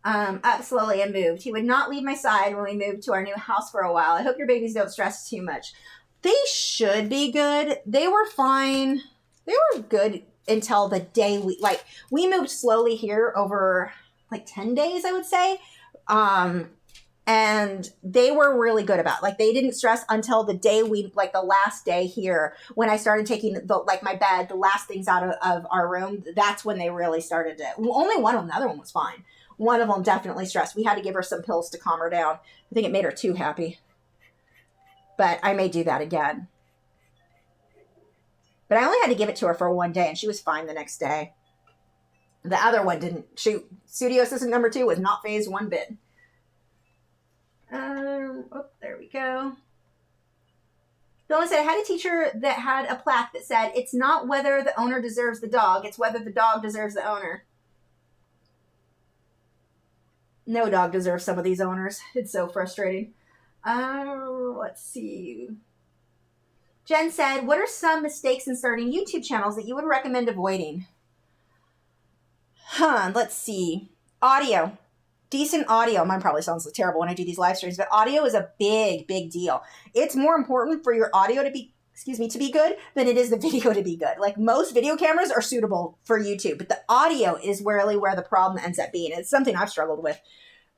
up slowly and moved. He would not leave my side when we moved to our new house for a while. I hope your babies don't stress too much. They should be good. They were fine. They were good until the day we moved slowly here over like 10 days, I would say. And they were really good about, like, they didn't stress until the day the last day here, when I started taking my bed, the last things out of our room. That's when they really started to, only one of them, the other one was fine. One of them definitely stressed. We had to give her some pills to calm her down. I think it made her too happy, but I may do that again. But I only had to give it to her for one day and she was fine the next day. The other one didn't. Studio assistant number 2 was not phased one bit. There we go. Bill said, I had a teacher that had a plaque that said, it's not whether the owner deserves the dog, it's whether the dog deserves the owner. No dog deserves some of these owners. It's so frustrating. Let's see. Jen said, what are some mistakes in starting YouTube channels that you would recommend avoiding? Let's see. Audio. Decent audio. Mine probably sounds terrible when I do these live streams, but audio is a big, big deal. It's more important for your audio to be good than it is the video to be good. Like, most video cameras are suitable for YouTube, but the audio is really where the problem ends up being. It's something I've struggled with,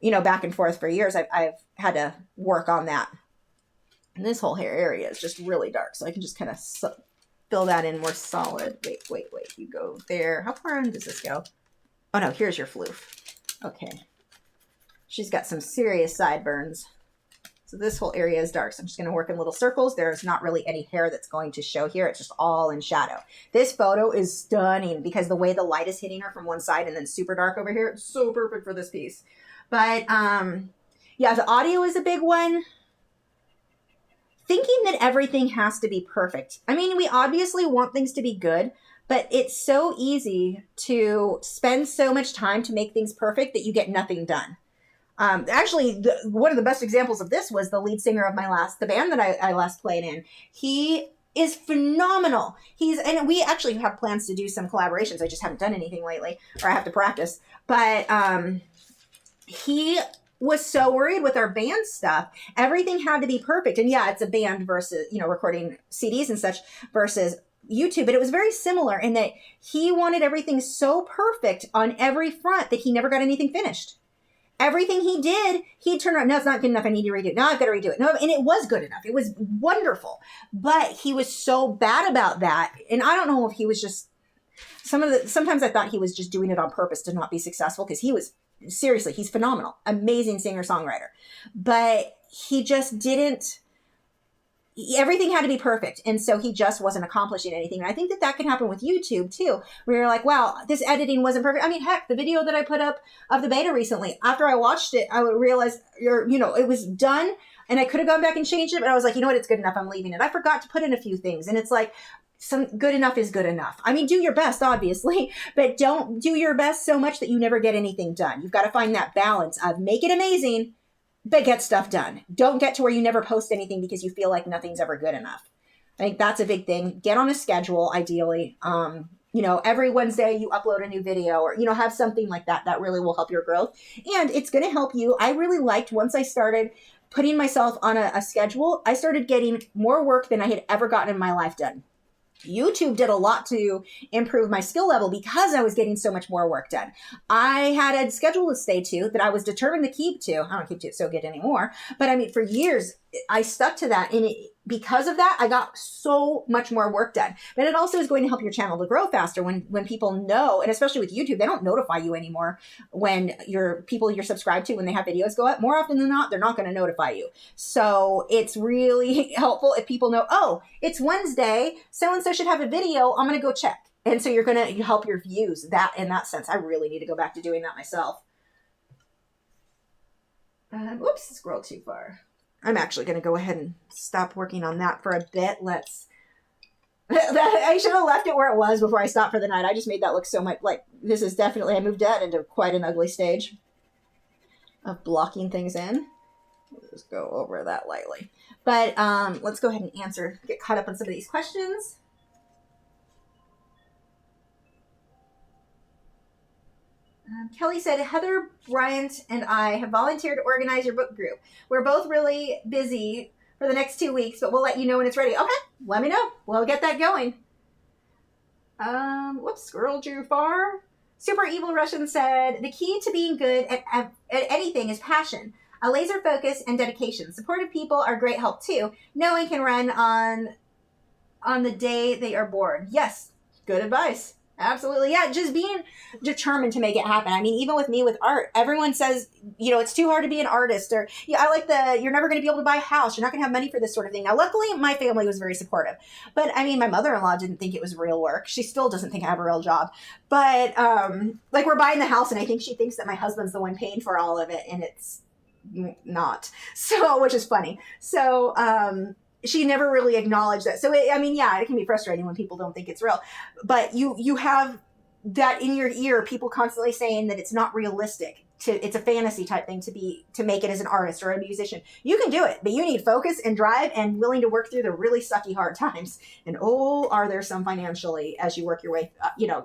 back and forth for years. I've had to work on that. And this whole hair area is just really dark, so I can just kind of fill that in more solid. Wait. You go there. How far in does this go? Oh no, here's your floof. Okay. She's got some serious sideburns. So this whole area is dark. So I'm just going to work in little circles. There's not really any hair that's going to show here. It's just all in shadow. This photo is stunning because the way the light is hitting her from one side and then super dark over here. It's so perfect for this piece. But yeah, the audio is a big one. Thinking that everything has to be perfect. I mean, we obviously want things to be good, but it's so easy to spend so much time to make things perfect that you get nothing done. Actually, one of the best examples of this was the lead singer of the band that I last played in. He is phenomenal. And we actually have plans to do some collaborations. I just haven't done anything lately, or I have to practice. But he was so worried with our band stuff. Everything had to be perfect. And yeah, it's a band versus, recording CDs and such versus YouTube, but it was very similar in that he wanted everything so perfect on every front that he never got anything finished. Everything he did, he'd turn around, no, it's not good enough, I need to redo it. No, I've got to redo it. No, and it was good enough. It was wonderful. But he was so bad about that. And I don't know if he was just, sometimes I thought he was just doing it on purpose to not be successful, because seriously, he's phenomenal. Amazing singer-songwriter. But he just didn't everything had to be perfect. And so he just wasn't accomplishing anything. And I think that that can happen with YouTube too, where you're like, wow, this editing wasn't perfect. I mean, heck, the video that I put up of the beta recently, after I watched it, I realized, it was done and I could have gone back and changed it, but I was like, you know what, it's good enough. I'm leaving it. I forgot to put in a few things. And it's like, some good enough is good enough. I mean, do your best, obviously, but don't do your best so much that you never get anything done. You've got to find that balance of make it amazing, but get stuff done. Don't get to where you never post anything because you feel like nothing's ever good enough. I think that's a big thing. Get on a schedule, ideally. Every Wednesday you upload a new video or, have something like that. That really will help your growth. And it's going to help you. I really liked once I started putting myself on a schedule, I started getting more work than I had ever gotten in my life done. YouTube did a lot to improve my skill level because I was getting so much more work done. I had a schedule to stay to that I was determined to keep to. I don't keep to it so good anymore. But I mean, for years, I stuck to that. And because of that, I got so much more work done. But it also is going to help your channel to grow faster when people know, and especially with YouTube, they don't notify you anymore when your people you're subscribed to, when they have videos go up. More often than not, they're not going to notify you. So it's really helpful if people know, oh, it's Wednesday, so-and-so should have a video, I'm going to go check. And so you're going to help your views that in that sense. I really need to go back to doing that myself. Oops, scrolled too far. I'm actually going to go ahead and stop working on that for a bit. I should have left it where it was before I stopped for the night. I just made that look so much like this is definitely, I moved that into quite an ugly stage of blocking things in. We'll just go over that lightly. But let's go ahead and get caught up on some of these questions. Kelly said, Heather Bryant and I have volunteered to organize your book group. We're both really busy for the next 2 weeks, but we'll let you know when it's ready. Okay, let me know. We'll get that going. Whoops, scrolled too far. Super Evil Russian said, the key to being good at anything is passion, a laser focus, and dedication. Supportive people are great help too. No one can run on the day they are bored. Yes, good advice. Absolutely. Yeah. Just being determined to make it happen. I mean, even with me with art, everyone says, it's too hard to be an artist, or I like you're never going to be able to buy a house. You're not going to have money for this sort of thing. Now, luckily my family was very supportive, but I mean, my mother-in-law didn't think it was real work. She still doesn't think I have a real job, but we're buying the house and I think she thinks that my husband's the one paying for all of it. And it's not. So, which is funny. So, she never really acknowledged that. So, it can be frustrating when people don't think it's real. But you have that in your ear, people constantly saying that it's not realistic. It's a fantasy type thing to make it as an artist or a musician. You can do it, but you need focus and drive and willing to work through the really sucky hard times. And are there some financially as you work your way,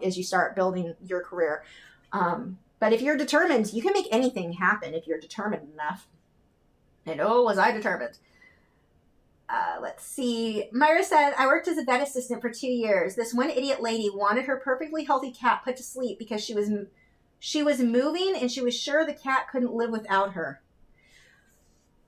as you start building your career. But if you're determined, you can make anything happen if you're determined enough. And was I determined. Let's see. Myra said, I worked as a vet assistant for 2 years. This one idiot lady wanted her perfectly healthy cat put to sleep because she was moving and she was sure the cat couldn't live without her.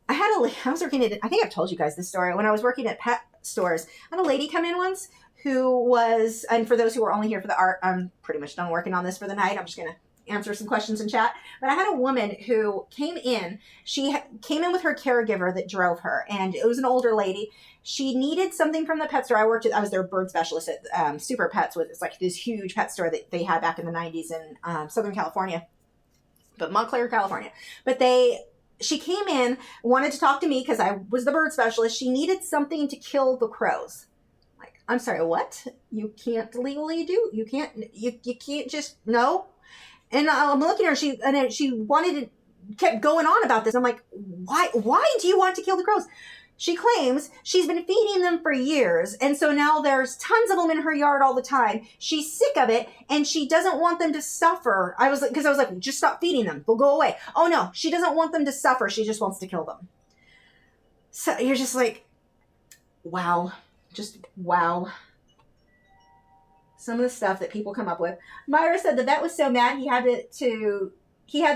I was working at, I think I've told you guys this story. When I was working at pet stores, I had a lady come in once who was, and for those who are only here for the art, I'm pretty much done working on this for the night. I'm just going to answer some questions in chat. But I had a woman who came in. She came in with her caregiver that drove her, and it was an older lady. She needed something from the pet store. I was their bird specialist at Super Pets. It's like this huge pet store that they had back in the 90s in Southern California, but Montclair, California. But she came in, wanted to talk to me because I was the bird specialist. She needed something to kill the crows. Like, I'm sorry, what? You can't legally do? You can't just, no? And I'm looking at her, and she kept going on about this. I'm like, why do you want to kill the crows? She claims she's been feeding them for years. And so now there's tons of them in her yard all the time. She's sick of it and she doesn't want them to suffer. I was like, just stop feeding them. They'll go away. Oh no, she doesn't want them to suffer. She just wants to kill them. So you're just like, wow, just wow. Some of the stuff that people come up with. Myra said the vet was so mad he had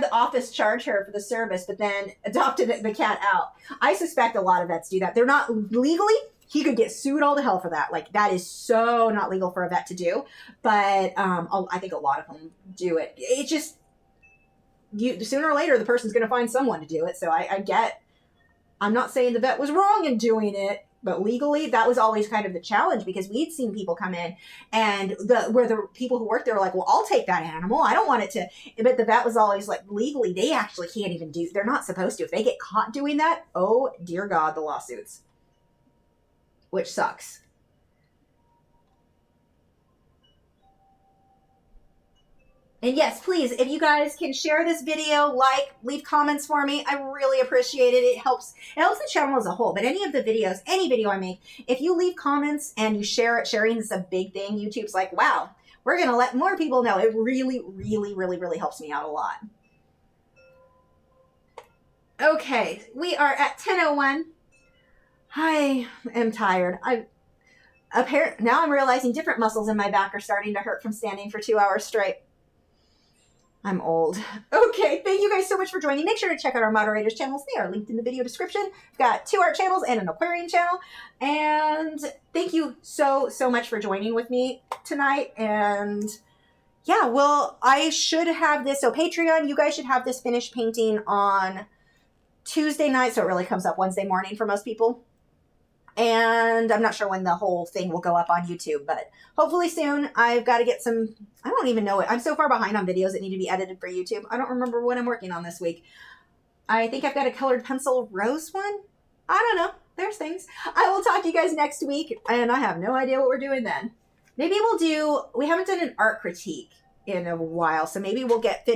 the office charge her for the service, but then adopted the cat out. I suspect a lot of vets do that. They're not legally. He could get sued all to hell for that. Like, that is so not legal for a vet to do. But I think a lot of them do it. It just, sooner or later, the person's going to find someone to do it. So I'm not saying the vet was wrong in doing it. But legally, that was always kind of the challenge, because we'd seen people come in and the people who worked there were like, well, I'll take that animal. I don't want it to. But the vet was always like, legally, they actually can't even do, they're not supposed to. If they get caught doing that, oh dear God, the lawsuits, which sucks. And yes, please, if you guys can share this video, leave comments for me, I really appreciate it. It helps the channel as a whole. But any of the videos, any video I make, if you leave comments and you share it, sharing is a big thing. YouTube's like, wow, we're going to let more people know. It really, really, really, really helps me out a lot. Okay, we are at 10:01. I am tired. Now I'm realizing different muscles in my back are starting to hurt from standing for 2 hours straight. I'm old. Okay, thank you guys so much for joining. Make sure to check out our moderators channels. They are linked in the video description. We've got 2 art channels and an aquarium channel. And thank you so much for joining with me tonight. And yeah, well, I should have this. So Patreon, you guys should have this finished painting on Tuesday night. So it really comes up Wednesday morning for most people. And I'm not sure when the whole thing will go up on YouTube, but hopefully soon. I've got to get some, I don't even know it. I'm so far behind on videos that need to be edited for YouTube. I don't remember what I'm working on this week. I think I've got a colored pencil rose one. I don't know. There's things. I will talk to you guys next week, and I have no idea what we're doing then. Maybe we haven't done an art critique in a while, so maybe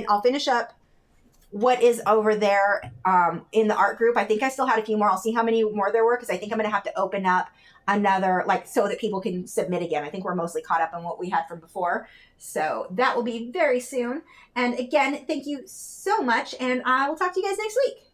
I'll finish up what is over there in the art group. I think I still had a few more. I'll see how many more there were, because I think I'm going to have to open up another, so that people can submit again. I think we're mostly caught up on what we had from before. So that will be very soon. And again, thank you so much, and I will talk to you guys next week.